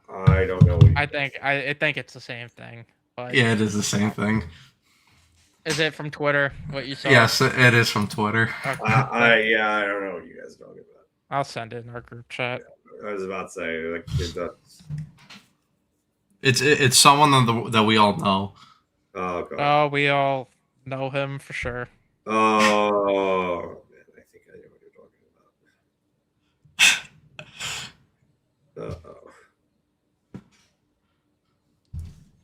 I don't know. I think it's the same thing. But yeah, it is the same thing. Is it from Twitter? What you saw? Yes, it is from Twitter. Okay. I don't know what you guys are talking about. I'll send it in our group chat. Yeah, I was about to say, like, it's someone that we all know. Oh, God. Oh, we all know him for sure. Oh, man, I think I know what you're talking about.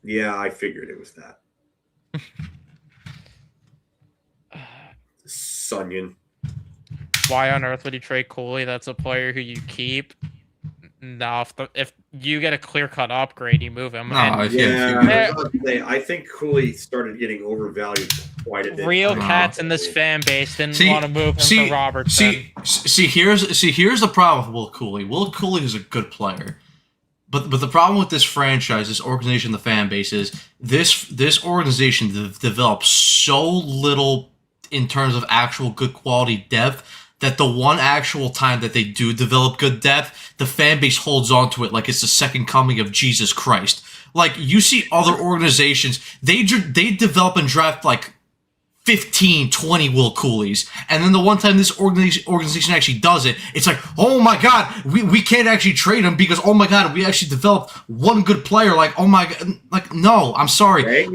Yeah, I figured it was that. Sunyon. Why on earth would you trade Cooley? That's a player who you keep. No, if you get a clear-cut upgrade, you move him. No, I think Cooley started getting overvalued quite a bit. Real cats in this fan base didn't want to move him to Robertson. Here's the problem with Will Cooley. Will Cooley is a good player. But the problem with this franchise, this organization, the fan base is this organization develops so little in terms of actual good quality depth, that the one actual time that they do develop good depth, the fan base holds on to it like it's the second coming of Jesus Christ. Like, you see other organizations, they develop and draft like 15, 20 Will Coolies. And then the one time this organization actually does it, it's like, oh my God, we can't actually trade him because, oh my God, we actually developed one good player. Like, oh my God, like, no, I'm sorry.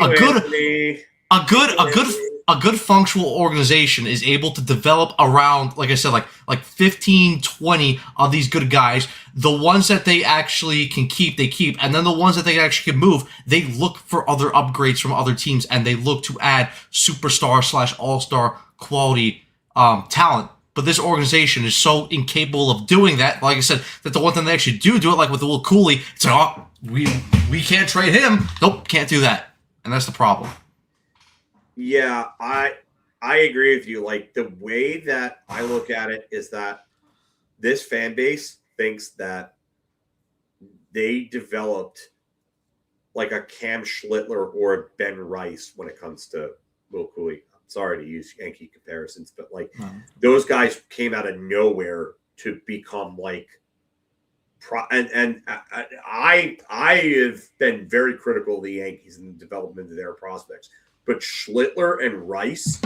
A good functional organization is able to develop around, like I said, like 15, 20 of these good guys. The ones that they actually can keep, they keep. And then the ones that they actually can move, they look for other upgrades from other teams, and they look to add superstar/all-star quality talent. But this organization is so incapable of doing that, like I said, that the one thing they actually do it, like with the Will Cooley, it's like, oh, we can't trade him. Nope, can't do that. And that's the problem. Yeah, I agree with you. Like, the way that I look at it is that this fan base thinks that they developed like a Cam Schlittler or a Ben Rice when it comes to Will Cooley. I'm sorry to use Yankee comparisons, but like those guys came out of nowhere to become like and I have been very critical of the Yankees and the development of their prospects. But Schlittler and Rice,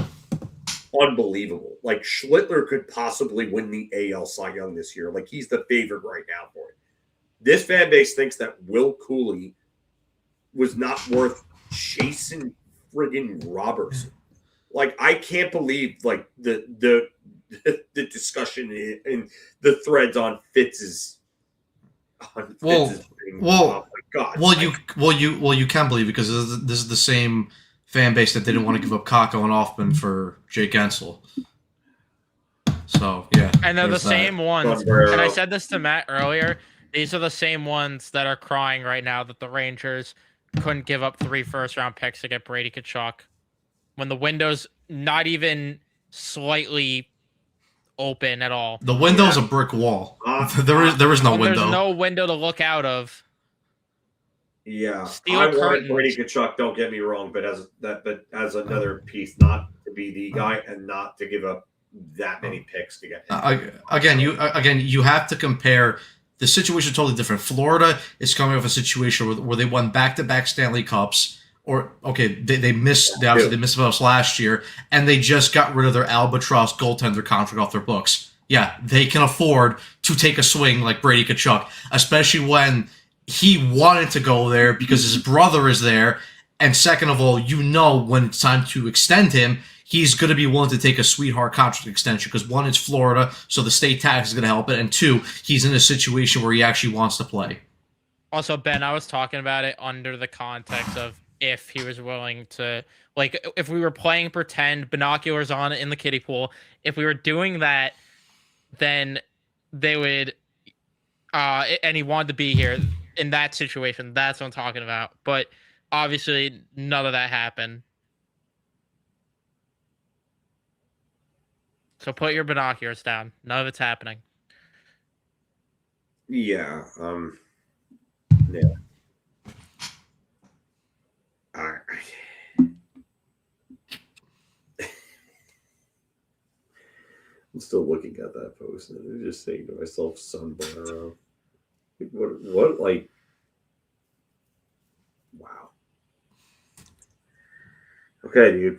unbelievable. Like, Schlittler could possibly win the AL Cy Young this year. Like, he's the favorite right now for it. This fan base thinks that Will Cooley was not worth Jason friggin' Robertson. Like, I can't believe, like, the discussion in the threads on Fitz's. Oh my God. You can believe it because this is the same fan base that didn't want to give up Kako and Offman for Jake Gensel. So, yeah. And they're the same ones. And I said this to Matt earlier. These are the same ones that are crying right now that the Rangers couldn't give up 3 first-round picks to get Brady Tkachuk when the window's not even slightly open at all. The window's a brick wall. There is no window. There's no window to look out of. Yeah, Steel I wanted curtains. Brady Tkachuk. Don't get me wrong, but as another piece, not to be the guy and not to give up that many picks to get him. Again, you have to compare. The situation is totally different. Florida is coming off a situation where they won back-to-back Stanley Cups. Or they missed the playoffs last year, and they just got rid of their albatross goaltender contract off their books. Yeah, they can afford to take a swing like Brady Tkachuk, especially when he wanted to go there because his brother is there. And second of all, when it's time to extend him, he's going to be willing to take a sweetheart contract extension because one, it's Florida, so the state tax is going to help it, and two, he's in a situation where he actually wants to play. Also, Ben, I was talking about it under the context of if he was willing to, like, if we were playing pretend, binoculars on in the kiddie pool, if we were doing that, then they would, and he wanted to be here in that situation. That's what I'm talking about. But obviously, none of that happened. So put your binoculars down. None of it's happening. Yeah. Yeah. I'm still looking at that post and I'm just saying to myself, sunburn around. What, like, wow. Okay, dude.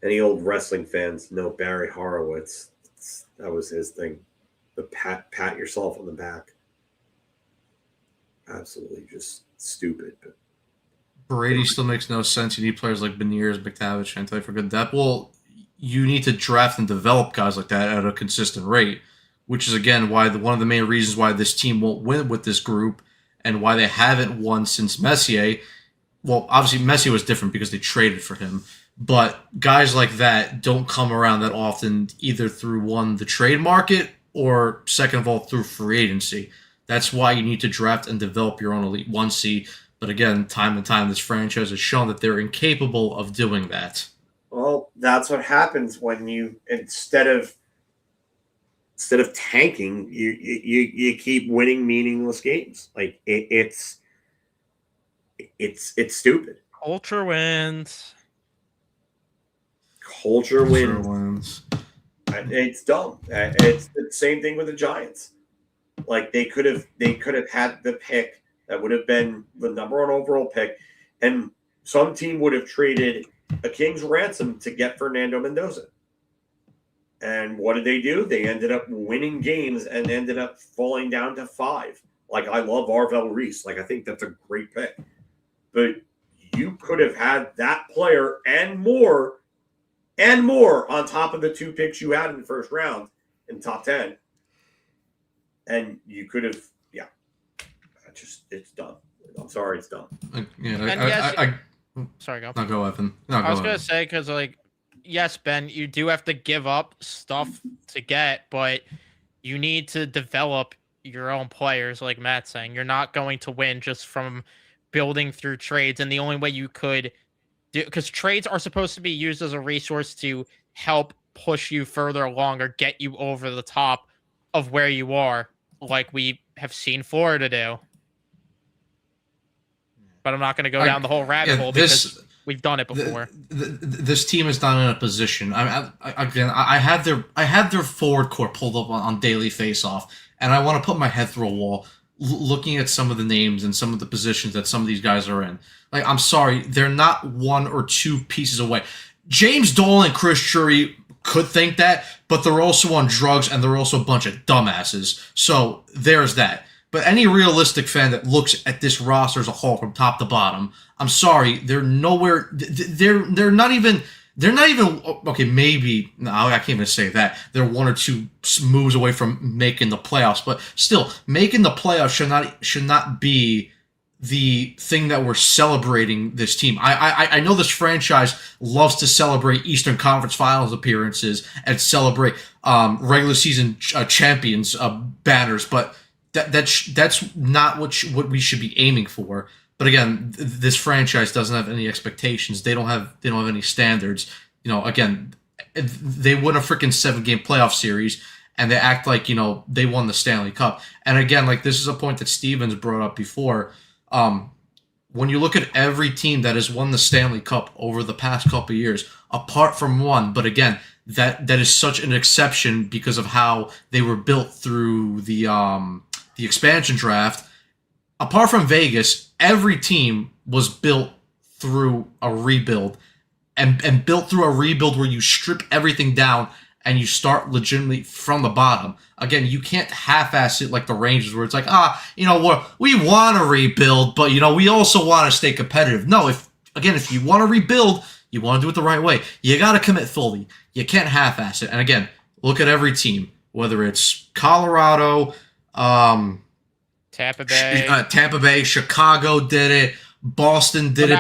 Any old wrestling fans know Barry Horowitz. That was his thing. The pat yourself on the back. Absolutely just stupid. But Brady still makes no sense. You need players like Beniers, McTavish, and for good depth. Well, you need to draft and develop guys like that at a consistent rate, which is, again, why one of the main reasons why this team won't win with this group and why they haven't won since Messier. Well, obviously, Messier was different because they traded for him. But guys like that don't come around that often, either through, one, the trade market, or second of all, through free agency. That's why you need to draft and develop your own Elite 1C. But again, time and time, this franchise has shown that they're incapable of doing that. Well, that's what happens when you instead of tanking, you keep winning meaningless games. Like it's It's stupid. Culture wins. Culture wins. It's dumb. It's the same thing with the Giants. Like they could have had the pick that would have been the number one overall pick, and some team would have traded a king's ransom to get Fernando Mendoza. And what did they do? They ended up winning games and ended up falling down to 5. Like, I love Arvel Reese. Like, I think that's a great pick. But you could have had that player and more on top of the 2 picks you had in the first round in top 10. And you could have, it's dumb. I'm sorry, it's dumb. Sorry, go. No, go, Evan. I was going to say, because, like, yes, Ben, you do have to give up stuff to get, but you need to develop your own players, like Matt's saying. You're not going to win just from building through trades, and the only way you could do, because trades are supposed to be used as a resource to help push you further along or get you over the top of where you are, like we have seen Florida do. But I'm not going to go down the whole rabbit hole because we've done it before. This team is not in a position. I have their forward core pulled up on daily face-off, and I want to put my head through a wall looking at some of the names and some of the positions that some of these guys are in. Like, I'm sorry, they're not 1 or 2 pieces away. James Dolan and Chris Drury could think that, but they're also on drugs and they're also a bunch of dumbasses. So there's that. But any realistic fan that looks at this roster as a whole from top to bottom, I'm sorry, they're nowhere. They're not even. Okay, maybe no, I can't even say that. They're 1 or 2 moves away from making the playoffs, but still, making the playoffs should not be the thing that we're celebrating this team. I know this franchise loves to celebrate Eastern Conference Finals appearances and celebrate regular season champions banners, but that's not what we should be aiming for. But again, this franchise doesn't have any expectations. They don't have any standards. You know, again, they won a freaking 7-game playoff series, and they act like, you know, they won the Stanley Cup. And again, like, this is a point that Stevens brought up before. When you look at every team that has won the Stanley Cup over the past couple of years, apart from one, but again, that is such an exception because of how they were built through the expansion draft. Apart from Vegas, every team was built through a rebuild, and built through a rebuild where you strip everything down and you start legitimately from the bottom. Again, you can't half-ass it like the Rangers, where it's like, you know, we want to rebuild, but, you know, we also want to stay competitive. No, if you want to rebuild, you want to do it the right way. You got to commit fully. You can't half-ass it. And again, look at every team, whether it's Colorado, Tampa Bay, Chicago did it. Boston did it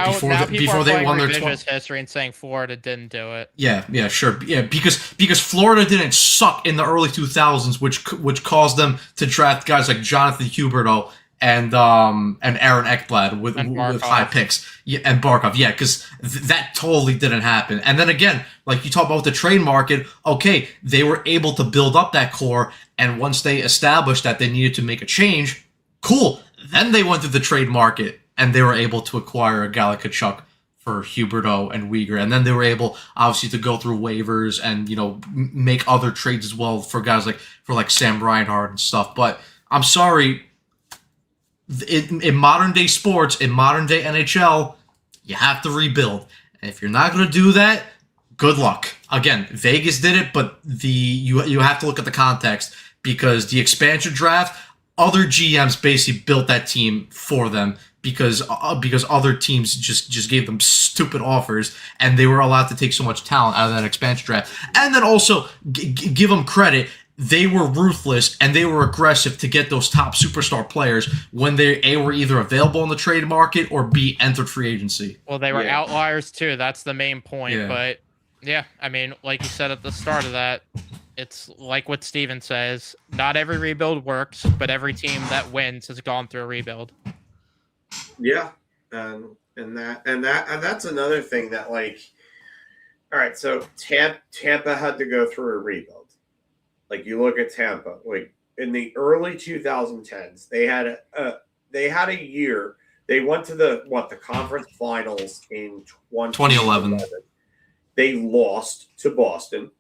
before they won their history and saying Florida didn't do it. Yeah, sure. Yeah, because Florida didn't suck in the early 2000s, which caused them to draft guys like Jonathan Huberdeau and Aaron Ekblad with high picks. Yeah, and Barkov. Yeah, because that totally didn't happen. And then again, like you talk about the trade market, okay, they were able to build up that core, and once they established that they needed to make a change, cool. Then they went to the trade market, and they were able to acquire a guy like Tkachuk for Huberdeau and Weegar. And then they were able, obviously, to go through waivers and, you know, make other trades as well for guys like Sam Reinhart and stuff. But I'm sorry, in modern-day sports, in modern-day NHL, you have to rebuild. And if you're not going to do that, good luck. Again, Vegas did it, but you have to look at the context, because the expansion draft, other GMs basically built that team for them, because other teams just gave them stupid offers, and they were allowed to take so much talent out of that expansion draft. And then also give them credit, they were ruthless and they were aggressive to get those top superstar players when they were either available in the trade market or B, entered free agency. Well, they were outliers too. That's the main point. Yeah. But yeah, I mean, like you said at the start of that, it's like what Steven says. Not every rebuild works, but every team that wins has gone through a rebuild. Yeah, and that's another thing that, like, all right, so Tampa had to go through a rebuild. Like, you look at Tampa, like in the early 2010s, they had a year They went to the conference finals in 2011. They lost to Boston.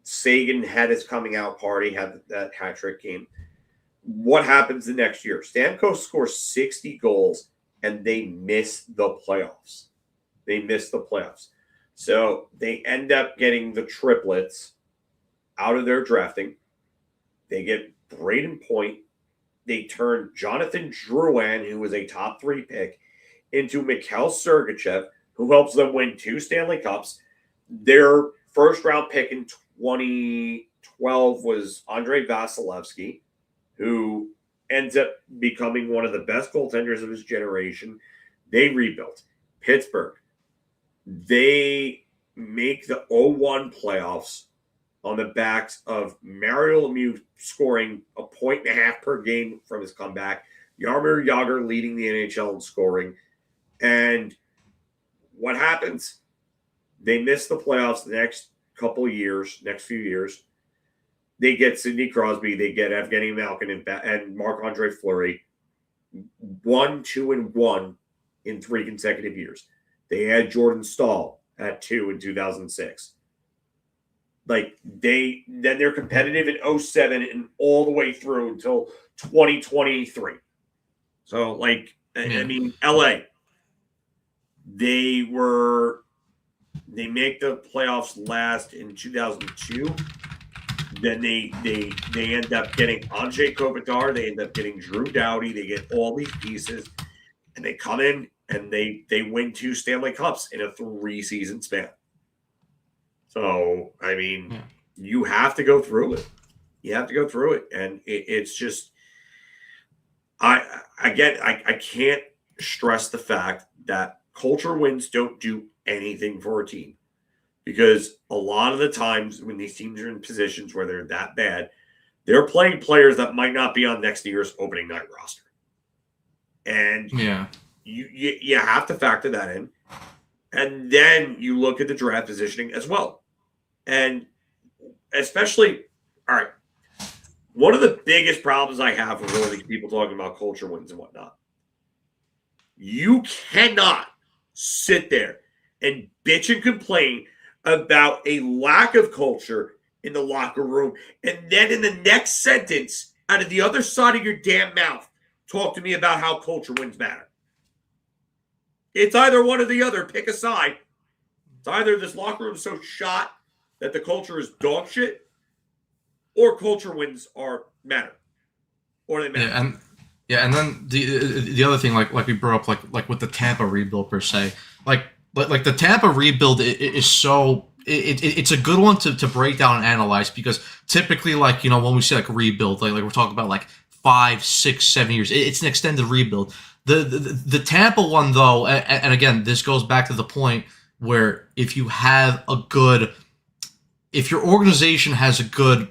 Sagan had his coming out party, had that hat trick game. What happens the next year? Stamkos scores 60 goals, and they miss the playoffs. So they end up getting the triplets out of their drafting. They get Braden Point. They turn Jonathan Drouin, who was a top 3 pick, into Mikhail Sergachev, who helps them win 2 Stanley Cups. Their first round pick in 2012 was Andrei Vasilevsky, who ends up becoming one of the best goaltenders of his generation. They rebuilt. Pittsburgh. They make the 0-1 playoffs on the backs of Mario Lemieux scoring 1.5 points per game from his comeback. Jaromir Jagr leading the NHL in scoring. And what happens? They miss the playoffs the next few years. They get Sidney Crosby. They get Evgeny Malkin and Marc-Andre Fleury. 1, 2, and 1 in 3 consecutive years. They had Jordan Staal at 2 in 2006. They're competitive in 2007 and all the way through until 2023. So, I mean, LA, they make the playoffs last in 2002. Then they end up getting Andrzej Kopitar. They end up getting Drew Doughty. They get all these pieces, and they come in and they win 2 Stanley Cups in a 3-season span. So, I mean, you have to go through it. And it's just, I can't stress the fact that culture wins don't do anything for a team, because a lot of the times when these teams are in positions where they're that bad, they're playing players that might not be on next year's opening night roster. And you have to factor that in. And then you look at the draft positioning as well. And especially, all right, one of the biggest problems I have with all these people talking about culture wins and whatnot, you cannot sit there and bitch and complain about a lack of culture in the locker room, and then in the next sentence, out of the other side of your damn mouth, talk to me about how culture wins matter. It's either one or the other. Pick a side. It's either this locker room is so shot that the culture is dog shit, or culture wins matter, or they matter. And then the other thing, like we brought up, like with the Tampa rebuild per se, like the Tampa rebuild is so it's a good one to break down and analyze, because typically, like, you know, when we say like rebuild, like we're talking about like 5, 6, 7 years, it's an extended rebuild. The Tampa one though, and again, this goes back to the point where if your organization has a good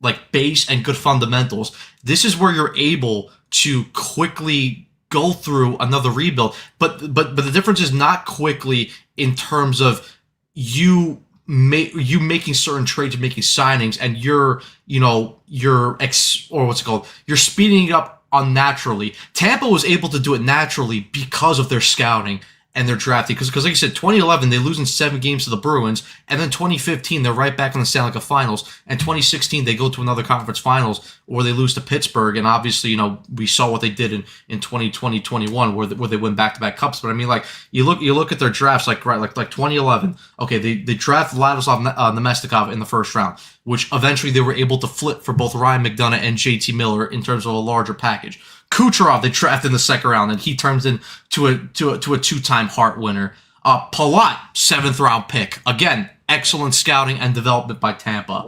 like base and good fundamentals, this is where you're able to quickly go through another rebuild. But the difference is not quickly in terms of you making certain trades and making signings, and you're speeding it up unnaturally. Tampa was able to do it naturally because of their scouting and their drafting. Because like I said, 2011, they lose in 7 games to the Bruins. And then 2015, they're right back in the Stanley Cup Finals. And 2016, they go to another conference finals where they lose to Pittsburgh. And obviously, you know, we saw what they did in 2020-21 where they win back-to-back cups. But I mean, like, you look at their drafts, like 2011. Okay, they draft Vladislav Nemestikov in the first round, which eventually they were able to flip for both Ryan McDonough and JT Miller in terms of a larger package. Kucherov, they drafted in the second round, and he turns into a 2-time Hart winner. Palat, 7th round pick. Again, excellent scouting and development by Tampa.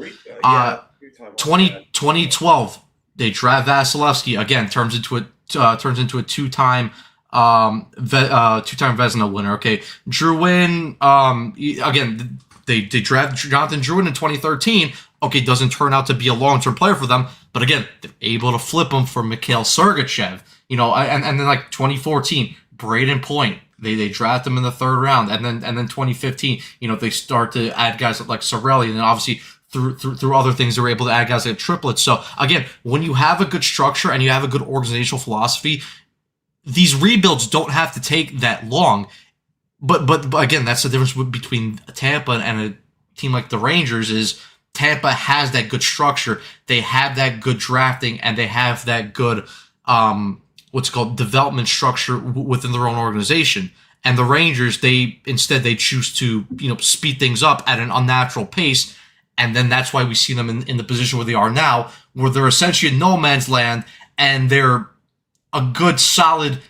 2012, they draft Vasilevsky. Again, turns into a 2-time Vezina winner. Okay, Drouin. Again, they draft Jonathan Drouin in 2013. Okay, doesn't turn out to be a long-term player for them, but again, they're able to flip him for Mikhail Sergachev. You know, and then like 2014, Braden Point. They draft him in the 3rd round, and then 2015, you know, they start to add guys like Sorelli, and then obviously through other things, they were able to add guys like triplets. So again, when you have a good structure and you have a good organizational philosophy, these rebuilds don't have to take that long. But again, that's the difference between Tampa and a team like the Rangers is Tampa has that good structure, they have that good drafting, and they have that good what's called development structure within their own organization. And the Rangers, they choose to speed things up at an unnatural pace, and then that's why we see them in the position where they are now, where they're essentially in no man's land, and they're a good solid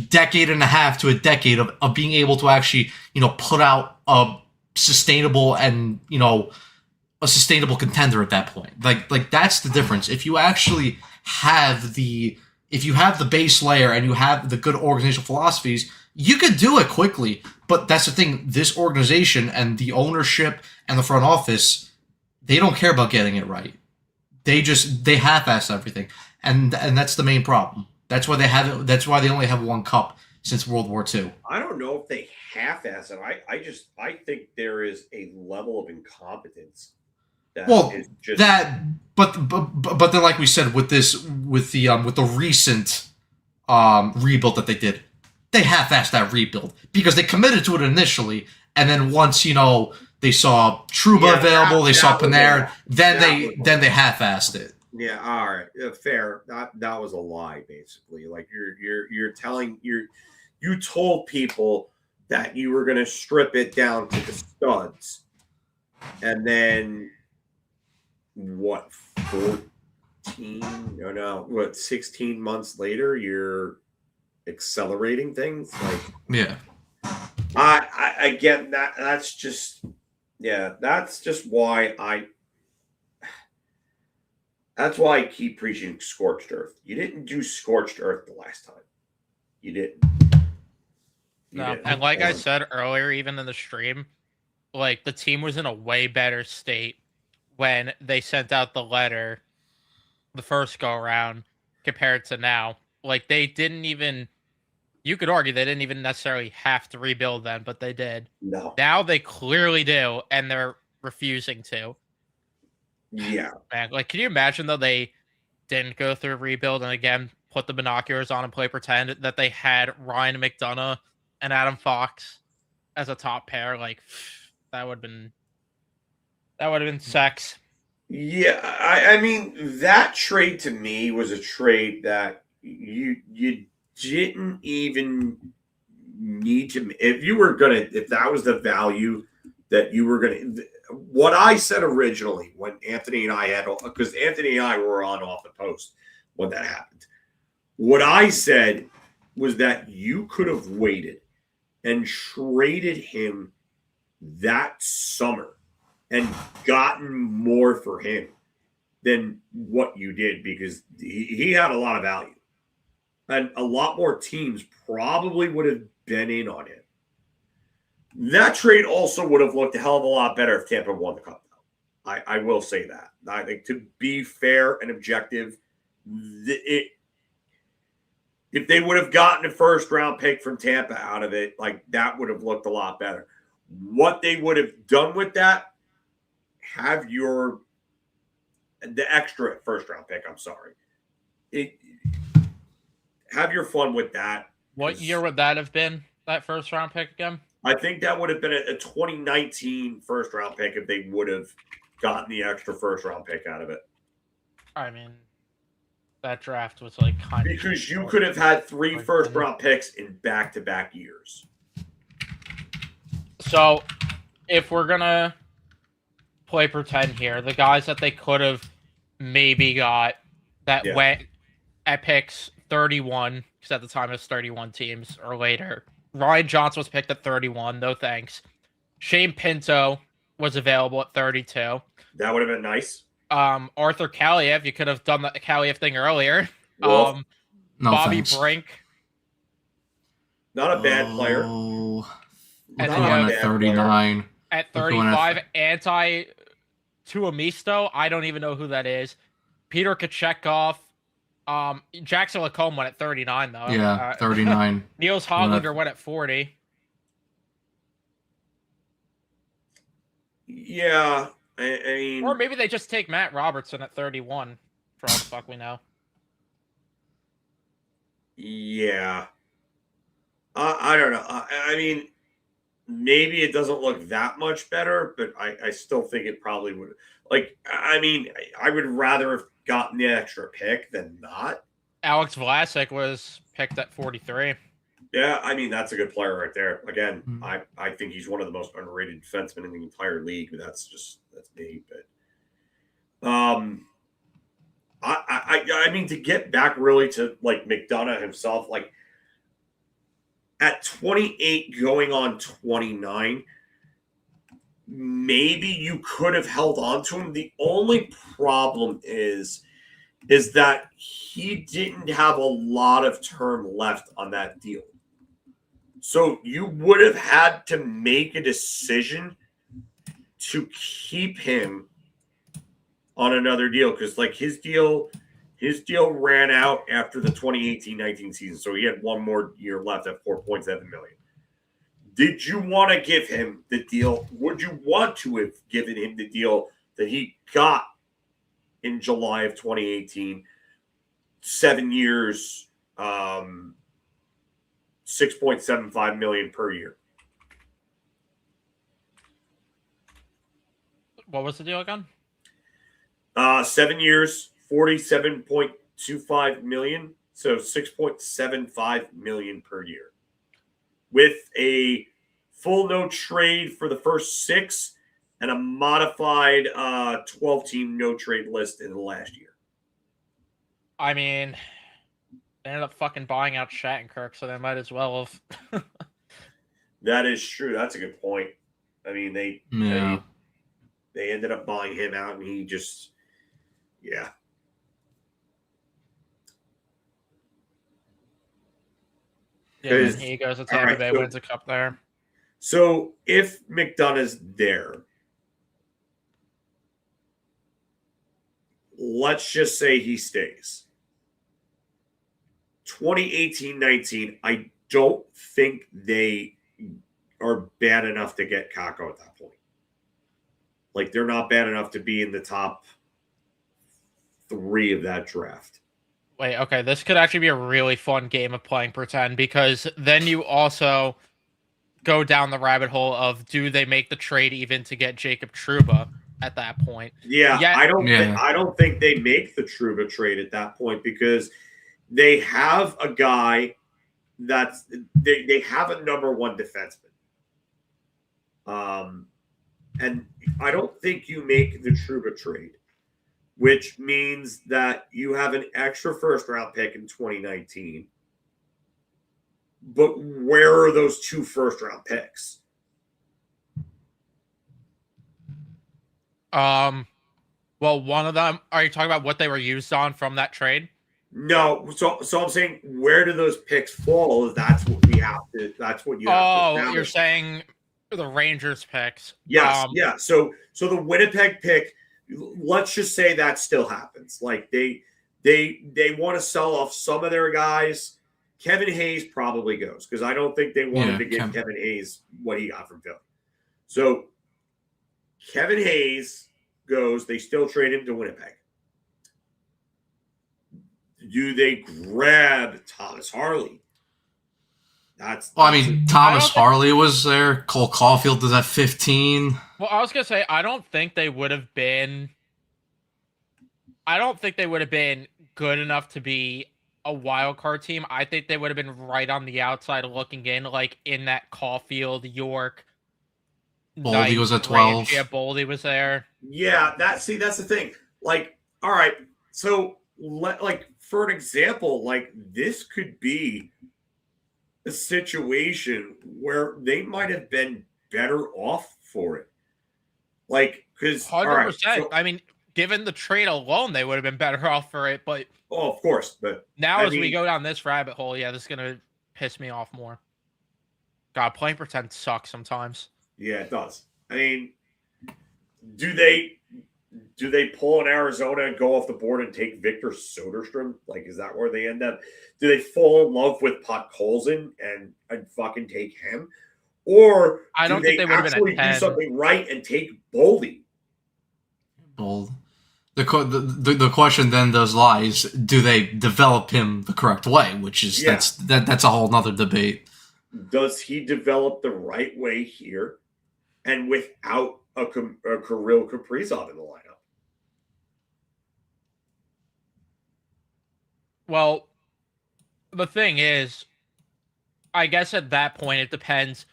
decade and a half to a decade of being able to actually put out a sustainable and a sustainable contender at that point. Like that's the difference. If you actually have the base layer and you have the good organizational philosophies, you could do it quickly. But that's the thing. This organization and the ownership and the front office, they don't care about getting it right. They half-ass everything, and that's the main problem. That's why they have it. That's why they only have one cup since World War II. I don't know if they half-ass it. I think there is a level of incompetence. But then, like we said, with the recent rebuild that they did, they half-assed that rebuild because they committed to it initially, and then once they saw Trouba available, they saw Panarin, then they half-assed it. Yeah, all right, fair. That was a lie, basically. Like you told people that you were going to strip it down to the studs, and then what? 16 months later, you're accelerating things. Like, yeah, I get that. That's just why That's why I keep preaching scorched earth. You didn't do scorched earth the last time. You didn't. No, and like I said earlier, even in the stream, like the team was in a way better state when they sent out the letter the first go around compared to now. Like they didn't even, you could argue they didn't even necessarily have to rebuild then, but they did. No. Now they clearly do, and they're refusing to. Yeah. Man, like, can you imagine though they didn't go through a rebuild and again put the binoculars on and play pretend that they had Ryan McDonough and Adam Fox as a top pair? Like that would have been sex. Yeah, I mean that trade to me was a trade that you didn't even need to. If that was the value that you were gonna. What I said originally when Anthony and I had, because Anthony and I were on off the post when that happened. What I said was that you could have waited and traded him that summer and gotten more for him than what you did, because he had a lot of value. And a lot more teams probably would have been in on him. That trade also would have looked a hell of a lot better if Tampa won the Cup. I will say that. I think to be fair and objective, if they would have gotten a first-round pick from Tampa out of it, like that would have looked a lot better. What they would have done with that, have the extra first-round pick, I'm sorry. Have your fun with that. What year would that have been, that first-round pick again? I think that would have been a 2019 first-round pick if they would have gotten the extra first-round pick out of it. I mean, that draft was like kind of... Because you could have had 3 first-round picks in back-to-back years. So, if we're going to play pretend here, the guys that they could have maybe got that went at picks 31, because at the time it was 31 teams or later. Ryan Johnson was picked at 31. No thanks. Shane Pinto was available at 32. That would have been nice. Arthur Kaliev, you could have done the Kaliev thing earlier. No Bobby thanks. Brink. Not a bad player. And at 39. At 35, Anti Tuomisto. I don't even know who that is. Peter Tkachuk. Jackson Lacombe went at 39, though. Yeah, 39. Niels Hoglander went at 40. Yeah, I mean... Or maybe they just take Matt Robertson at 31, for all the fuck we know. Yeah. I don't know. I mean, maybe it doesn't look that much better, but I still think it probably would. Like, I mean, I would rather have gotten the extra pick than not. Alex Vlasic was picked at 43. Yeah, I mean, that's a good player right there. Again, I think he's one of the most underrated defensemen in the entire league, but that's me. But I mean, to get back really to like McDonough himself, like at 28 going on 29, maybe you could have held on to him. The only problem is that he didn't have a lot of term left on that deal. So you would have had to make a decision to keep him on another deal because like his deal ran out after the 2018-19 season. So he had one more year left at $4.7 million. Did you want to give him the deal? Would you want to have given him the deal that he got in July of 2018? 7 years, $6.75 million per year. What was the deal again? 7 years, $47.25 million. So $6.75 million per year. With a full no trade for the first 6 and a modified 12-team no trade list in the last year. I mean, they ended up fucking buying out Shattenkirk, so they might as well have. That is true. That's a good point. I mean, they ended up buying him out, and he just, yeah. Yeah, and he goes to Tampa Bay, wins a cup there. So if McDonough's there, let's just say he stays. 2018-19, I don't think they are bad enough to get Kakko at that point. Like, they're not bad enough to be in the top 3 of that draft. Wait, okay, this could actually be a really fun game of playing pretend because then you also go down the rabbit hole of do they make the trade even to get Jacob Trouba at that point? Yeah, I don't think they make the Trouba trade at that point because they have a guy that's they have a number 1 defenseman. And I don't think you make the Trouba trade, which means that you have an extra first-round pick in 2019. But where are those 2 first-round picks? Well, one of them. Are you talking about what they were used on from that trade? No. So I'm saying, where do those picks fall? That's what we have to. That's what you have to. Oh, you're saying the Rangers picks. Yes. Yeah. So the Winnipeg pick. Let's just say that still happens. Like they want to sell off some of their guys. Kevin Hayes probably goes because I don't think they wanted to give Kevin Hayes what he got from Philly. So Kevin Hayes goes. They still trade him to Winnipeg. Do they grab Thomas Harley? Thomas Harley was there. Cole Caulfield is at 15. Well, I was gonna say I don't think they would have been good enough to be a wild card team. I think they would have been right on the outside looking in, like in that Caulfield, York. Boldy was at 12. Yeah, Boldy was there. Yeah, that's the thing. Like, all right, so for an example, like this could be a situation where they might have been better off for it. Like, because 100%. I mean, given the trade alone, they would have been better off for it. But of course. But now, we go down this rabbit hole, yeah, this is gonna piss me off more. God, playing pretend sucks sometimes. Yeah, it does. I mean, do they pull in Arizona and go off the board and take Victor Soderstrom? Like, is that where they end up? Do they fall in love with Podkolzin and fucking take him? Or I don't think they would have been do something right and take Boldy? Bold. The question then does lies: do they develop him the correct way? Which is that's a whole nother debate. Does he develop the right way here, and without a Kirill Kaprizov in the lineup? Well, the thing is, I guess at that point it depends.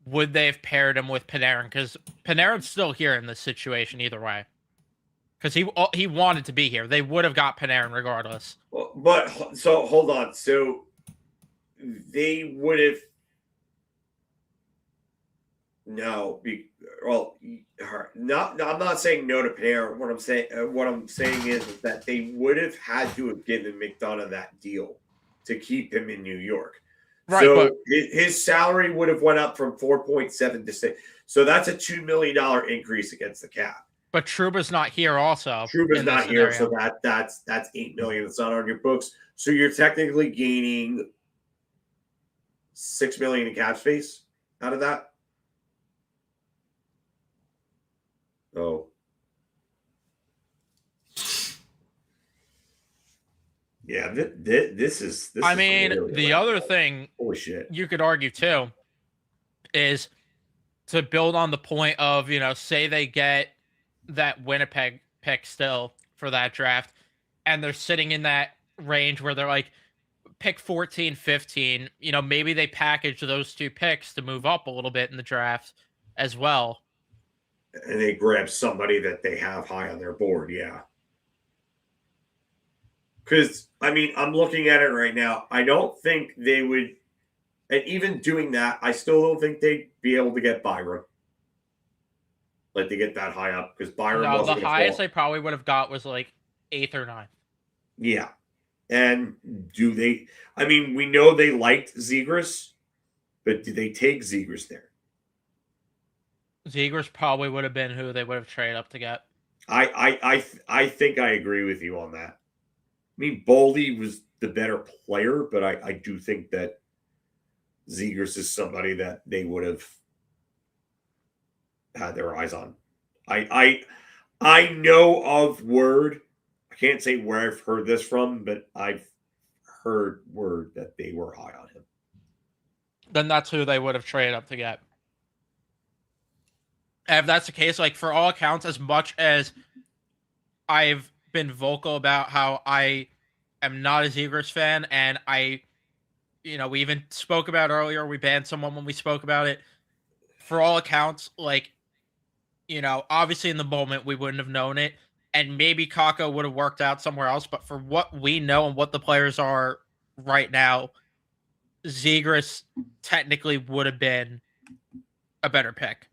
Would they have paired him with Panarin? Because Panarin's still here in this situation either way. Because he wanted to be here. They would have got Panarin regardless. But so hold on. So they would have I'm not saying no to Panarin. What I'm saying is that they would have had to have given McDonough that deal to keep him in New York. Right, so his salary would have went up from 4.7 to 6. So that's a $2 million increase against the cap. But Trouba's not here also. Trouba's not here, so that's $8 million. It's not on your books. So you're technically gaining $6 million in cap space out of that. Oh. Yeah, this is. I mean, really the other thing, holy shit, you could argue too, is to build on the point of, say they get that Winnipeg pick still for that draft, and they're sitting in that range where they're like, pick 14, 15, maybe they package those two picks to move up a little bit in the draft as well. And they grab somebody that they have high on their board, yeah. Because, I mean, I'm looking at it right now. I don't think they would, and even doing that, I still don't think they'd be able to get Byron. Like, to get that high up, because Byron wasn't the highest they probably would have got was like 8th or 9th. Yeah. And do they, I mean, we know they liked Zegras, but did they take Zegras there? Zegras probably would have been who they would have traded up to get. I think I agree with you on that. I mean, Boldy was the better player, but I do think that Zegras is somebody that they would have had their eyes on. I know of word. I can't say where I've heard this from, but I've heard word that they were high on him. Then that's who they would have traded up to get. And if that's the case, like, for all accounts, as much as I've been vocal about how I am not a Zegras fan, and we even spoke about earlier, we banned someone when we spoke about it. For all accounts, like, obviously in the moment we wouldn't have known it, and maybe Kakko would have worked out somewhere else, but for what we know and what the players are right now, Zegras technically would have been a better pick.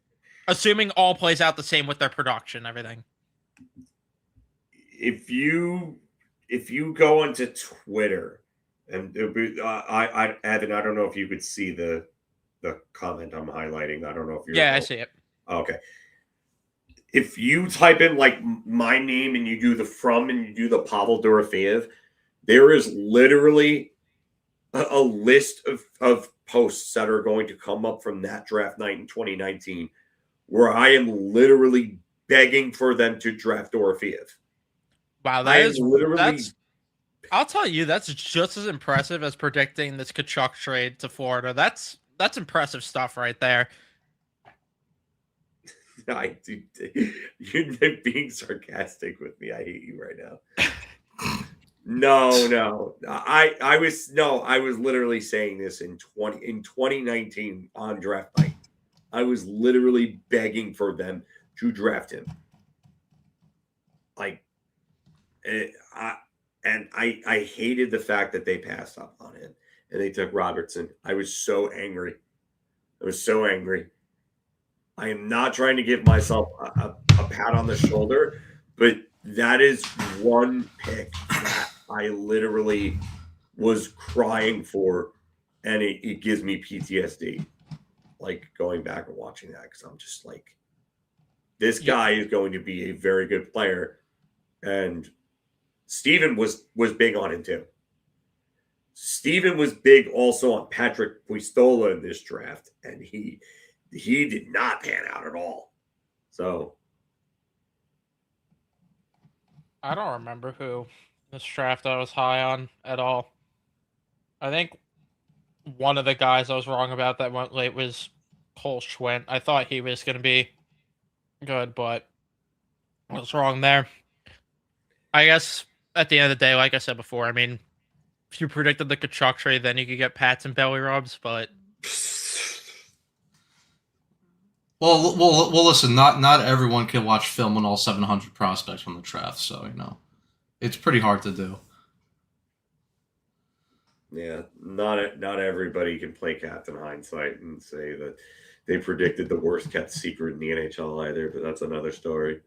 Assuming all plays out the same with their production, everything. If you go into Twitter, and Evan, I don't know if you could see the comment I'm highlighting. I don't know if you're. Yeah, I see it. Okay. If you type in like my name and you do the from and you do the Pavel Dorofeev, there is literally a list of posts that are going to come up from that draft night in 2019 where I am literally begging for them to draft Dorofeev. Wow, I'll tell you, that's just as impressive as predicting this Tkachuk trade to Florida. That's impressive stuff right there. I do. You're being sarcastic with me. I hate you right now. No. I was literally saying this in 2019 on draft night. I was literally begging for them to draft him. Like, I hated the fact that they passed up on him and they took Robertson. I was so angry. I am not trying to give myself a pat on the shoulder, but that is one pick that I literally was crying for, and it gives me PTSD. Like, going back and watching that, because I'm just like, this guy is going to be a very good player. And Steven was big on him too. Steven was big also on Patrick Puistola in this draft, and he did not pan out at all. So I don't remember who this draft I was high on at all. I think one of the guys I was wrong about that went late was Cole Schwint. I thought he was going to be good, but I was wrong there. I guess at the end of the day, like I said before, I mean, if you predicted the Tkachuk trade, then you could get pats and belly rubs, but Well, listen. Not everyone can watch film on all 700 prospects from the draft, so it's pretty hard to do. Yeah, not everybody can play Captain Hindsight and say that they predicted the worst kept secret in the NHL either, but that's another story.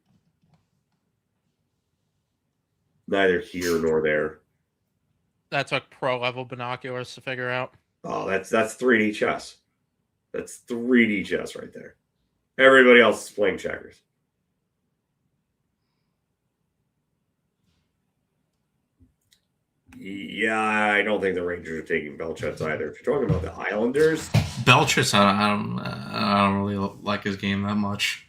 Neither here nor there. that took pro level binoculars to figure out. Oh, that's 3D chess. That's 3D chess right there. Everybody else is playing checkers. Yeah, I don't think the Rangers are taking Belchets either. If you're talking about the Islanders, Belchits, I don't really like his game that much.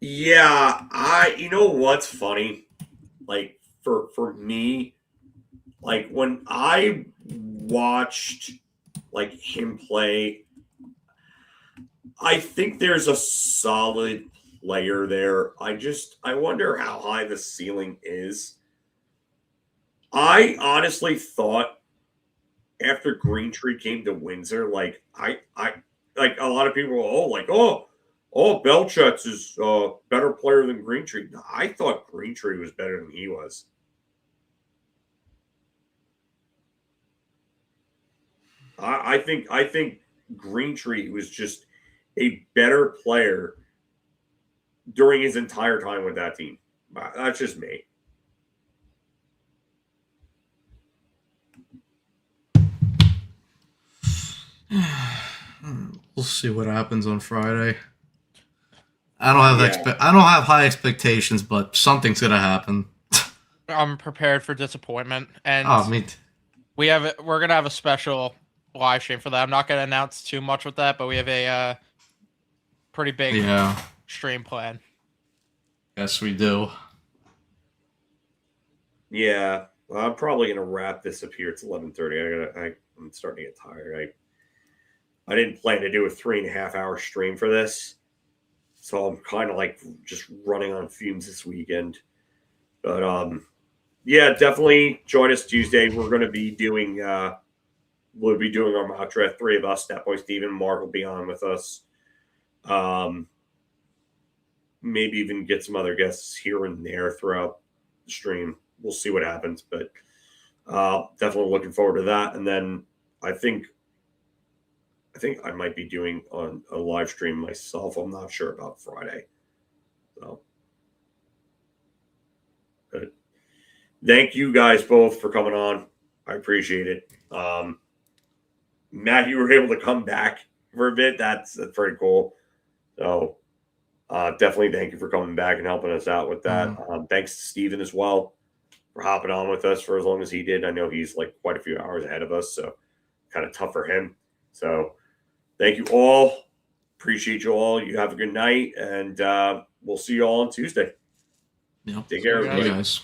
yeah, you know what's funny? Like for me, like when I watched like him play, I think there's a solid player there. I wonder how high the ceiling is. I honestly thought after Greentree came to Windsor, like I like a lot of people were, Belchets is a better player than Greentree. No, I thought Greentree was better than he was. I think Greentree was just a better player during his entire time with that team. That's just me. We'll see what happens on Friday. I don't have high expectations, but something's gonna happen. I'm prepared for disappointment, and we're gonna have a special live stream for that. I'm not gonna announce too much with that, but we have a pretty big stream plan. Yes, we do. Yeah, well, I'm probably gonna wrap this up here. It's 11:30. I'm starting to get tired. I didn't plan to do a 3.5 hour stream for this, so I'm kind of like just running on fumes this weekend. But yeah, definitely join us Tuesday. We're going to be doing we'll be doing our mock draft. 3 of us, Step Boy Steven, Mark will be on with us. Maybe even get some other guests here and there throughout the stream. We'll see what happens, but definitely looking forward to that. And then I think I might be doing on a live stream myself. I'm not sure about Friday. So, but thank you guys both for coming on. I appreciate it. Matt, you were able to come back for a bit. That's pretty cool. So definitely thank you for coming back and helping us out with that. Thanks to Steven as well for hopping on with us for as long as he did. I know he's like quite a few hours ahead of us, so kind of tough for him. So thank you all. Appreciate you all. You have a good night, and we'll see you all on Tuesday. Yeah. Take care, everybody. Guys.